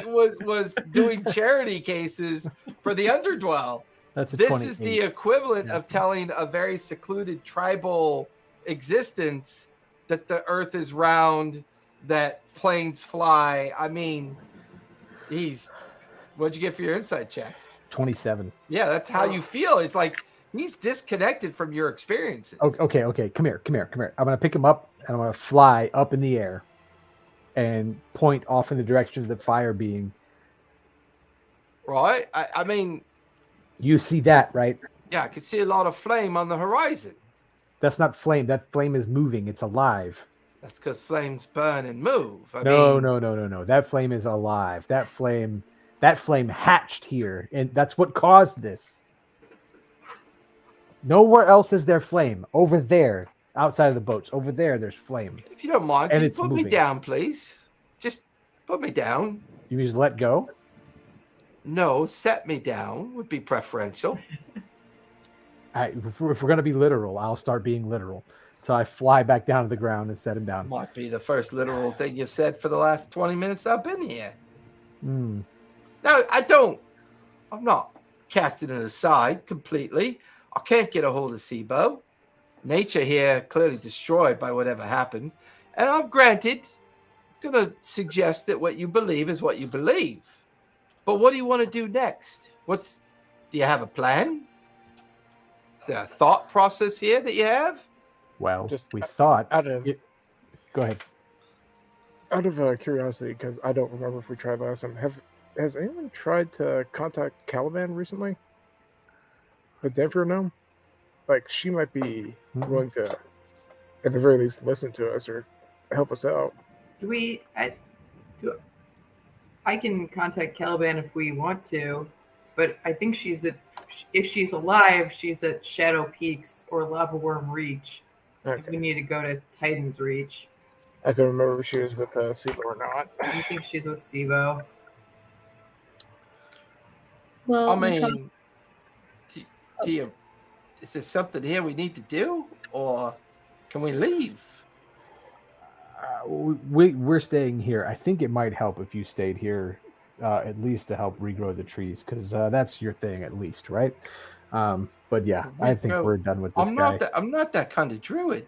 Was doing charity cases for the Underdwell. This is the equivalent of telling a very secluded tribal existence that the earth is round, that planes fly. I mean, what'd you get for your insight check? 27. Yeah, that's how you feel. It's like he's disconnected from your experiences. Okay. Come here. I'm going to pick him up and I'm going to fly up in the air and point off in the direction of the fire being. Right? I mean... You see that, right? Yeah, I can see a lot of flame on the horizon. That's not flame. That flame is moving. It's alive. That's because flames burn and move. No. That flame is alive. That flame hatched here, and that's what caused this. Nowhere else is there flame. Over there, outside of the boats, over there's flame. If you don't mind, can you put me down, please? Just put me down. You mean just let go? No, set me down would be preferential. If we're going to be literal, I'll start being literal. So I fly back down to the ground and set him down. Might be the first literal thing you've said for the last 20 minutes I've been here. Mm. No, I'm not casting it aside completely. I can't get a hold of Sibo. Nature here clearly destroyed by whatever happened. And I'm going to suggest that what you believe is what you believe. But what do you want to do next? Do you have a plan? Is there a thought process here that you have? Well, we thought. Go ahead. Out of curiosity, because I don't remember if we tried last time. Has anyone tried to contact Caliban recently? The Denver gnome? Like, she might be willing to, at the very least, listen to us or help us out. I can contact Caliban if we want to, but I think if she's alive, she's at Shadow Peaks or Lava Worm Reach. Okay. We need to go to Titan's Reach. I can remember if she was with Sibo or not. I think she's with Sibo. Well, I mean, Tia, is there something here we need to do, or can we leave? We're staying here. I think it might help if you stayed here, at least to help regrow the trees, because that's your thing, at least, right? But yeah, I think we're done with this guy. I'm not that kind of druid.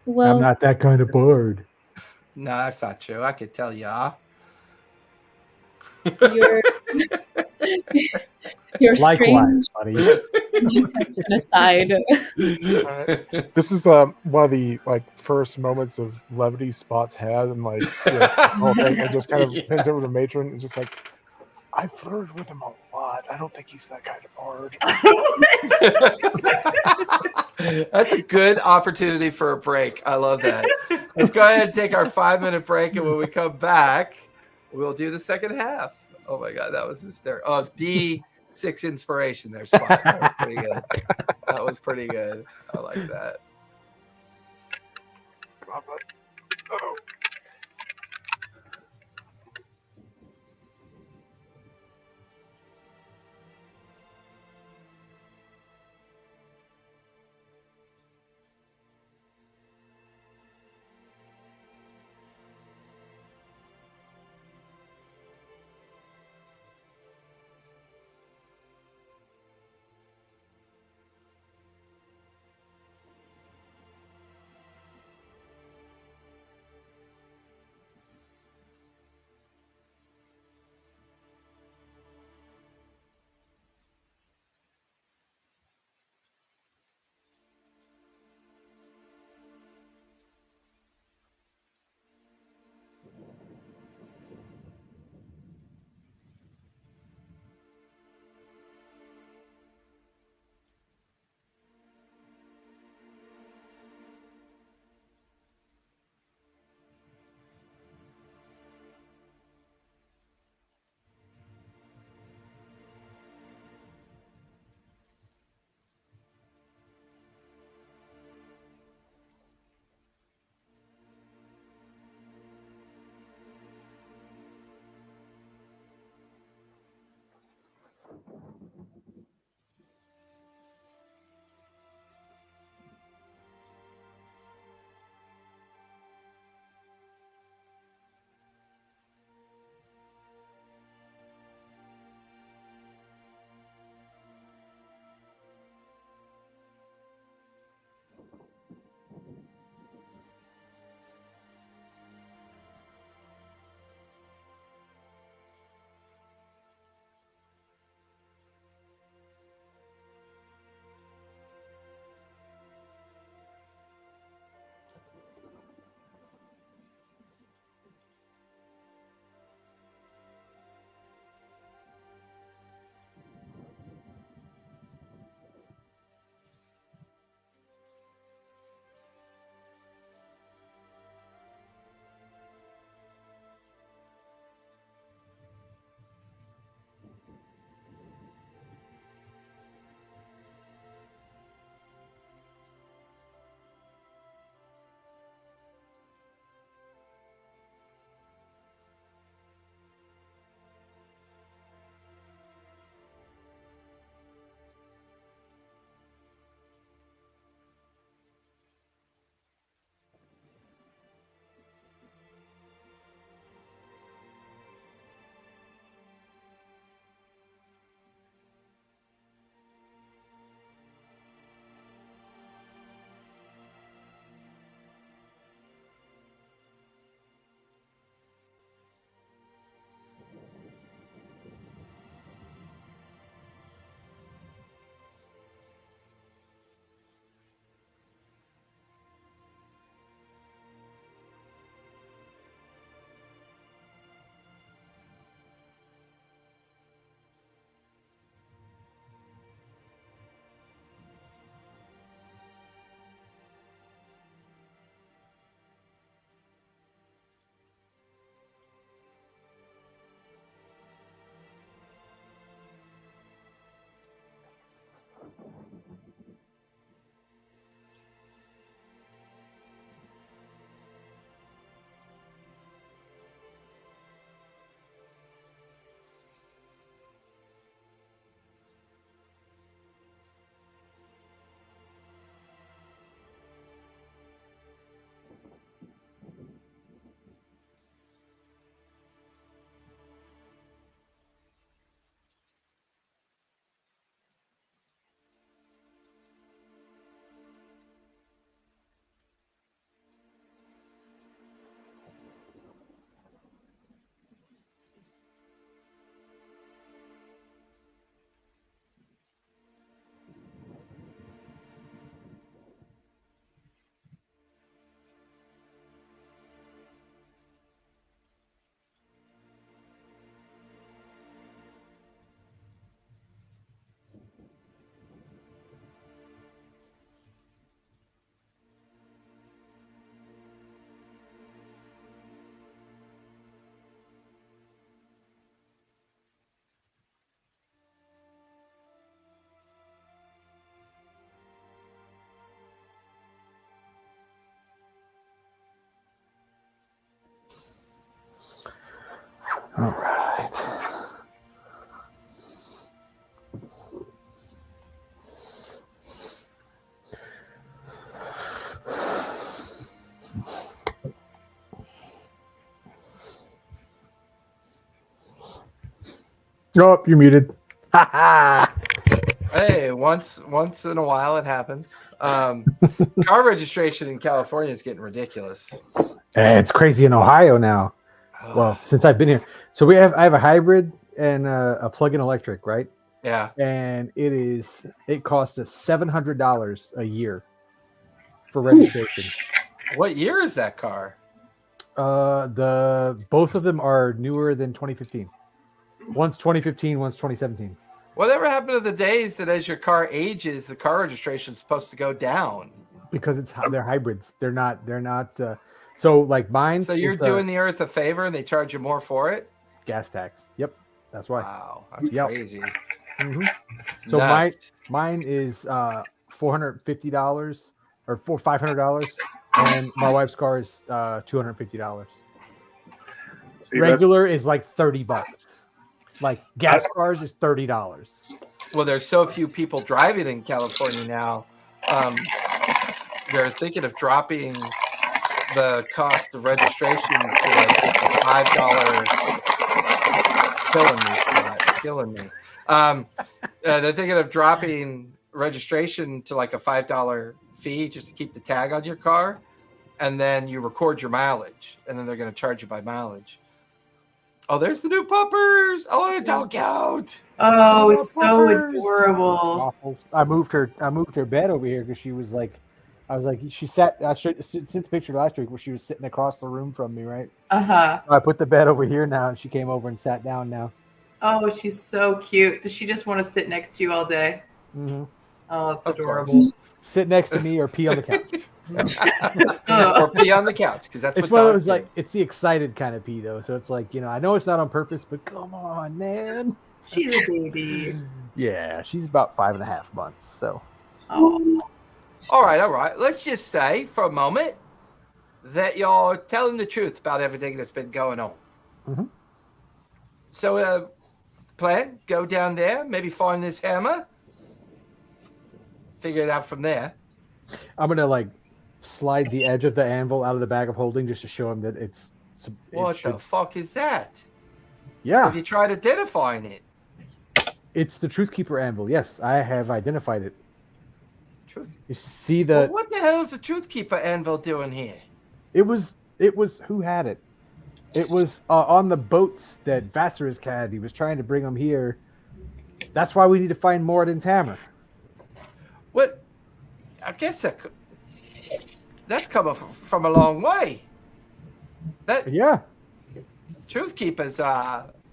Well, I'm not that kind of bard. No, that's not true. I could tell you are. Your likewise, buddy. Aside. Right. This is one of the first moments of levity Spots had, and it just kind of pins over the matron and just I flirted with him a lot. I don't think he's that kind of bard. That's a good opportunity for a break. I love that. Let's go ahead and take our 5-minute break, and when we come back, we'll do the second half. Oh my God, that was hysterical. Oh, D6 inspiration there, Spot. That was pretty good. That was pretty good. I like that. Come on, bud. Uh-oh. All right. Oh, you're muted. Hey, once in a while it happens. Car registration in California is getting ridiculous. It's crazy in Ohio now. Well, since I've been here, so I have a hybrid and a plug-in electric, right? Yeah. And it costs us $700 a year for registration. What year is that car? Both of them are newer than 2015. One's 2015, one's 2017. Whatever happened to the days that as your car ages, the car registration is supposed to go down? Because they're hybrids. They're not. So like mine. So you're doing the earth a favor, and they charge you more for it. Gas tax. Yep, that's why. Wow, that's crazy. Mm-hmm. So mine is $450 or $500, and my wife's car is $250. Regular is like $30. Like gas cars is $30. Well, there's so few people driving in California now. They're thinking of dropping the cost of registration to like just a $5. Killing me. They're thinking of dropping registration to like a $5 fee just to keep the tag on your car, and then you record your mileage, and then they're going to charge you by mileage. Oh, there's the new puppers! Oh, they're so cute! Oh, it's so adorable. I moved her bed over here because she was like, I was like, she sat. I sent the picture last week where she was sitting across the room from me, right? I put the bed over here now, and she came over and sat down now. Oh, she's so cute. Does she just want to sit next to you all day? Mm-hmm. Oh, it's adorable. Sit next to me or pee on the couch. Or pee on the couch, because that's it's what one of those do. like it's the excited kind of pee though. So it's like, I know it's not on purpose, but come on, man. She's a baby. Yeah, she's about 5.5 months. So. Oh. All right. Let's just say for a moment that you're telling the truth about everything that's been going on. Mm-hmm. So, plan, go down there, maybe find this hammer, figure it out from there. I'm gonna like slide the edge of the anvil out of the bag of holding just to show him that it's. What the fuck is that? Yeah. Have you tried identifying it? It's the Truthkeeper anvil. Yes, I have identified it. You see Well, what the hell is the Truthkeeper anvil doing here? It was who had it? It was on the boats that Vassarisk had. He was trying to bring them here. That's why we need to find Moradin's hammer. What? I guess that's coming from a long way. Yeah. Truthkeeper's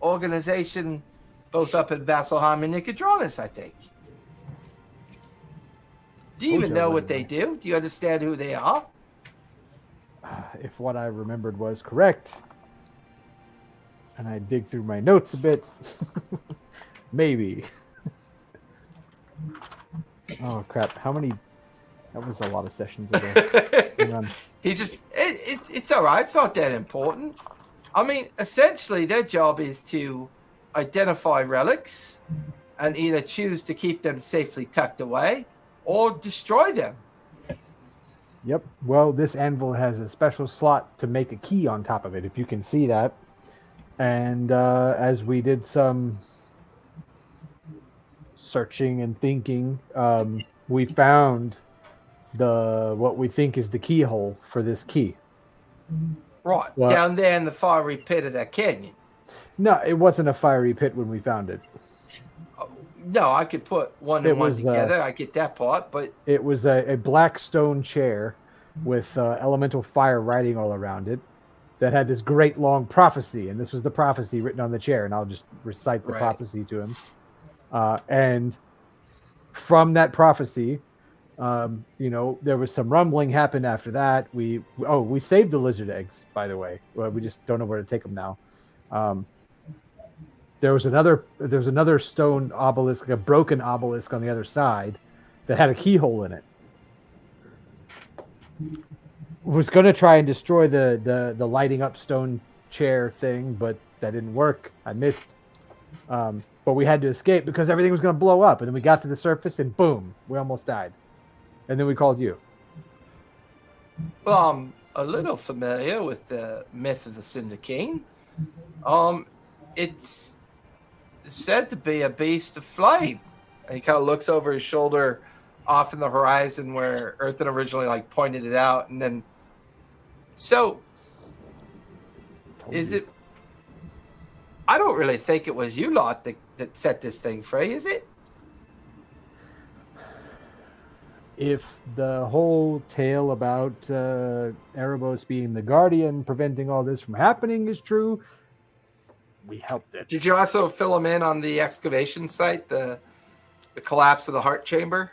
organization, both up in Vasselheim and Nicodranus, I think. Do you even know what they do? Do you understand who they are? If what I remembered was correct, and I dig through my notes a bit, maybe. Oh crap! How many? That was a lot of sessions ago. Hang on. It's all right. It's not that important. I mean, essentially, their job is to identify relics and either choose to keep them safely tucked away or destroy them. Yep. Well, this anvil has a special slot to make a key on top of it, if you can see that. And as we did some searching and thinking, we found what we think is the keyhole for this key. Right. Well, down there in the fiery pit of that canyon. No, it wasn't a fiery pit when we found it. No, I could put one and one together. I get that part, but it was a black stone chair with elemental fire writing all around it that had this great long prophecy, and this was the prophecy written on the chair, and I'll just recite the prophecy to him. And from that prophecy, there was some rumbling happened after that. We saved the lizard eggs, by the way. Well, we just don't know where to take them now. There was another stone obelisk, like a broken obelisk on the other side that had a keyhole in it. Was going to try and destroy the lighting up stone chair thing, but that didn't work. I missed. But we had to escape because everything was going to blow up. And then we got to the surface and boom, we almost died. And then we called you. Well, I'm a little familiar with the myth of the Cinder King. It's said to be a beast of flame. And he kind of looks over his shoulder off in the horizon where Earthen originally like pointed it out. And then, so is it, I don't really think it was you lot that set this thing free, is it? If the whole tale about Erebos being the guardian, preventing all this from happening is true, we helped it. Did you also fill him in on the excavation site, the collapse of the heart chamber?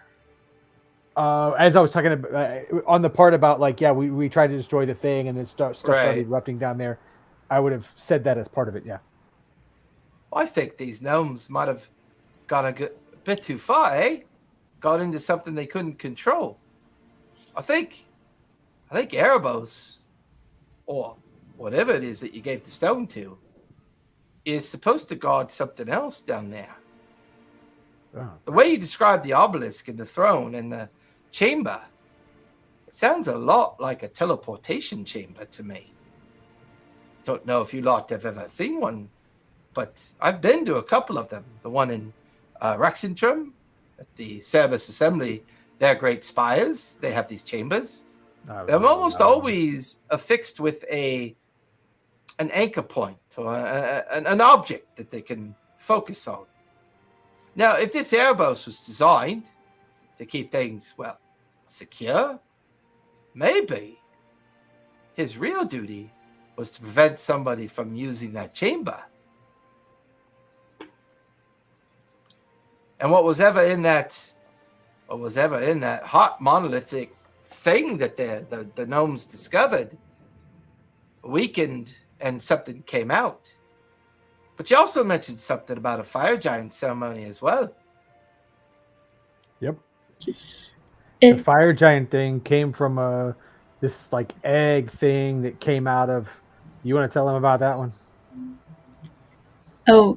As I was talking about, on the part about like, yeah, we tried to destroy the thing and then stuff started erupting down there, I would have said that as part of it, yeah. Well, I think these gnomes might have gone a bit too far, eh? Got into something they couldn't control. I think Erebos, or whatever it is that you gave the stone to, is supposed to guard something else down there. Oh. The way you describe the obelisk and the throne and the chamber, it sounds a lot like a teleportation chamber to me. Don't know if you lot have ever seen one, but I've been to a couple of them. The one in Rexentrum, at the Wanderman Assembly, they're great spires. They have these chambers. They're almost always affixed with an anchor point or an object that they can focus on. Now, if this Erebos was designed to keep things, well, secure, maybe his real duty was to prevent somebody from using that chamber. And what was ever in that hot monolithic thing that the gnomes discovered weakened and something came out. But you also mentioned something about a fire giant ceremony as well. Yep. The fire giant thing came from this like egg thing that came out of. You want to tell them about that one? Oh,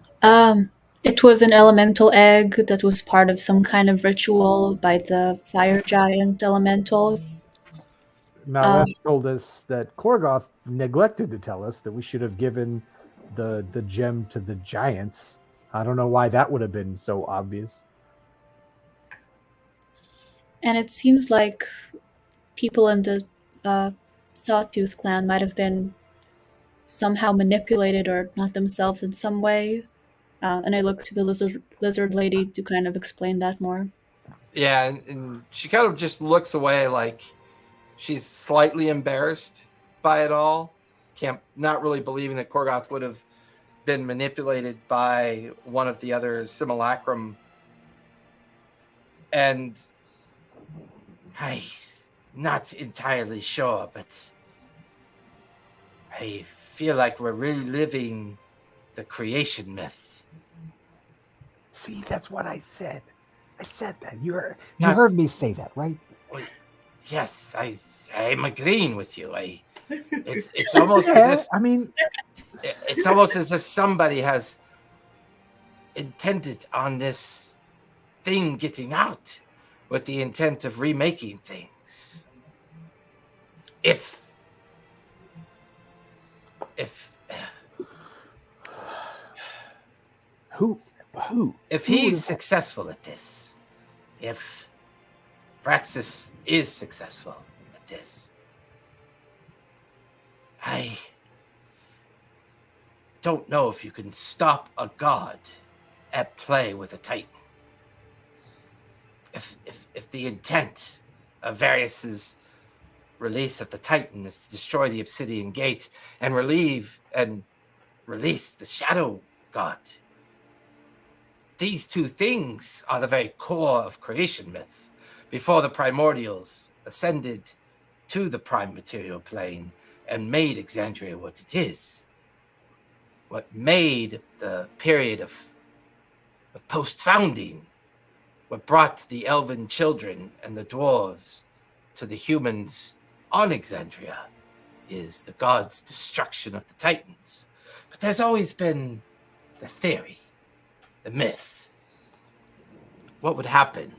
it was an elemental egg that was part of some kind of ritual by the fire giant elementals. Now, Wes told us that Korgoth neglected to tell us that we should have given the gem to the giants. I don't know why that would have been so obvious. And it seems like people in the Sawtooth clan might have been somehow manipulated or not themselves in some way. And I look to the lizard lady to kind of explain that more. Yeah, and she kind of just looks away like she's slightly embarrassed by it all. Not really believing that Korgoth would have been manipulated by one of the other simulacrum. And I'm not entirely sure, but I feel like we're really living the creation myth. See, that's what I said. I said that. You heard me say that, right? Yes, I'm agreeing with you. It's almost as if, it's almost as if somebody has intended on this thing getting out with the intent of remaking things. If he's successful at this, if Praxis is successful at this, I don't know if you can stop a god at play with a titan. If the intent of Varius's release of the Titan is to destroy the Obsidian Gate and release the Shadow God, these two things are the very core of creation myth. Before the primordials ascended to the prime material plane and made Exandria what it is, what made the period of post-founding, what brought the elven children and the dwarves to the humans on Exandria, is the gods' destruction of the Titans. But there's always been the theory, the myth. What would happen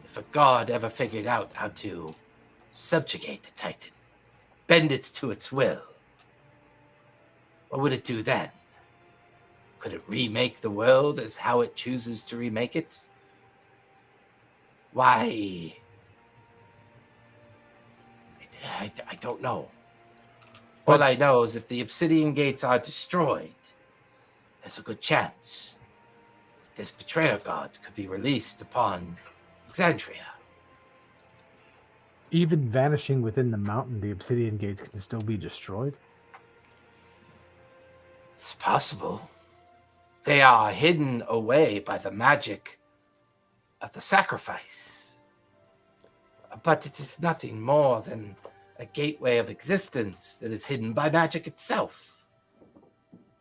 if a god ever figured out how to subjugate the Titan, bend it to its will? What would it do then? Could it remake the world as how it chooses to remake it? Why? I don't know. All I know is if the obsidian gates are destroyed, there's a good chance that this betrayer god could be released upon Exandria. Even vanishing within the mountain, the obsidian gates can still be destroyed? It's possible. They are hidden away by the magic of the sacrifice. But it is nothing more than a gateway of existence that is hidden by magic itself.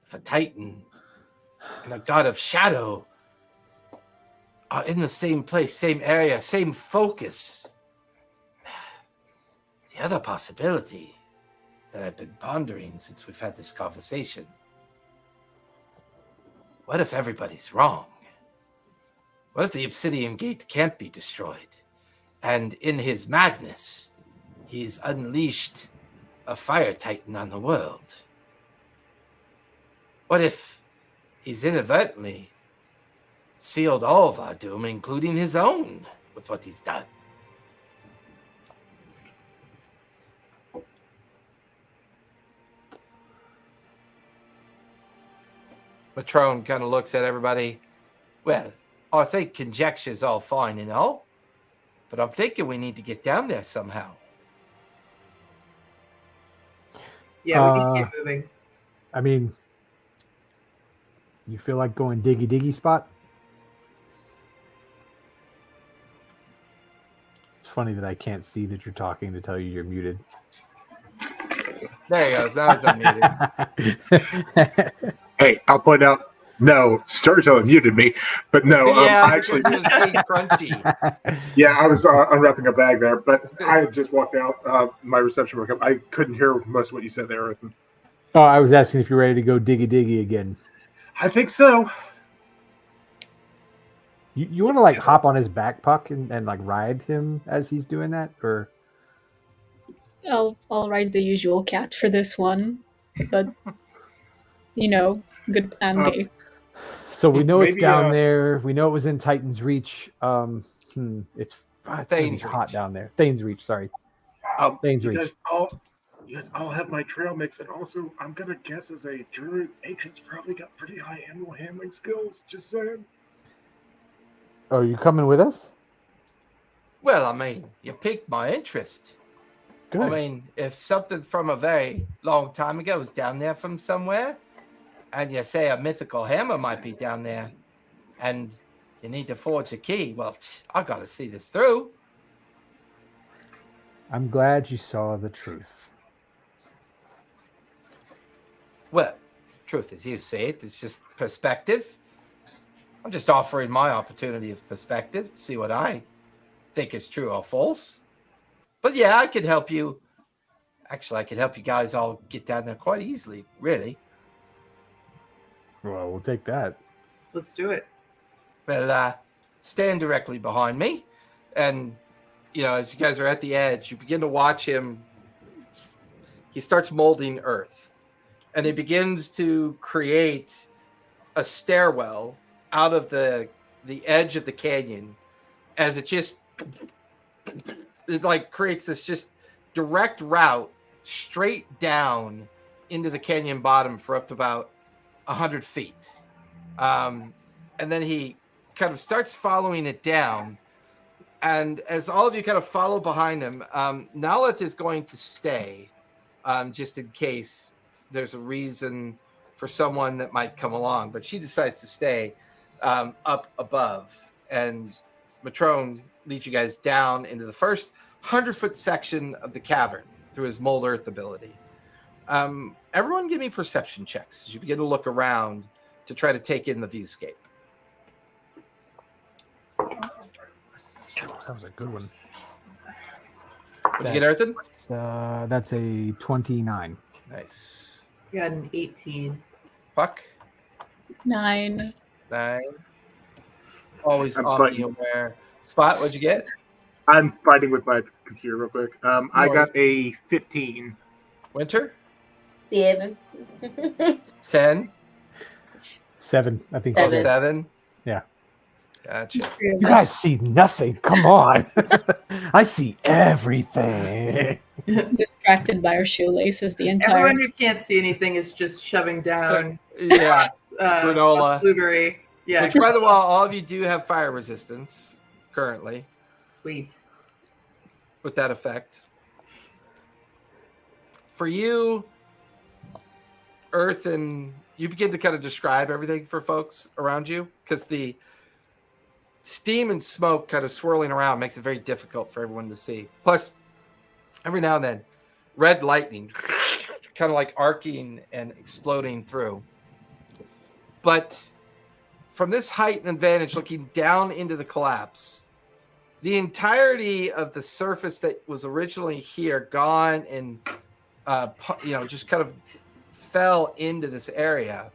If a Titan and a god of shadow are in the same place, same area, same focus, the other possibility that I've been pondering since we've had this conversation, what if everybody's wrong? What if the obsidian gate can't be destroyed? And in his madness, he's unleashed a fire titan on the world. What if he's inadvertently sealed all of our doom, including his own, with what he's done? Matrone kind of looks at everybody. Well, I think conjecture's all fine and all, but I'm thinking we need to get down there somehow. Yeah, we need to get moving. I mean, you feel like going diggy spot? It's funny that I can't see that you're talking to tell you you're muted. There he goes. Now he's unmuted. Hey, I'll point out, no, Storyteller muted me, but no, I actually, it was being crunchy. yeah, I was unwrapping a bag there, but I had just walked out. My reception broke up. I couldn't hear most of what you said there, Ethan. Oh, I was asking if you're ready to go diggy again. I think so. You want to like hop on his back, Puck, and like ride him as he's doing that, or? I'll ride the usual cat for this one, but good plan B. So we know it's down there. We know it was in Titan's Reach. It's Thane's hot Reach. down there. Thane's Reach, sorry. Thane's Reach. You guys all have my trail mix, and also I'm gonna guess as a druid, Ancient's probably got pretty high animal handling skills. Just saying. Oh, you coming with us? Well, I mean, you piqued my interest. Good. I mean, if something from a very long time ago is down there from somewhere, and you say a mythical hammer might be down there, and you need to forge a key, well, I got to see this through. I'm glad you saw the truth. Well, truth as you see it, it's just perspective. I'm just offering my opportunity of perspective to see what I think is true or false. But yeah, I could help you. Actually, I could help you guys all get down there quite easily, really. Well, we'll take that. Let's do it. Well, stand directly behind me. And, as you guys are at the edge, you begin to watch him. He starts molding earth. And he begins to create a stairwell out of the edge of the canyon as it just creates this just direct route straight down into the canyon bottom for up to about 100 feet. And then he kind of starts following it down. And as all of you kind of follow behind him, Nalith is going to stay just in case there's a reason for someone that might come along. But she decides to stay up above. And Matrone leads you guys down into the first 100-foot section of the cavern through his mold earth ability. Everyone give me perception checks as you begin to look around to try to take in the viewscape. That was a good one. What'd you get, Earthen? That's a 29. Nice. Got an 18. Puck, 9. 9. Always I'm on fighting. the aware. Spot, what'd you get? I'm fighting with my computer real quick. I worries. got a 15. Winter, 7. 10. 7. I think. Oh, Seven. 7. Yeah. Gotcha. You guys see nothing. Come on. I see everything. Distracted by our shoelaces the entire Everyone who can't see anything is just shoving down Yeah. Granola. blueberry. Yeah, Which, by the way, all of you do have fire resistance currently sweet. with that effect. For you, Earth, and you begin to kind of describe everything for folks around you because the steam and smoke kind of swirling around makes it very difficult for everyone to see. Plus, every now and then, red lightning kind of like arcing and exploding through. But from this height and advantage, looking down into the collapse, the entirety of the surface that was originally here gone and just kind of fell into this area.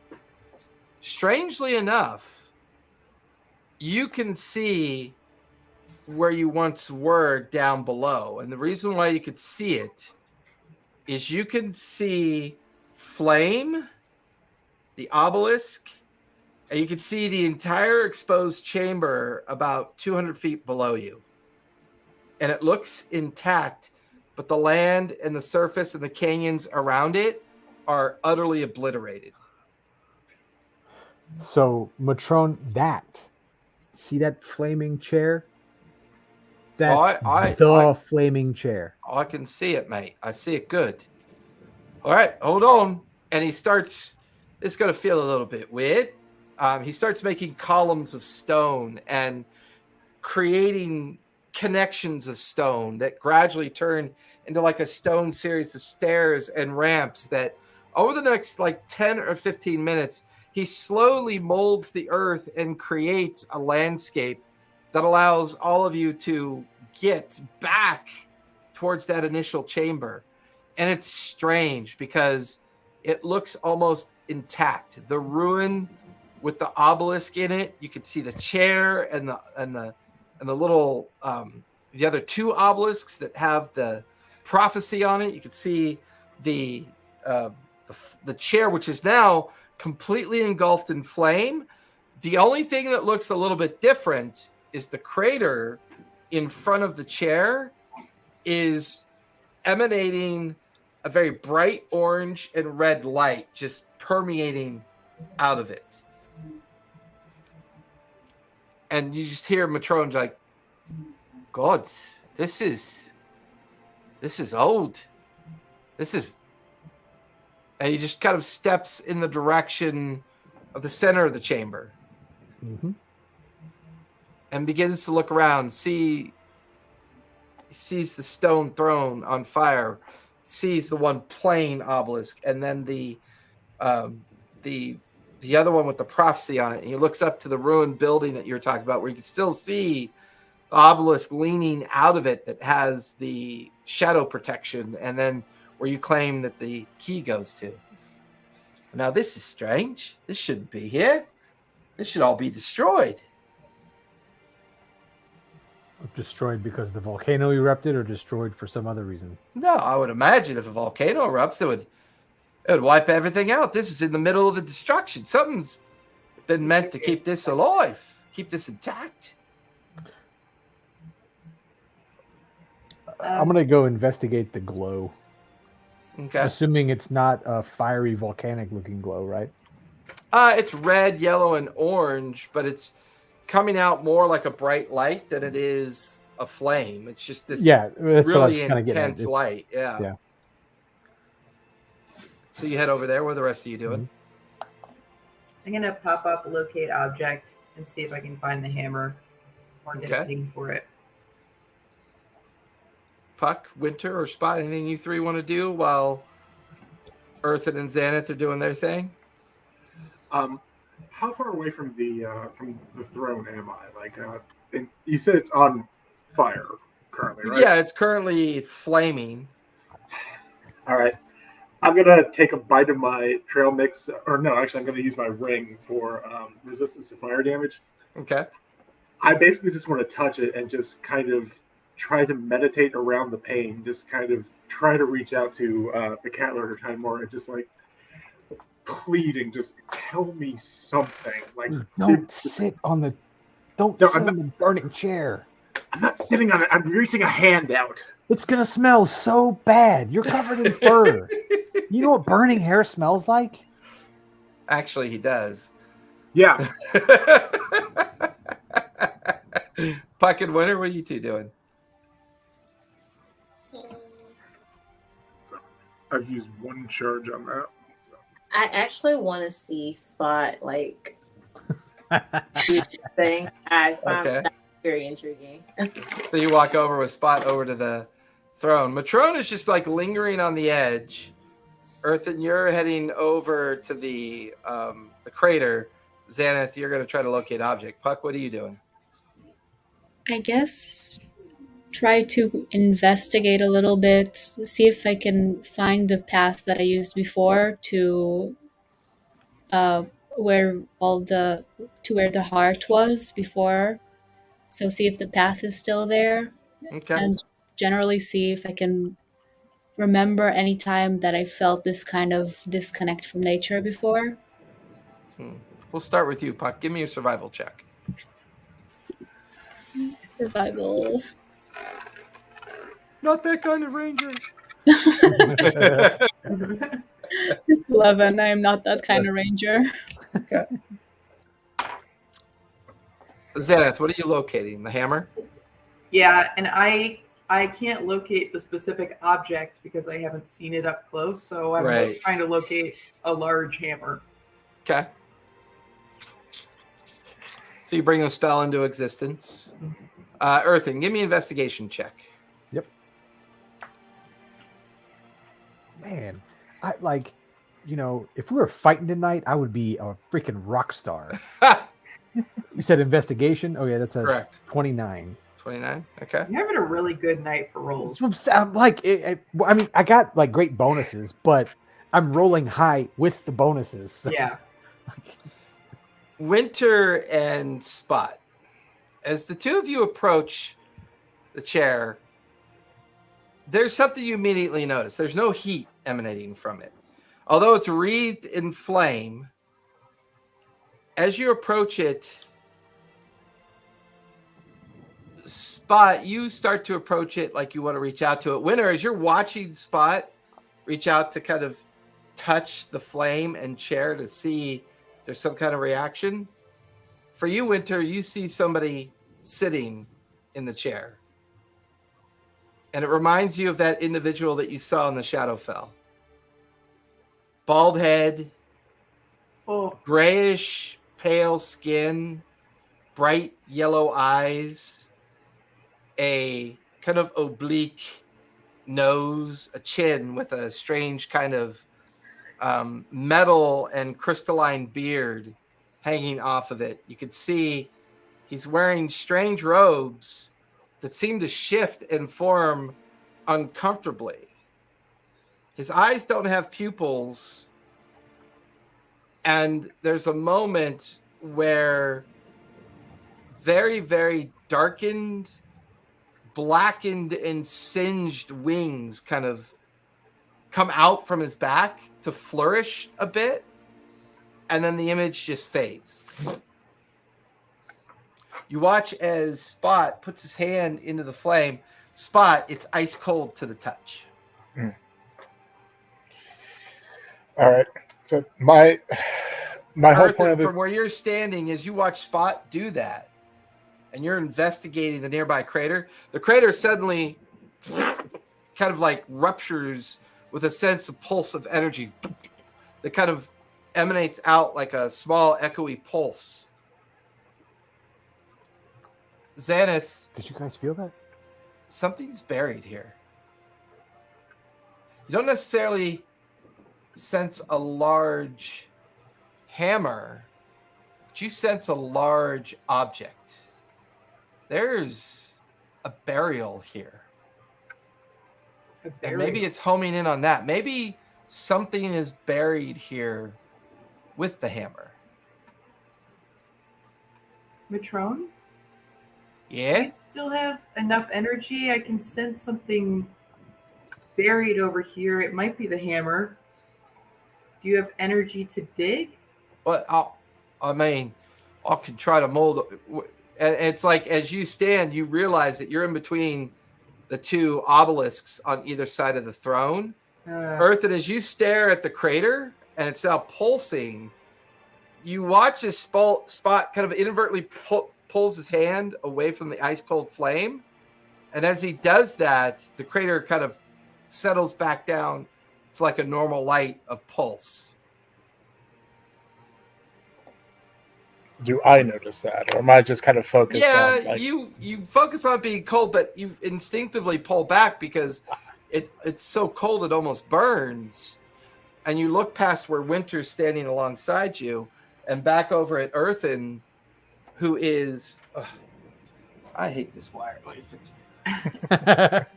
Strangely enough, you can see where you once were down below. And the reason why you could see it is you can see flame, the obelisk, and you can see the entire exposed chamber about 200 feet below you. And it looks intact, but the land and the surface and the canyons around it are utterly obliterated. So, Matrone, see that flaming chair? That's the flaming chair. I can see it, mate. I see it good. All right, hold on. And he starts, it's going to feel a little bit weird. He starts making columns of stone and creating connections of stone that gradually turn into like a stone series of stairs and ramps that over the next like 10 or 15 minutes, he slowly molds the earth and creates a landscape that allows all of you to get back towards that initial chamber. And it's strange because it looks almost intact. The ruin with the obelisk in it, you can see the chair and the little the other two obelisks that have the prophecy on it. You can see the chair, which is now completely engulfed in flame. The only thing that looks a little bit different is the crater in front of the chair is emanating a very bright orange and red light just permeating out of it. And you just hear Matrone like, God, this is old. And he just kind of steps in the direction of the center of the chamber. Mm-hmm. And begins to look around, sees the stone throne on fire, sees the one plain obelisk, and then the other one with the prophecy on it. And he looks up to the ruined building that you were talking about, where you can still see the obelisk leaning out of it that has the shadow protection, and then where you claim that the key goes to. Now, this is strange. This shouldn't be here. This should all be destroyed. Destroyed because the volcano erupted, or destroyed for some other reason? No, I would imagine if a volcano erupts, it would wipe everything out. This is in the middle of the destruction. Something's been meant to keep this alive, keep this intact. I'm gonna go investigate the glow. Okay. Assuming it's not a fiery volcanic looking glow, right? It's red, yellow, and orange, but it's coming out more like a bright light than it is a flame. It's just this that's really what I was intense light. Yeah. So you head over there. What are the rest of you doing? I'm going to pop up locate object and see if I can find the hammer or get a thing for it. Puck, Winter, or Spot, anything you three want to do while Earthen and Xanath are doing their thing? How far away from the throne am I? Like, and you said it's on fire currently, right? Yeah, it's currently flaming. All right. I'm gonna take a bite of my trail mix, or no, actually, I'm gonna use my ring for resistance to fire damage. Okay. I basically just want to touch it and just kind of try to meditate around the pain, just kind of try to reach out to the cat lord or time more and just like pleading, just tell me something. Like, Don't sit on the burning chair. I'm not sitting on it. I'm reaching a hand out. It's gonna smell so bad. You're covered in fur. You know what burning hair smells like? Actually, he does. Yeah. Puck and Winter, what are you two doing? So I've used one charge on that. So. I actually want to see Spot like do this thing. I find that very intriguing. So you walk over with Spot over to the throne. Matrone is just like lingering on the edge. Earthen, you're heading over to the crater. Xanath, you're going to try to locate object. Puck, what are you doing? I guess try to investigate a little bit, see if I can find the path that I used before to where the heart was before. So see if the path is still there. Okay. And generally see if I can remember any time that I felt this kind of disconnect from nature before. We'll start with you, Puck. Give me a survival check. Survival. Not that kind of ranger. It's 11. I am not that kind of ranger. Okay. Xanath, what are you locating? The hammer? Yeah, and I can't locate the specific object because I haven't seen it up close, so I'm trying to locate a large hammer. Okay. So you bring the spell into existence. Earthen, give me an investigation check. Yep. Man, if we were fighting tonight, I would be a freaking rock star. You said investigation? Oh, yeah, that's a correct. 29. 29? Okay. You're having a really good night for rolls. I got like great bonuses, but I'm rolling high with the bonuses. So. Yeah. Winter and Spot, as the two of you approach the chair, there's something you immediately notice. There's no heat emanating from it. Although it's wreathed in flame, as you approach it, Spot, you start to approach it like you want to reach out to it. Winter, as you're watching Spot reach out to kind of touch the flame and chair to see there's some kind of reaction. For you, Winter, you see somebody sitting in the chair. And it reminds you of that individual that you saw in the Shadowfell. Bald head, grayish, pale skin, bright yellow eyes, a kind of oblique nose, a chin with a strange kind of metal and crystalline beard hanging off of it. You could see he's wearing strange robes that seem to shift and form uncomfortably. His eyes don't have pupils, and there's a moment where very, very darkened, blackened, and singed wings kind of come out from his back to flourish a bit, and then the image just fades. You watch as Spot puts his hand into the flame. Spot, it's ice cold to the touch. All right. So my whole point of this, from where you're standing, as you watch Spot do that, and you're investigating the nearby crater, the crater suddenly kind of like ruptures with a sense of pulse of energy that kind of emanates out like a small echoey pulse. Xanath, did you guys feel that? Something's buried here. You don't necessarily sense a large hammer, but you sense a large object. There's a burial here. And maybe it's homing in on that. Maybe something is buried here with the hammer. Matrone? Yeah? Do you still have enough energy? I can sense something buried over here. It might be the hammer. Do you have energy to dig? Well, I can try to mold it. And it's like as you stand, you realize that you're in between the two obelisks on either side of the throne. Earth, and as you stare at the crater and it's now pulsing, you watch his spot kind of inadvertently pulls his hand away from the ice cold flame. And as he does that, the crater kind of settles back down to like a normal light of pulse. Do I notice that, or am I just kind of focused on? Yeah, you focus on being cold, but you instinctively pull back because it's so cold it almost burns. And you look past where Winter's standing alongside you, and back over at Earthen, who is. I hate this wire. Let me fix it.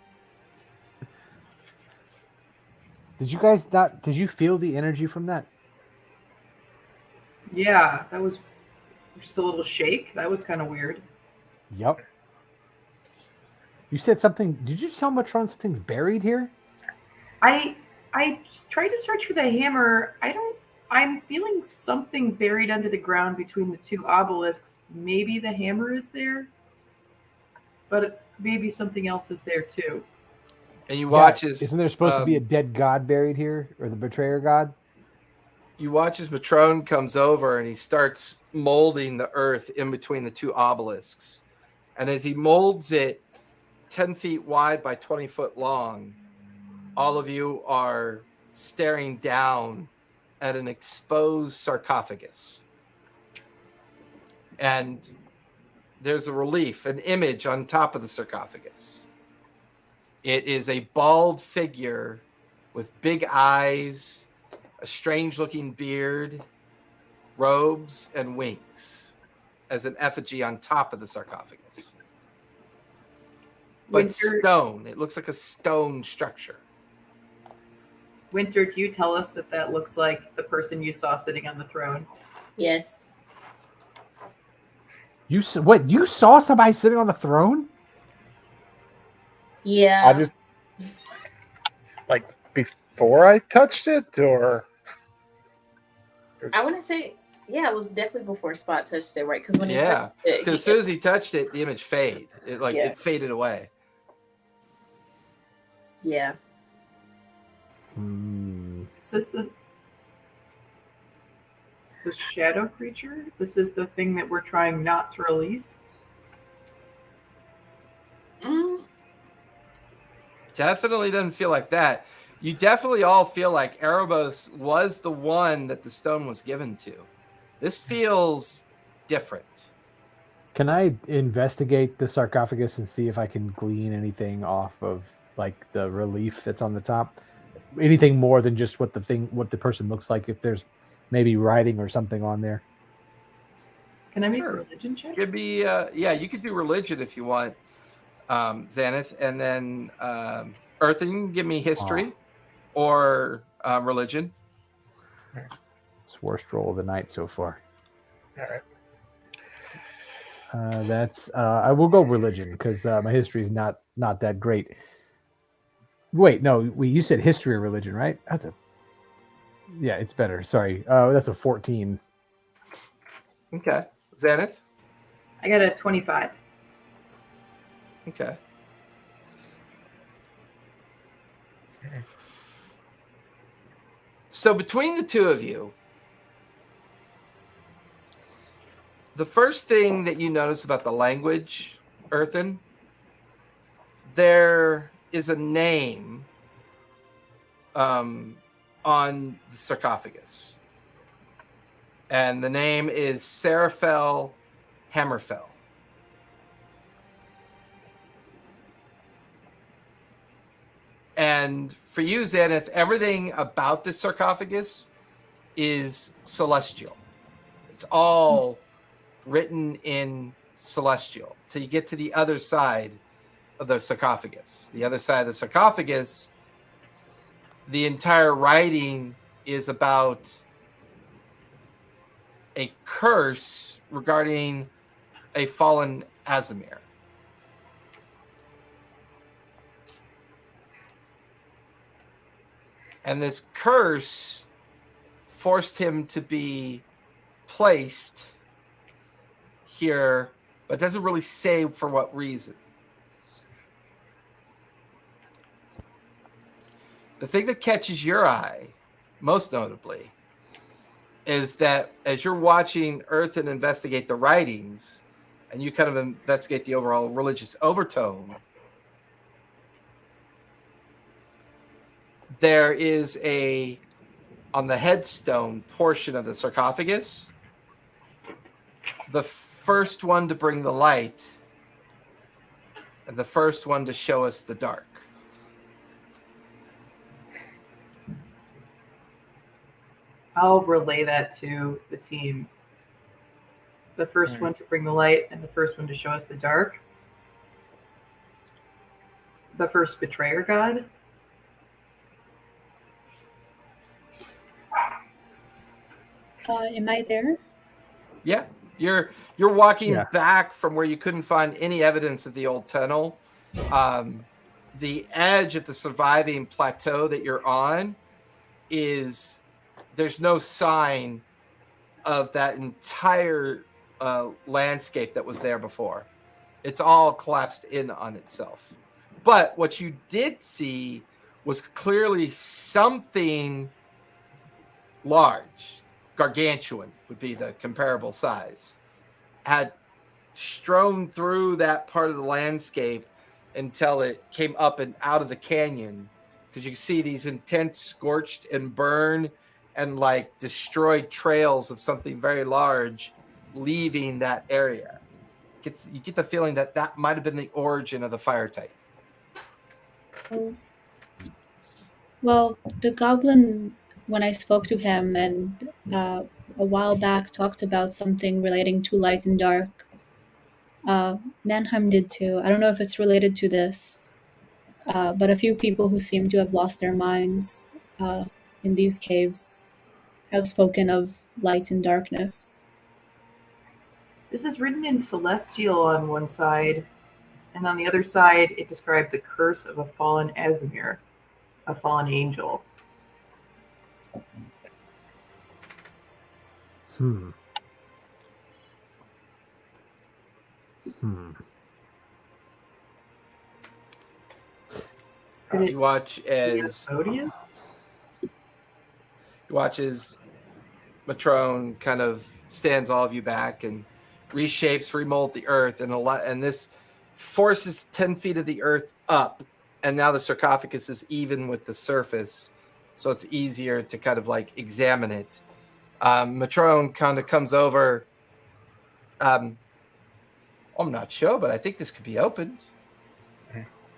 Did you guys not? Did you feel the energy from that? Yeah, that was just a little shake. That was kind of weird. Yep. You said something. Did you tell Matron something's buried here? I just tried to search for the hammer. I'm feeling something buried under the ground between the two obelisks. Maybe the hammer is there, but maybe something else is there too. And you watch as isn't there supposed to be a dead god buried here, or the betrayer god? You watch as Matrone comes over and he starts molding the earth in between the two obelisks. And as he molds it 10 feet wide by 20 foot long, all of you are staring down at an exposed sarcophagus. And there's a relief, an image on top of the sarcophagus. It is a bald figure with big eyes, a strange-looking beard, robes, and wings as an effigy on top of the sarcophagus. But stone. It looks like a stone structure. Winter, do you tell us that looks like the person you saw sitting on the throne? Yes. You saw somebody sitting on the throne? Yeah. I just like before I touched it, or I wouldn't say. Yeah, it was definitely before Spot touched it, right? Because when he touched it, because as soon as he touched it, the image faded. It faded away. Yeah. Is this the shadow creature? This is the thing that we're trying not to release? Definitely doesn't feel like that. You definitely all feel like Erebos was the one that the stone was given to. This feels different. Can I investigate the sarcophagus and see if I can glean anything off of like the relief that's on the top? Anything more than just what the person looks like? If there's maybe writing or something on there. Can I make a religion check? Could be, you could do religion if you want, Xanath, and then Earthen, you can give me history or religion. It's worst roll of the night so far. all right. That's I will go religion because my history is not that great. Wait, no, you said history or religion, right? It's better. Sorry, that's a 14. Okay, Xanath. I got a 25. Okay. So between the two of you, the first thing that you notice about the language, Earthen, there is a name on the sarcophagus. And the name is Seraphel Hammerfell. And for you, Xanath, everything about this sarcophagus is celestial. It's all written in celestial till you get to the other side of the sarcophagus. The other side of the sarcophagus the entire writing is about a curse regarding a fallen Azimir. And this curse forced him to be placed here, but doesn't really say for what reason. The thing that catches your eye, most notably, is that as you're watching Earthen investigate the writings, and you kind of investigate the overall religious overtone, there is on the headstone portion of the sarcophagus, the first one to bring the light and the first one to show us the dark. I'll relay that to the team. The first one to bring the light and the first one to show us the dark. The first betrayer god. Am I there? Yeah. You're walking back from where you couldn't find any evidence of the old tunnel. The edge of the surviving plateau that you're on there's no sign of that entire landscape that was there before. It's all collapsed in on itself. But what you did see was clearly something large, gargantuan would be the comparable size, had strewn through that part of the landscape until it came up and out of the canyon, because you can see these intense scorched and burn and like destroyed trails of something very large leaving that area. You get the feeling that might have been the origin of the fire type. Well, the goblin, when I spoke to him and a while back talked about something relating to light and dark. Mannheim did too. I don't know if it's related to this, but a few people who seem to have lost their minds in these caves have spoken of light and darkness. This is written in Celestial on one side, and on the other side it describes a curse of a fallen Azimir, a fallen angel. You watch as Matrone kind of stands all of you back and reshapes, remold the earth, and this forces 10 feet of the earth up, and now the sarcophagus is even with the surface, so it's easier to kind of like examine it. Matrone kind of comes over. I'm not sure, but I think this could be opened.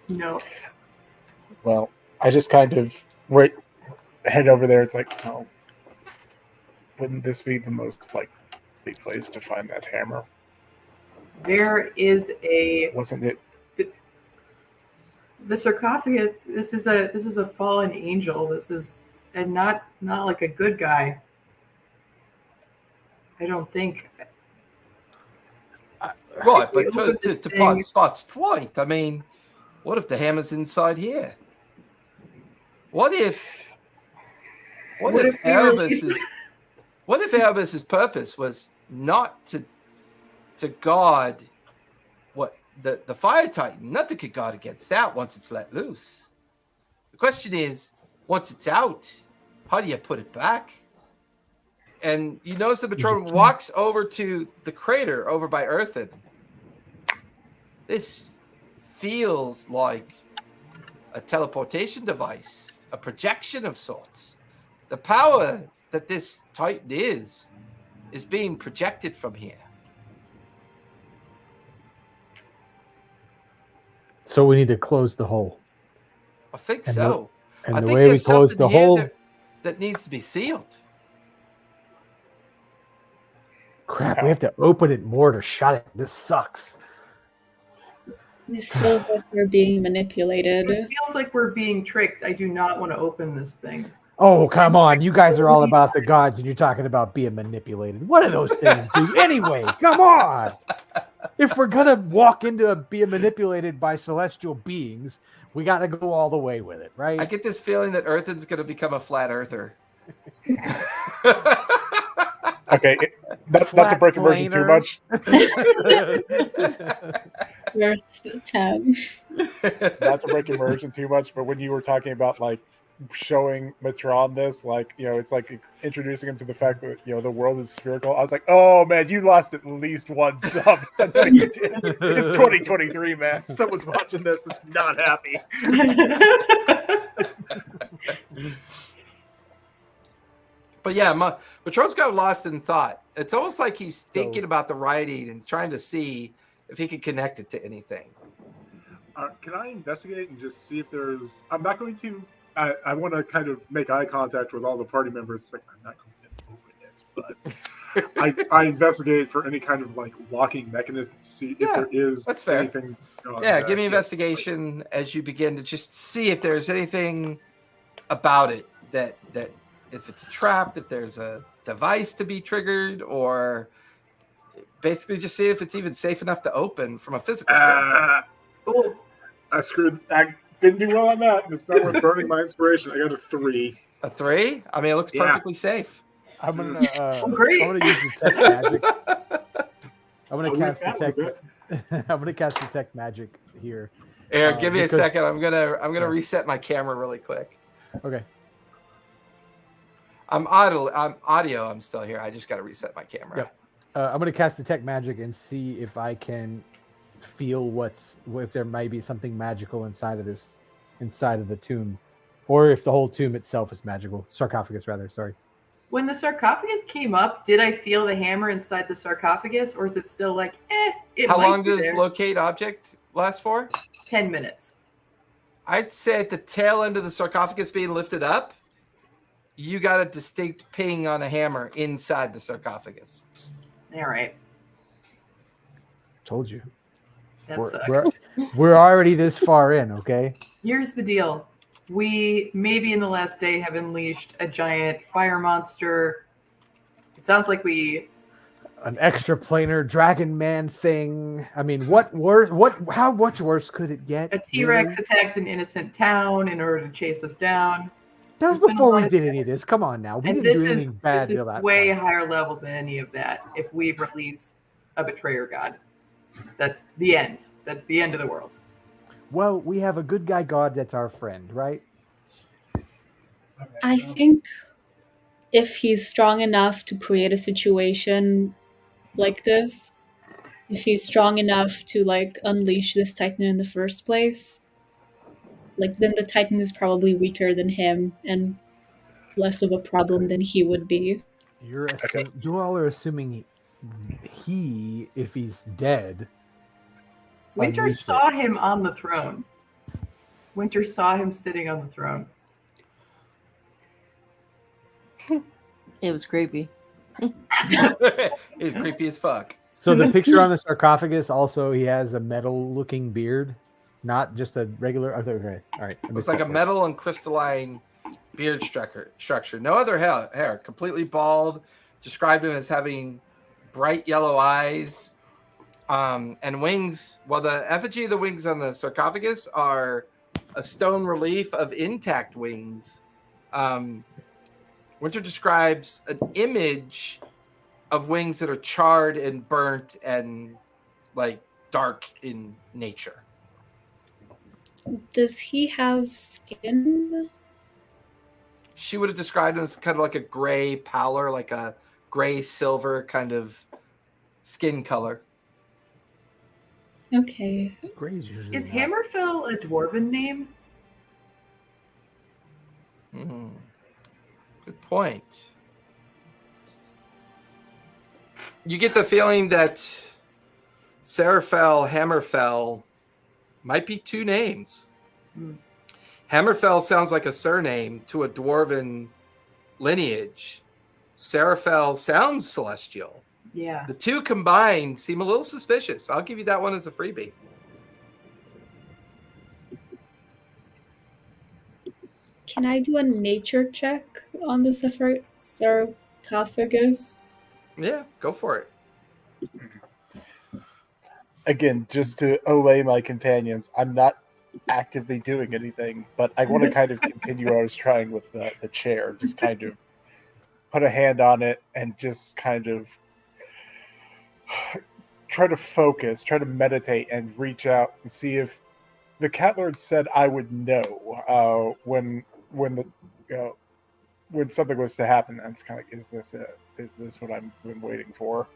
No. Well, I just kind of head over there. It's like, oh, wouldn't this be the most likely place to find that hammer? There is Wasn't it? The sarcophagus. This is a fallen angel. This is not like a good guy. I don't think. Right, but to Spot's point, I mean, what if the hammer's inside here? What if Erebus's purpose was not to guard what the fire titan? Nothing could guard against that once it's let loose. The question is, once it's out, how do you put it back? And you notice the Patron walks over to the crater over by Earthen. This feels like a teleportation device, a projection of sorts. The power that this Titan is being projected from here. So we need to close the hole. I think so. And the way we close the hole that needs to be sealed. Crap, we have to open it more to shut it. This sucks. This feels like we're being manipulated. It feels like we're being tricked. I do not want to open this thing. Oh, come on. You guys are all about the gods and you're talking about being manipulated. What do those things do anyway? Come on. If we're going to walk into being manipulated by celestial beings, we got to go all the way with it, right? I get this feeling that Earthen's going to become a flat earther. Okay, not to break immersion too much. Worth 10. Not to break immersion too much, but when you were talking about like showing Matron this, like, you know, it's like introducing him to the fact that, you know, the world is spherical. I was like, oh man, you lost at least one sub. It's 2023, man. Someone's watching this that's not happy. But yeah, Matron's got lost in thought. It's almost like he's thinking about the writing and trying to see if he can connect it to anything. Can I investigate and just see if there's... I'm not going to... I want to kind of make eye contact with all the party members. It's like, I'm not going to open it, but I investigate for any kind of like locking mechanism to see if there is that's fair. anything. Yeah, give me investigation as you begin to just see if there's anything about it that if it's trapped, if there's a device to be triggered, or basically just see if it's even safe enough to open from a physical standpoint. I didn't do well on that. It's not worth burning my inspiration. I got a 3. A 3? I mean, it looks perfectly safe. I'm gonna Great. I'm gonna use detect magic. I'm gonna cast detect. I'm gonna cast detect magic here. Eric, give me a second. I'm gonna reset my camera really quick. Okay. I'm audio. I'm still here. I just got to reset my camera. Yep. I'm gonna cast detect magic and see if I can feel if there might be something magical inside of the tomb, or if the whole tomb itself is magical. Sarcophagus, rather. Sorry. When the sarcophagus came up, did I feel the hammer inside the sarcophagus, or is it still like, How long does locate object last for? 10 minutes. I'd say at the tail end of the sarcophagus being lifted up, you got a distinct ping on a hammer inside the sarcophagus. All right. Told you. That sucks. We're already this far in, okay? Here's the deal. We, maybe in the last day, have unleashed a giant fire monster. It sounds like an extraplanar dragon man thing. I mean, how much worse could it get? A T-Rex attacked an innocent town in order to chase us down. That was before we did any of this. Come on now. We didn't do anything bad. This is way higher level than any of that. If we release a betrayer god, that's the end. That's the end of the world. Well, we have a good guy god that's our friend, right? I think if he's strong enough to create a situation like this, if he's strong enough to like unleash this Titan in the first place, like then the Titan is probably weaker than him and less of a problem than he would be. You all are assuming if he's dead. Winter saw him on the throne. Winter saw him sitting on the throne. It was creepy. It's creepy as fuck. So the picture on the sarcophagus also, he has a metal-looking beard, not just a regular. Okay, all right. It's like a metal and crystalline beard structure. No other hair. Completely bald. Described him as having bright yellow eyes. And wings. Well, the effigy of the wings on the sarcophagus are a stone relief of intact wings. Winter describes an image of wings that are charred and burnt and like dark in nature. Does he have skin? She would have described him as kind of like a gray pallor, like a gray silver kind of skin color. Okay. Is Hammerfell a dwarven name? Good point. You get the feeling that Serafell, Hammerfell might be two names. Hammerfell sounds like a surname to a dwarven lineage. Serafell sounds celestial. Yeah. The two combined seem a little suspicious. I'll give you that one as a freebie. Can I do a nature check on the sarcophagus? Yeah, go for it. Again, just to allay my companions, I'm not actively doing anything, but I want to kind of continue what I was trying with the chair. Just kind of put a hand on it and just kind of try to focus, try to meditate, and reach out and see if the cat lord said I would know when the when something was to happen. I'm just kind of like, is this it? Is this what I've been waiting for?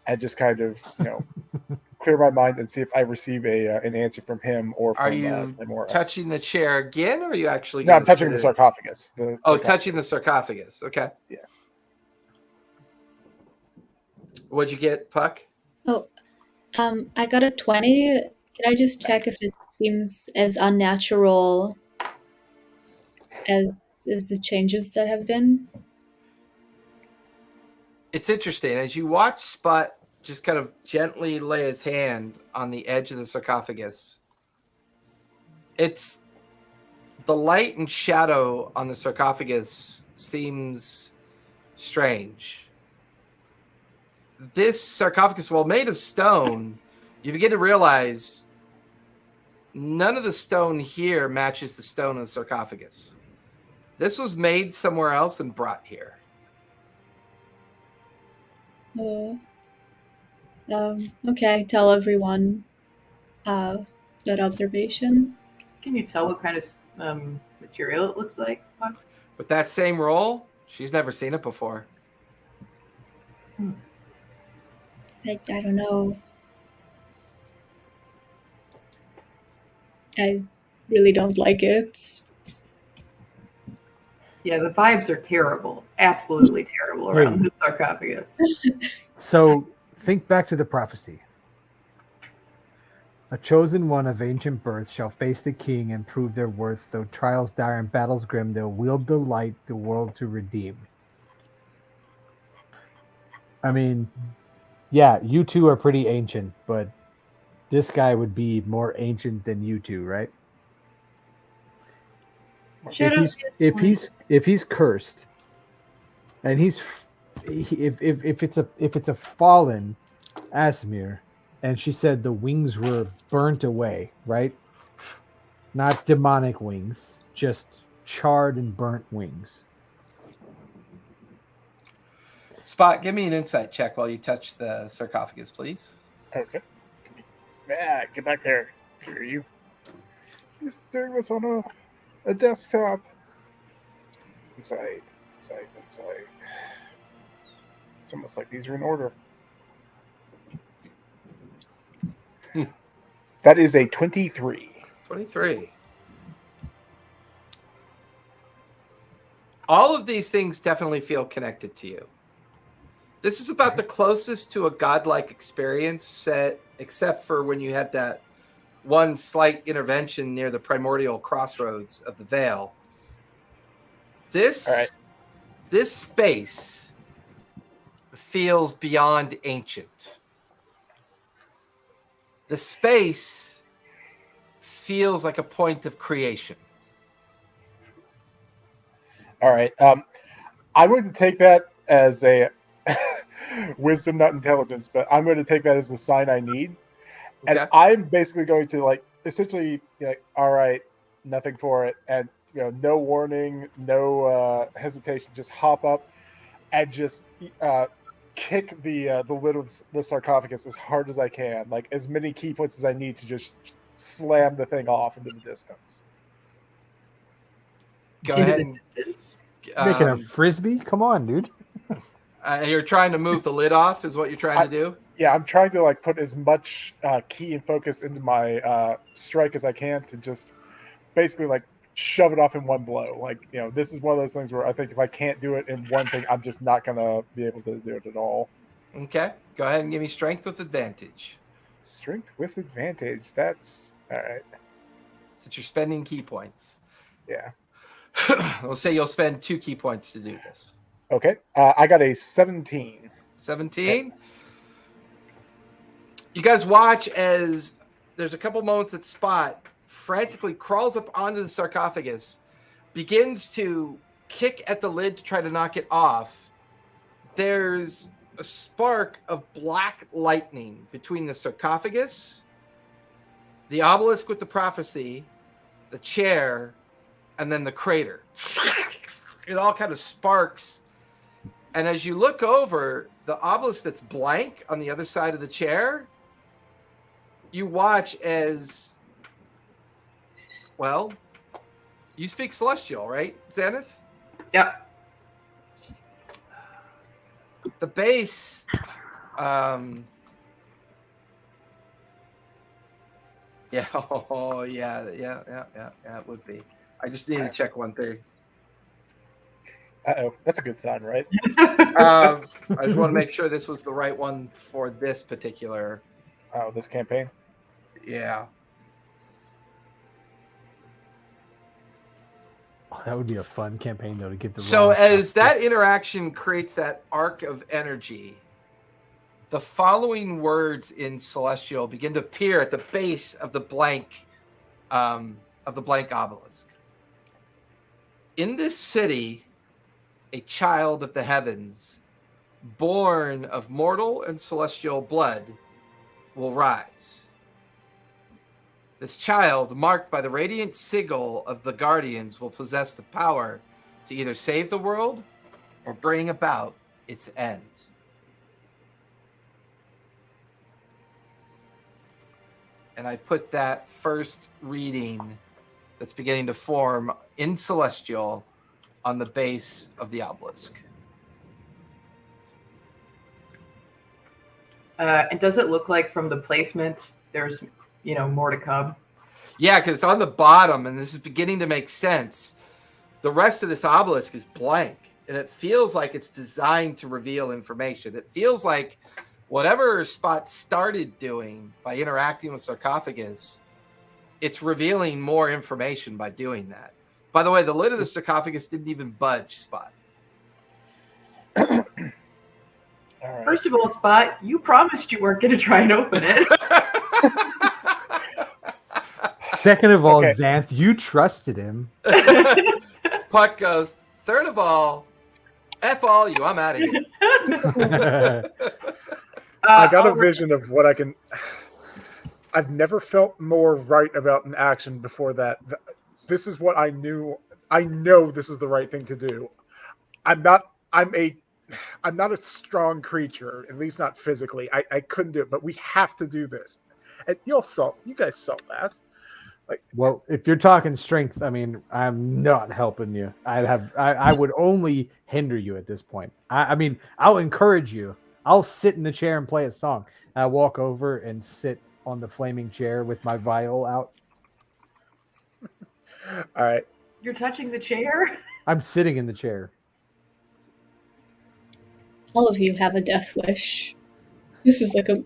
And just kind of clear my mind and see if I receive an answer from him or from Are you touching the chair again, or are you actually? No, I'm touching the sarcophagus. Touching the sarcophagus. Okay. Yeah. What'd you get, Puck? Oh, I got a 20. Can I just check if it seems as unnatural as the changes that have been? It's interesting. As you watch Spot just kind of gently lay his hand on the edge of the sarcophagus, it's the light and shadow on the sarcophagus seems strange. This sarcophagus, while made of stone, you begin to realize none of the stone here matches the stone in the sarcophagus. This was made somewhere else and brought here. Okay, tell everyone that observation. Can you tell what kind of material it looks like? With that same roll, she's never seen it before. I don't know. I really don't like it. Yeah, the vibes are terrible. Absolutely terrible around the sarcophagus. So think back to the prophecy. A chosen one of ancient birth shall face the king and prove their worth. Though trials dire and battles grim, they'll wield the light, the world to redeem. I mean, yeah, you two are pretty ancient, but this guy would be more ancient than you two, right? If he's cursed, and if it's a fallen Asmir, and she said the wings were burnt away, right? Not demonic wings, just charred and burnt wings. Spot, give me an insight check while you touch the sarcophagus, please. Okay. Get back there. Hear you. Just doing this on a desktop. Inside. It's almost like these are in order. That is a 23. 23. All of these things definitely feel connected to you. This is about the closest to a godlike experience set, except for when you had that one slight intervention near the primordial crossroads of the Vale. This space feels beyond ancient. The space feels like a point of creation. All right. I'm going to take that as a wisdom, not intelligence, but I'm going to take that as the sign I need. Okay. And I'm basically going to essentially all right, nothing for it. And, no warning, no hesitation, just hop up and just kick the lid of the sarcophagus as hard as I can, as many key points as I need to just slam the thing off into the distance. Go ahead. Making a frisbee? Come on, dude. You're trying to move the lid off is what you're trying to do? Yeah, I'm trying to put as much key and focus into my strike as I can to just basically shove it off in one blow. This is one of those things where I think if I can't do it in one thing, I'm just not going to be able to do it at all. Okay. Go ahead and give me strength with advantage. Strength with advantage. That's all right. Since you're spending key points. Yeah. We'll say you'll spend 2 key points to do this. Okay. I got a 17. 17? Okay. You guys watch as there's a couple moments that Spot frantically crawls up onto the sarcophagus, begins to kick at the lid to try to knock it off, there's a spark of black lightning between the sarcophagus, the obelisk with the prophecy, the chair, and then the crater. It all kind of sparks. And as you look over the obelisk that's blank on the other side of the chair, you watch as, well, you speak Celestial, right, Xanath? Yep. The base, yeah, oh, yeah, it would be. I just need to check one thing. Uh-oh, that's a good sign, right? I just want to make sure this was the right one for this particular. Oh, this campaign? Yeah. Oh, that would be a fun campaign, though, to get the. So as that interaction creates that arc of energy, the following words in Celestial begin to appear at the base of the blank obelisk. In this city, a child of the heavens, born of mortal and celestial blood, will rise. This child, marked by the radiant sigil of the Guardians, will possess the power to either save the world or bring about its end. And I put that first reading that's beginning to form in Celestial on the base of the obelisk. And does it look like from the placement there's, more to come? Yeah, because it's on the bottom, and this is beginning to make sense. The rest of this obelisk is blank, and it feels like it's designed to reveal information. It feels like whatever Spot started doing by interacting with sarcophagus, it's revealing more information by doing that. By the way, the lid of the sarcophagus didn't even budge, Spot. All right. First of all, Spot, you promised you weren't going to try and open it. Second of all, Okay. Xanth, you trusted him. Puck goes, third of all, F all you, I'm out of here. I got a vision of what I can. I've never felt more right about an action before that. This is what I knew. I know this is the right thing to do. I'm not a strong creature, at least not physically. I couldn't do it, but we have to do this. And you guys saw that. Well, if you're talking strength, I mean, I'm not helping you. I would only hinder you at this point. I mean, I'll encourage you. I'll sit in the chair and play a song. I walk over and sit on the flaming chair with my viol out. All right. You're touching the chair? I'm sitting in the chair. All of you have a death wish. This is like a...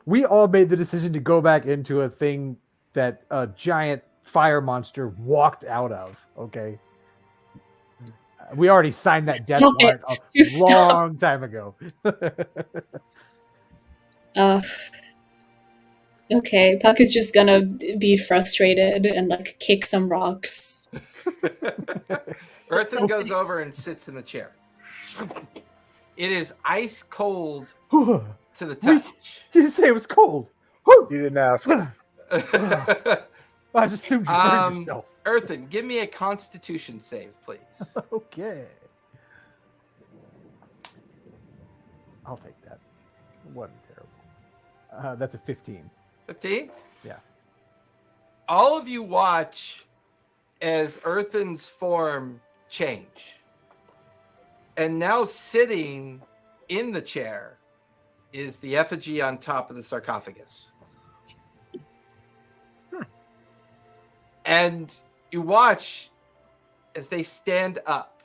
We all made the decision to go back into a thing that a giant fire monster walked out of, okay? We already signed that death warrant a long time ago. Okay, Puck is just gonna be frustrated and kick some rocks. Earthen goes over and sits in the chair. It is ice cold to the touch. You didn't say it was cold. You didn't ask. I just assumed you burned yourself. Earthen, give me a Constitution save, please. Okay. I'll take that. Wasn't terrible. That's a 15. 15? Yeah. All of you watch as Earthen's form change. And now sitting in the chair is the effigy on top of the sarcophagus. And you watch as they stand up.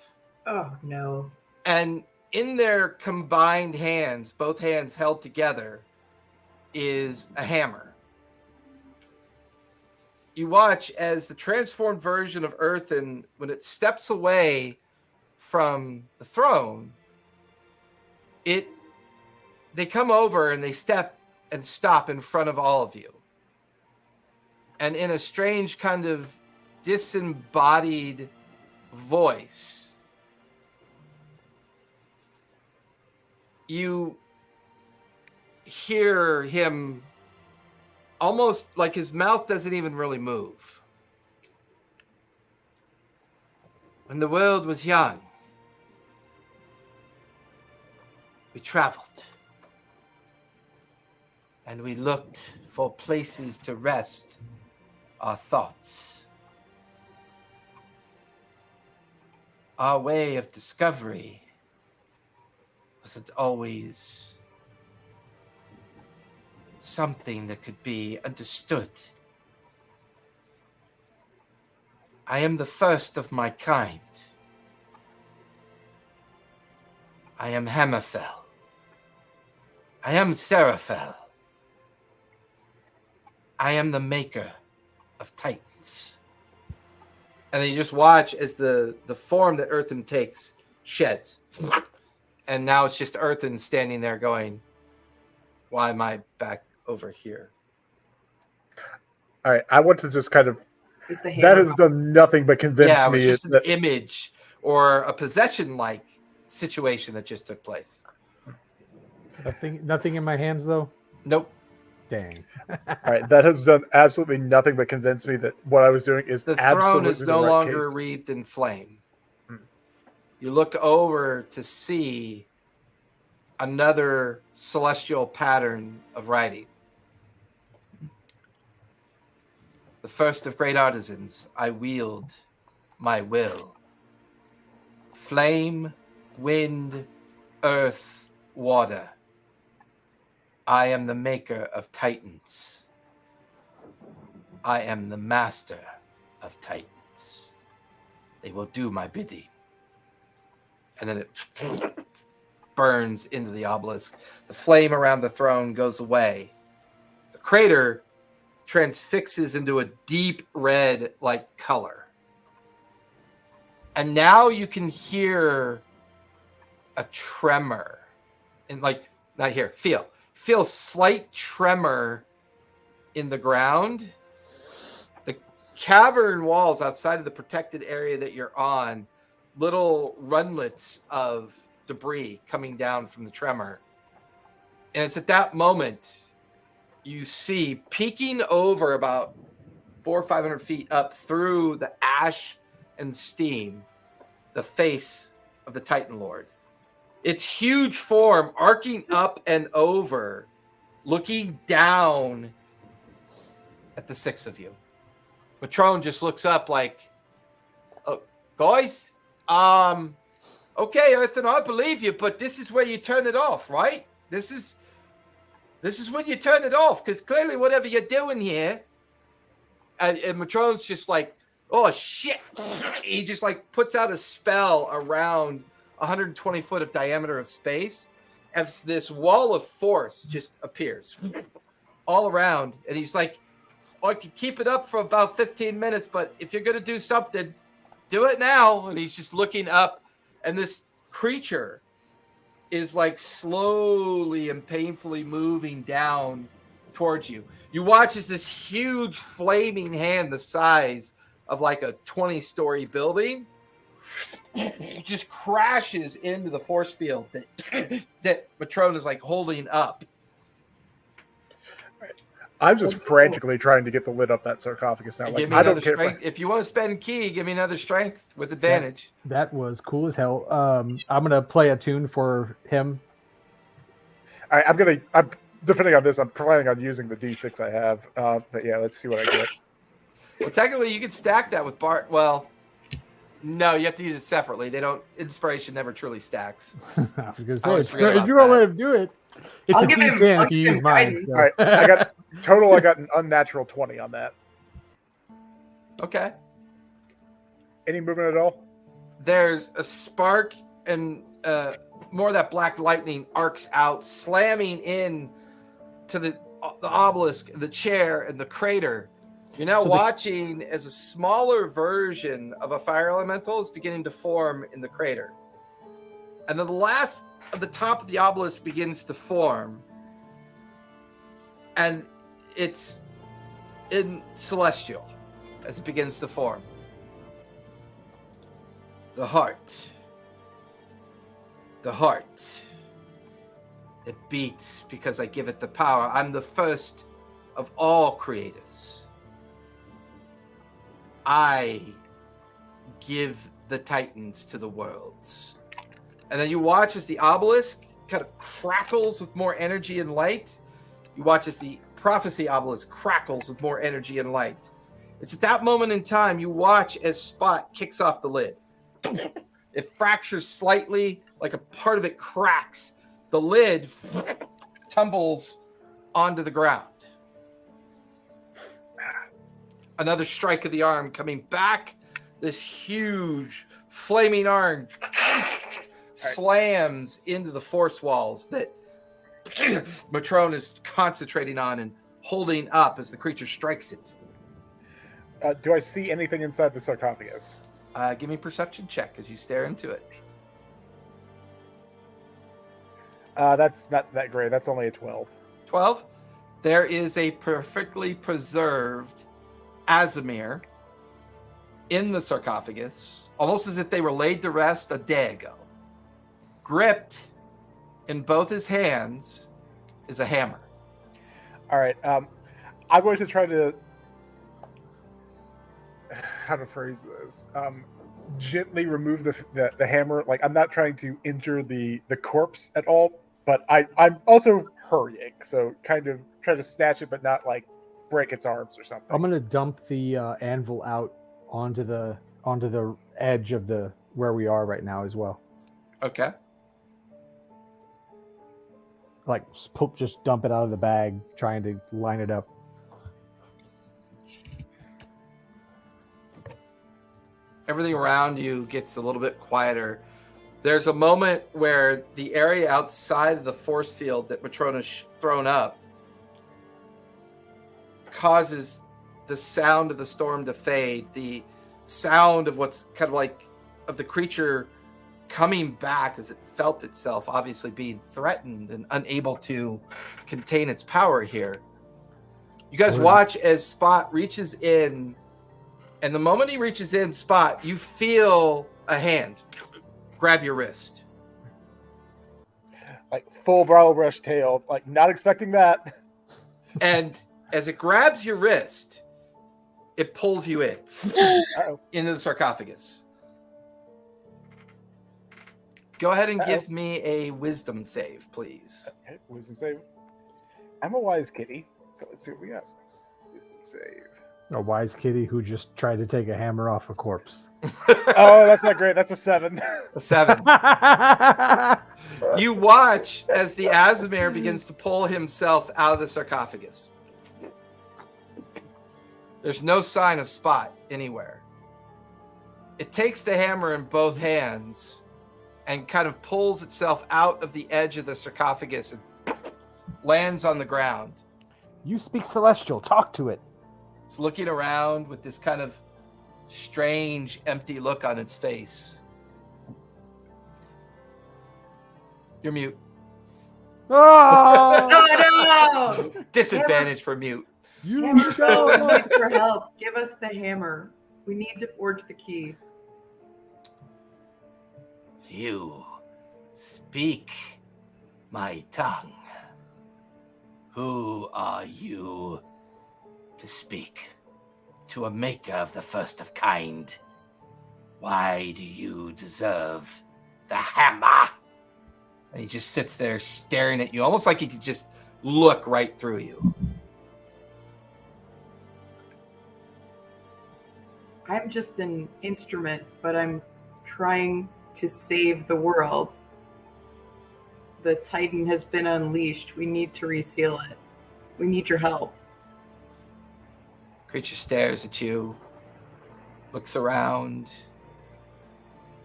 Oh, no. And in their combined hands, both hands held together, is a hammer. You watch as the transformed version of Earthen, when it steps away from the throne, they come over and they step and stop in front of all of you. And in a strange kind of disembodied voice, you hear him almost like his mouth doesn't even really move. When the world was young, we traveled and we looked for places to rest our thoughts. Our way of discovery wasn't always something that could be understood. I am the first of my kind. I am Hammerfell. I am Seraphel. I am the maker of Titans. And then you just watch as the form that Earthen takes sheds. And now it's just Earthen standing there going, why am I back over here? All right, I want to just kind of... Is the That hammer has done nothing but convince Yeah, it was me just that... an image or a possession-like situation that just took place. Nothing in my hands though. Nope. Dang. All right, that has done absolutely nothing but convince me that what I was doing is The absolutely throne is the no right longer case. wreathed in flame. You look over to see another celestial pattern of writing. The first of great artisans, I wield my will. Flame, wind, earth, water. I am the maker of Titans. I am the master of Titans. They will do my bidding. And then it burns into the obelisk. The flame around the throne goes away. The crater transfixes into a deep red like color. And now you can hear a tremor. And like, not here, feel slight tremor in the ground. The cavern walls outside of the protected area that you're on, little runlets of debris coming down from the tremor. And it's at that moment you see peeking over about 400 or 500 feet up through the ash and steam, the face of the Titan Lord. Its huge form arcing up and over, looking down at the six of you. Matrone just looks up like, oh, guys, okay, Earthen, I believe you, but this is where you turn it off, right? This is when you turn it off, because clearly whatever you're doing here, and Matrone's just like, oh, shit. He just like puts out a spell around 120 foot of diameter of space as this wall of force just appears all around. And he's like, oh, I could keep it up for about 15 minutes, but if you're going to do something, do it now. And he's just looking up, and this creature is like slowly and painfully moving down towards you. You watch as this huge flaming hand the size of like a 20-story building just crashes into the force field that Matrone is like holding up. I'm just frantically trying to get the lid up that sarcophagus now. Give Like, me I don't another care. strength. If you want to spend key, give me another strength with advantage. That was cool as hell. I'm gonna play a tune for him. I'm depending on this, I'm planning on using the D6 I have. But yeah, let's see what I get. Well, technically, you could stack that with Bart. Well, no, you have to use it separately. They don't. Inspiration never truly stacks. I was gonna I always say, forget if you about won't that. let him do it, it's I'll a give him- D10 I'll if you give use him mine. guidance. so. All right, I got an unnatural 20 on that. Okay. Any movement at all? There's a spark, and more of that black lightning arcs out, slamming in to the obelisk, the chair, and the crater. You're now So watching as a smaller version of a fire elemental is beginning to form in the crater. And then the last of the top of the obelisk begins to form. And it's in celestial as it begins to form. The heart. The heart. It beats because I give it the power. I'm the first of all creators. I give the titans to the worlds. And then you watch as the obelisk kind of crackles with more energy and light. You watch as the prophecy obelisk crackles with more energy and light. It's at that moment in time you watch as Spot kicks off the lid. It fractures slightly, like a part of it cracks. The lid tumbles onto the ground. Another strike of the arm coming back. This huge flaming arm slams into the force walls that Matrone is concentrating on and holding up as the creature strikes it. Do I see anything inside the sarcophagus? Give me a perception check as you stare into it. That's not that great. That's only a 12. 12. There is a perfectly preserved Azimir in the sarcophagus, almost as if they were laid to rest a day ago. Gripped in both his hands is a hammer. All right. I'm going to try to... How to phrase this? Gently remove the hammer. Like, I'm not trying to injure the corpse at all, but I'm also hurrying, so kind of try to snatch it, but not like break its arms or something. I'm gonna dump the anvil out onto the edge of the where we are right now as well. Okay. Like just dump it out of the bag, trying to line it up. Everything around you gets a little bit quieter. There's a moment where the area outside of the force field that Matrona's thrown up causes the sound of the storm to fade. The sound of what's kind of like of the creature coming back as it felt itself obviously being threatened and unable to contain its power here. You guys watch as Spot reaches in, and the moment he reaches in, Spot, you feel a hand grab your wrist. Like full bridal brush tail, like not expecting that. And as it grabs your wrist, it pulls you in into the sarcophagus. Go ahead and give me a wisdom save, please. Okay, wisdom save. I'm a wise kitty, so let's see what we got. Wisdom save. A wise kitty who just tried to take a hammer off a corpse. Oh, that's not great. That's a 7. A 7. You watch as the Azimir begins to pull himself out of the sarcophagus. There's no sign of Spot anywhere. It takes the hammer in both hands and kind of pulls itself out of the edge of the sarcophagus and lands on the ground. You speak Celestial. Talk to it. It's looking around with this kind of strange, empty look on its face. You're mute. Oh! No! Disadvantage for mute. Hammer, go. We need your help. Give us the hammer. We need to forge the key. You speak my tongue. Who are you to speak to a maker of the first of kind? Why do you deserve the hammer? And he just sits there staring at you, almost like he could just look right through you. I'm just an instrument, but I'm trying to save the world. The Titan has been unleashed. We need to reseal it. We need your help. Creature stares at you, looks around.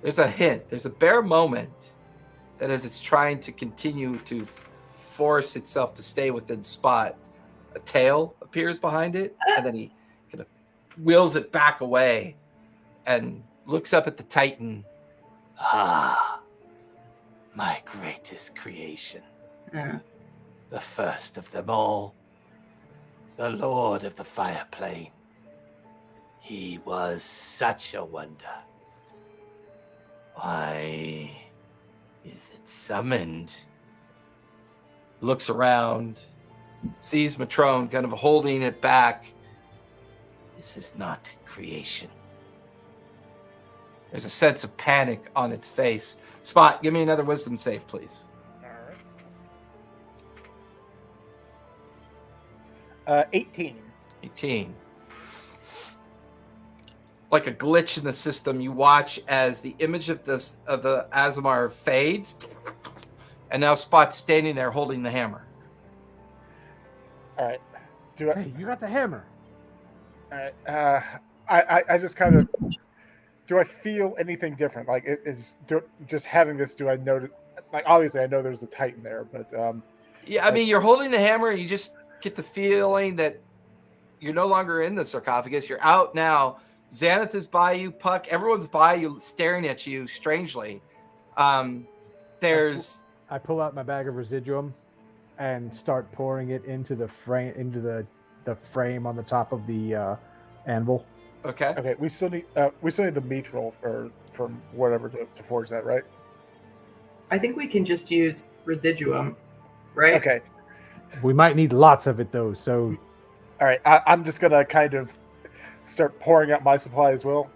There's a hint. There's a bare moment that as it's trying to continue to force itself to stay within Spot, a tail appears behind it, and then he kind of wheels it back away and looks up at the Titan. Ah, my greatest creation. Yeah. The first of them all. The Lord of the Fire Plane. He was such a wonder. Why is it summoned? Looks around, sees Matrone kind of holding it back. This is not creation. There's a sense of panic on its face. Spot, give me another wisdom save, please. All right. 18. 18. Like a glitch in the system, you watch as the image of the Azamar fades, and now Spot's standing there holding the hammer. All right. Hey, you got the hammer. All right. I just kind of. Do I feel anything different? Like, just having this, do I notice? Like, obviously, I know there's a Titan there, but yeah, I mean, you're holding the hammer, and you just get the feeling that you're no longer in the sarcophagus. You're out now. Xanath is by you, Puck. Everyone's by you, staring at you strangely. There's. I pull out my bag of residuum and start pouring it into the frame, the frame on the top of the anvil. Okay. Okay. We still need the meat roll from whatever to forge that, right? I think we can just use residuum, right? Okay. We might need lots of it though. So. All right. I'm just gonna kind of start pouring out my supply as well.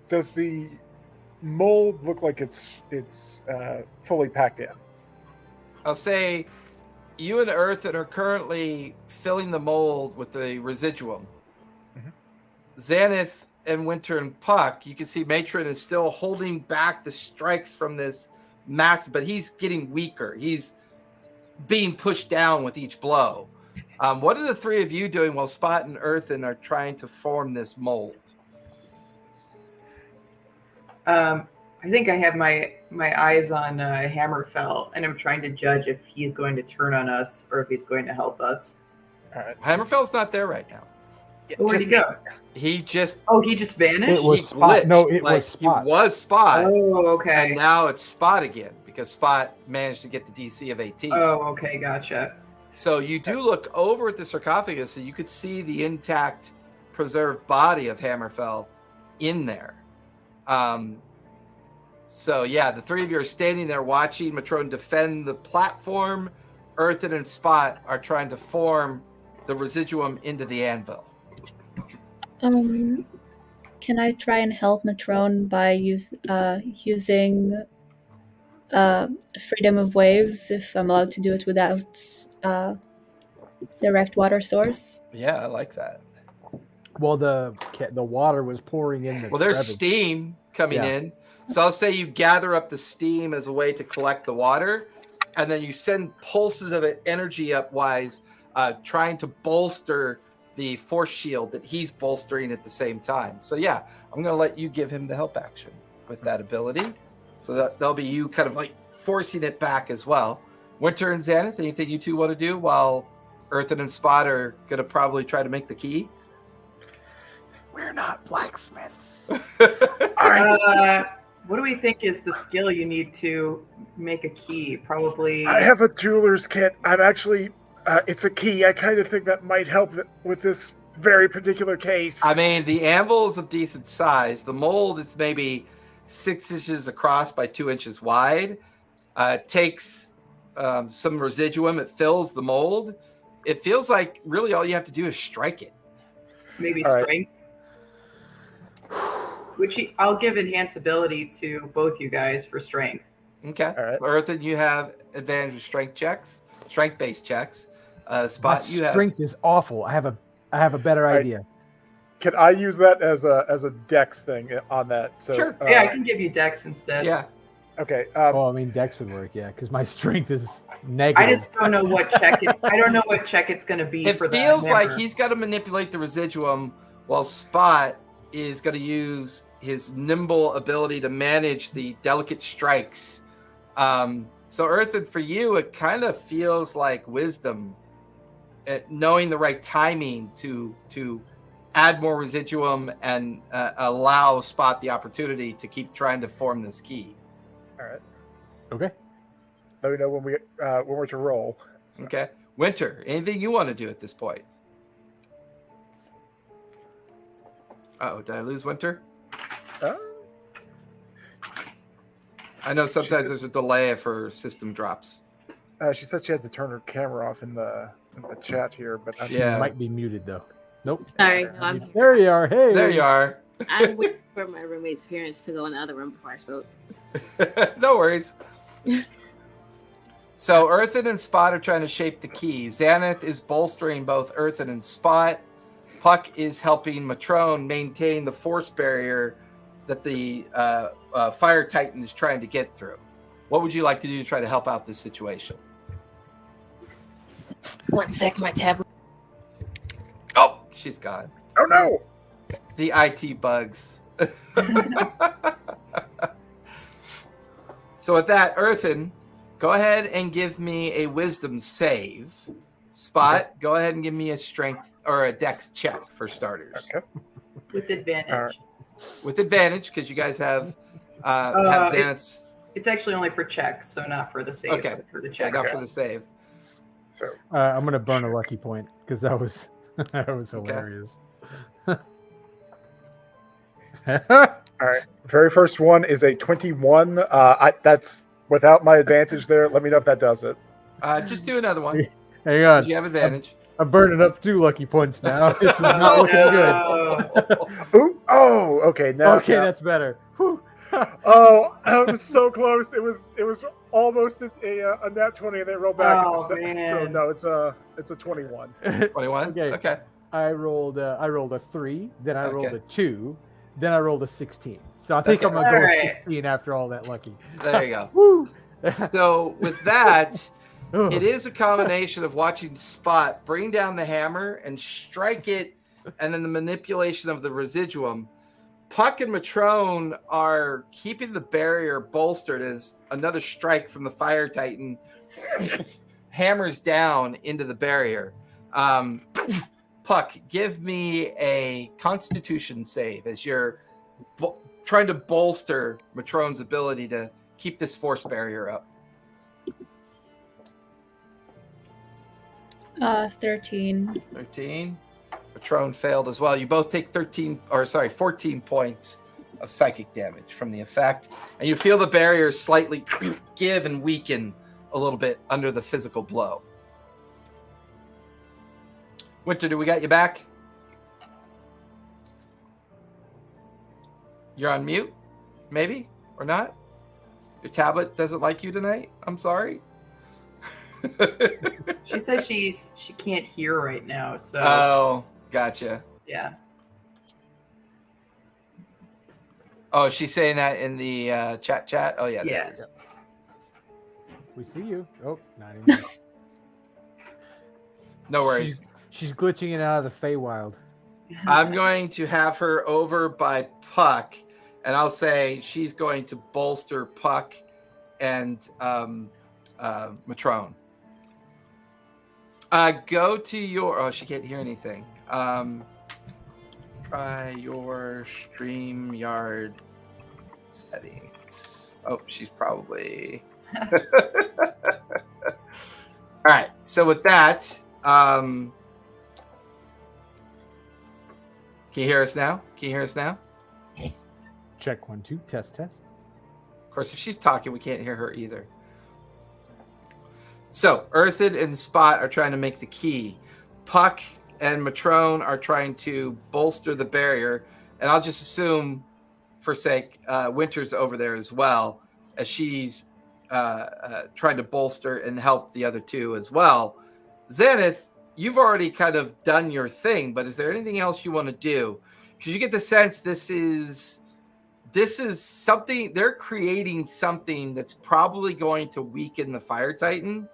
Does the mold look like it's fully packed in? I'll say you and Earthen are currently filling the mold with the residuum. Mm-hmm. Xanath and Winter and Puck, you can see Matron is still holding back the strikes from this mass, but he's getting weaker. He's being pushed down with each blow. What are the three of you doing while Spot and Earthen are trying to form this mold? I think I have my eyes on Hammerfell, and I'm trying to judge if he's going to turn on us or if he's going to help us. All right. Hammerfell's not there right now. Yeah, Where'd he go? He just He just vanished? It was he Spot. glitched. No, it Like, was Spot. He was Spot. Oh, okay. And now it's Spot again because Spot managed to get the DC of 18. Oh, okay, gotcha. So you do look over at the sarcophagus and you could see the intact, preserved body of Hammerfell in there. So yeah, the three of you are standing there watching Matrone defend the platform. Earthen and Spot are trying to form the residuum into the anvil. Can I try and help Matrone by using freedom of waves if I'm allowed to do it without direct water source? Yeah, I like that. Well, the water was pouring in. Well, there's steam coming in. So I'll say you gather up the steam as a way to collect the water, and then you send pulses of it energy upwise, trying to bolster the force shield that he's bolstering at the same time. So yeah, I'm going to let you give him the help action with that ability. So that'll be you kind of like forcing it back as well. Winter and Xanath, anything you two want to do while Earthen and Spot are going to probably try to make the key? We're not blacksmiths. What do we think is the skill you need to make a key? Probably. I have a jeweler's kit. I'm actually. It's a key. I kind of think that might help with this very particular case. I mean, the anvil is of decent size. The mold is maybe 6 inches across by 2 inches wide. It takes some residuum. It fills the mold. It feels like really all you have to do is strike it. Maybe All right. strength. Which I'll give enhance ability to both you guys for strength. Okay. All right. So Earthen, you have advantage with strength-based checks. Spot, you have. Strength is awful. I have a better Right. idea. Can I use that as a dex thing on that? So, Sure. Yeah, I can give you dex instead. Yeah. Okay. Well, I mean, Dex would work, yeah, because my strength is negative. I just don't know what check I don't know what check it's going to be It for that. feels like hammer. he's got to manipulate the residuum while Spot is going to use his nimble ability to manage the delicate strikes. So Earthen, for you, it kind of feels like wisdom, knowing the right timing to add more residuum and allow Spot the opportunity to keep trying to form this key. All right. Okay. Let me know when we're to roll. So. Okay. Winter, anything you want to do at this point? Uh-oh, did I lose Winter? Uh, I know sometimes there's a delay if her system drops. she said she had to turn her camera off in the chat here, but She Yeah. might be muted though. Nope. Sorry, no, I'm here. There you are. Hey. There you are. I'm waiting for my roommate's parents to go in the other room before I spoke. No worries. So Earthen and Spot are trying to shape the key. Xanath is bolstering both Earthen and Spot. Puck is helping Matrone maintain the force barrier that the Fire Titan is trying to get through. What would you like to do to try to help out this situation? 1 sec, my tablet. Oh, she's gone. oh no! The IT bugs. So with that, Earthen, go ahead and give me a wisdom save. Spot, go ahead and give me a strength or a dex check for starters. Okay. With advantage. All right. With advantage, because you guys have Xanath's. It's actually only for checks, so not for the save. Okay. But for the Yeah, check. not for the save. So I'm gonna burn a lucky point because that was Okay. hilarious. all right, very first one is a 21. That's without my advantage there. Let me know if that does it. Just do another one. Hang on. You have advantage. I'm burning up 2 lucky points now. This is not looking good. Ooh, oh, okay. Now, Okay, that's better. Whew. Oh, I was so close. It was almost a nat 20, and they rolled back. Oh, It's a, man. So no, it's a 21. 21? Okay. I rolled a 3, then I rolled Okay. a 2, then I rolled a 16. So I think Okay. I'm gonna go with Alright. 16 after all that lucky. There you go. Woo! So with that, Ugh. it is a combination of watching Spot bring down the hammer and strike it, and then the manipulation of the residuum. Puck and Matrone are keeping the barrier bolstered as another strike from the Fire Titan hammers down into the barrier. Puck, give me a Constitution save as you're trying to bolster Matrone's ability to keep this force barrier up. 13. 13. Matrone failed as well. You both take 14 points of psychic damage from the effect, and you feel the barrier slightly give and weaken a little bit under the physical blow. Winter, do we got you back? You're on mute? Maybe? Or not? Your tablet doesn't like you tonight? I'm sorry. She says she can't hear right now, so Oh, gotcha. yeah. Oh, she's saying that in the chat? Oh, yeah. there it Yes. is. We see you. Oh, not anymore. No worries. She's glitching in and out of the Feywild. I'm going to have her over by Puck, and I'll say she's going to bolster Puck and Matrone. Go to your... Oh, she can't hear anything. Try your StreamYard settings. Oh, she's probably... All right. So with that... Can you hear us now? Check 1, 2. Test. Of course, if she's talking, we can't hear her either. So, Earthen and Spot are trying to make the key. Puck and Matrone are trying to bolster the barrier. And I'll just assume, for sake, Winter's over there as well, as she's trying to bolster and help the other two as well. Xanath, you've already kind of done your thing, but is there anything else you want to do? Because you get the sense this is something, they're creating something that's probably going to weaken the Fire Titan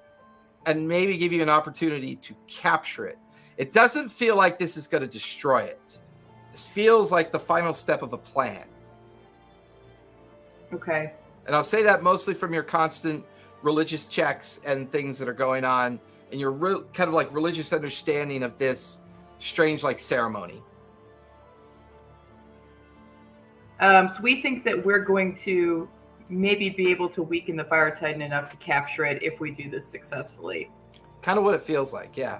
and maybe give you an opportunity to capture it. It doesn't feel like this is going to destroy it. This feels like the final step of a plan. Okay. And I'll say that mostly from your constant religious checks and things that are going on and your kind of like religious understanding of this strange like ceremony. So we think that we're going to maybe be able to weaken the Fire Titan enough to capture it if we do this successfully. Kind of what it feels like, yeah.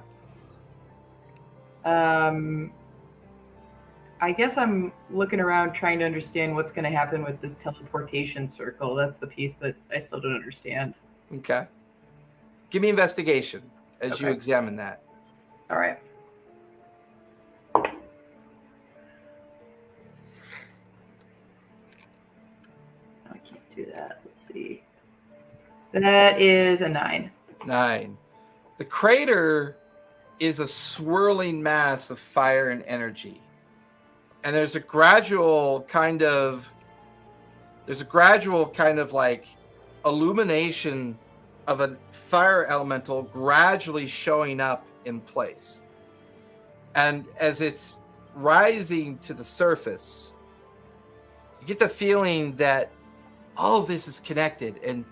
I guess I'm looking around trying to understand what's going to happen with this teleportation circle. That's the piece that I still don't understand. Okay. Give me investigation as you Okay. examine that. All right. I can't do that. Let's see. That is a 9. 9. The crater is a swirling mass of fire and energy. And there's a gradual kind of like illumination of a fire elemental gradually showing up in place. And as it's rising to the surface, you get the feeling that all of this is connected, and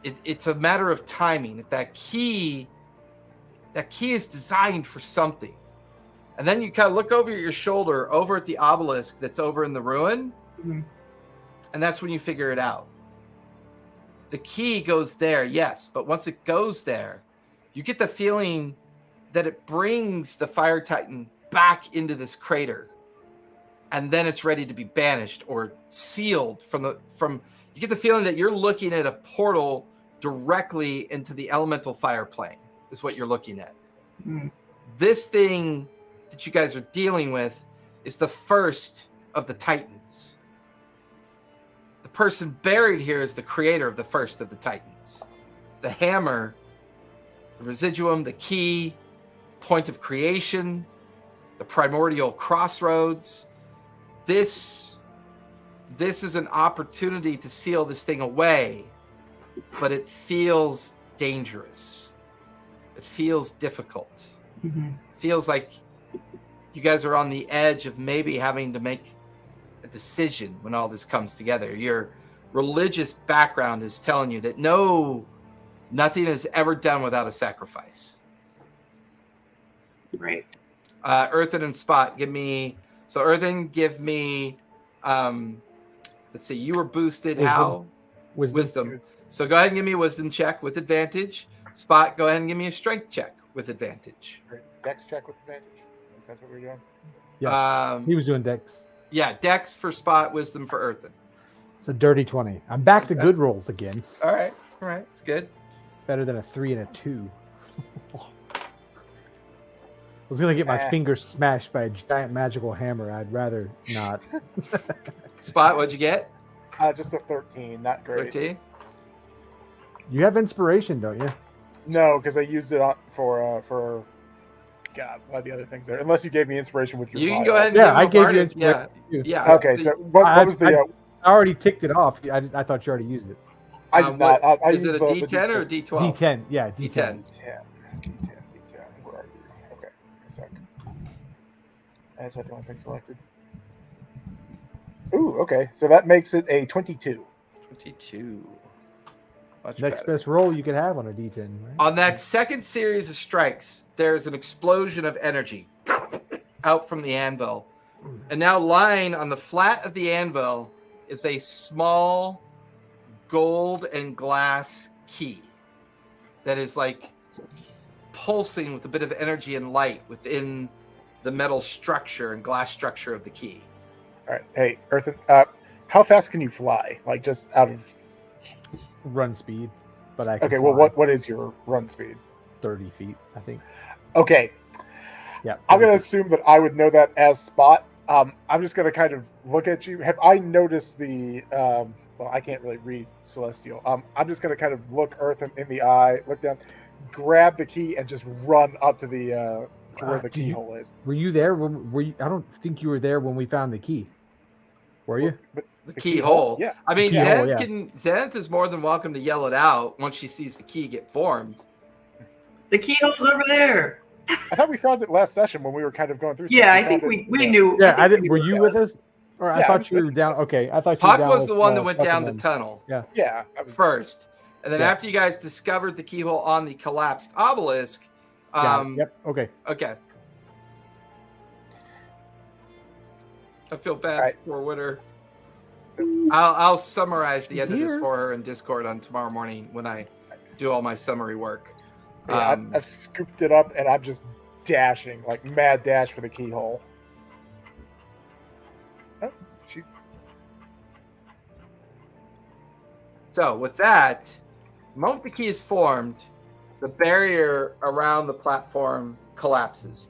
it's a matter of timing. If that key is designed for something. And then you kind of look over your shoulder over at the obelisk that's over in the ruin. Mm-hmm. And that's when you figure it out. The key goes there, yes. But once it goes there, you get the feeling that it brings the Fire Titan back into this crater. And then it's ready to be banished or sealed from you get the feeling that you're looking at a portal directly into the elemental fire plane is what you're looking at. Mm. This thing that you guys are dealing with is the first of the Titans. The person buried here is the creator of the first of the Titans. The hammer, the residuum, the key, point of creation, the primordial crossroads. This is an opportunity to seal this thing away, but it feels dangerous. It feels difficult. Mm-hmm. It feels like you guys are on the edge of maybe having to make a decision when all this comes together. Your religious background is telling you that nothing is ever done without a sacrifice. Right. Earthen and Spot, give me... So Earthen, give me... let's see, you were boosted Wisdom. how? Wisdom. So go ahead and give me a wisdom check with advantage. Spot, go ahead and give me a strength check with advantage. Dex check with advantage. That's what we're doing. Yeah, he was doing Dex. Yeah, Dex for Spot, wisdom for Earthen. It's a dirty 20. I'm back to good rolls again. All right, it's good. Better than a 3 and a 2. I was going to get my fingers smashed by a giant magical hammer. I'd rather not. Spot, what'd you get? Just a 13, not great. 13? You have inspiration, don't you? No, because I used it for God, one of the other things there. Unless you gave me inspiration with your You can vial. go ahead and Yeah, give him I a gave you bardic. inspiration. Yeah. Okay, so what was the... I already ticked it off. I thut you already used it. I did not. I is used it a the D10 or a D6. D12? D10, yeah, D10. D10. D10. Where are you? Okay, a sec. That's the only thing selected. Ooh, okay. So that makes it a 22. 22. Much Next better. best roll you could have on a D10, right? On that second series of strikes, there's an explosion of energy out from the anvil. And now lying on the flat of the anvil is a small gold and glass key that is like pulsing with a bit of energy and light within the metal structure and glass structure of the key. All right. Hey, Earthen, how fast can you fly? Like just out of... Run speed, but I can Okay, well, fly what is your run speed? 30 feet, I think. Okay. Yeah. I'm going to assume that I would know that as Spot. I'm just going to kind of look at you. Have I noticed the... well, I can't really read Celestial. I'm just going to kind of look Earthen in the eye, look down, grab the key, and just run up to the to where the keyhole is. Were you there? I don't think you were there when we found the key. Were you? But The keyhole. Yeah. I mean, Keyhole, Zenith is more than welcome to yell it out once she sees the key get formed. The keyhole's over there. I thought we found it last session when we were kind of going through. Yeah, stuff. I think we knew. Yeah, I think we Were knew you that. with us? Or I Yeah, I thought was you were with down. us. Okay, I thought you were Puck down was with, the one that went Puck down and the them. tunnel Yeah. I was, first. And then Yeah. after you guys discovered the keyhole on the collapsed obelisk, Got it. Yep. Okay. okay. I feel bad Right. for Winter. I'll summarize the He's end of this here. for her in Discord on tomorrow morning when I do all my summary work. Yeah, I've scooped it up and I'm just dashing, like mad dash for the keyhole. Oh, she... So with that, the moment the key is formed, the barrier around the platform collapses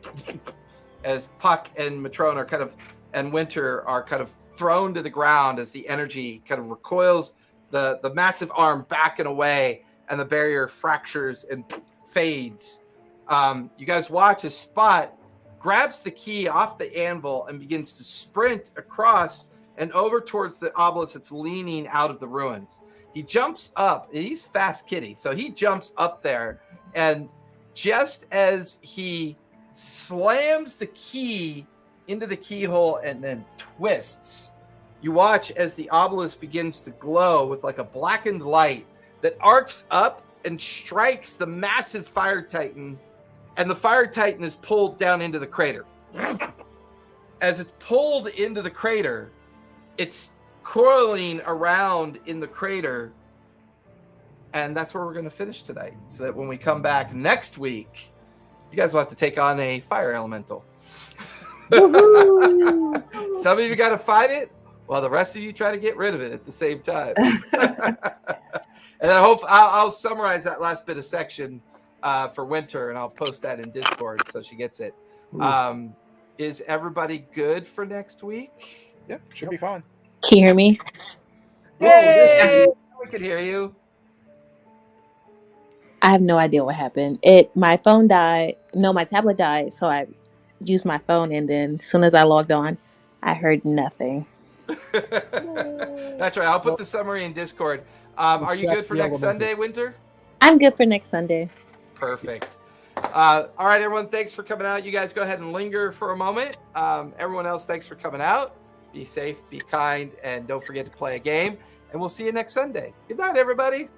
as Puck and Matrone are kind of, and Winter are kind of thrown to the ground as the energy kind of recoils the massive arm back and away, and the barrier fractures and fades. You guys watch as Spot grabs the key off the anvil and begins to sprint across and over towards the obelisk that's leaning out of the ruins. He jumps up. He's fast kitty, so he jumps up there, and just as he slams the key into the keyhole and then twists, you watch as the obelisk begins to glow with like a blackened light that arcs up and strikes the massive fire titan, and the fire titan is pulled down into the crater. As it's pulled into the crater, it's coiling around in the crater, and that's where we're going to finish tonight, so that when we come back next week, you guys will have to take on a fire elemental. Some of you got to fight it, while the rest of you try to get rid of it at the same time. And I hope I'll summarize that last bit of section for Winter, and I'll post that in Discord so she gets it. Is everybody good for next week? Yeah, should be fine. Can you hear me? Yay! We can hear you. I have no idea what happened. My phone died. No, my tablet died. So I used my phone, and then as soon as I logged on, I heard nothing. That's right. I'll put the summary in Discord. Are you good for next Sunday, Winter? I'm good for next Sunday. Perfect. All right, everyone. Thanks for coming out. You guys go ahead and linger for a moment. Everyone else, thanks for coming out. Be safe, be kind, and don't forget to play a game. And we'll see you next Sunday. Good night, everybody.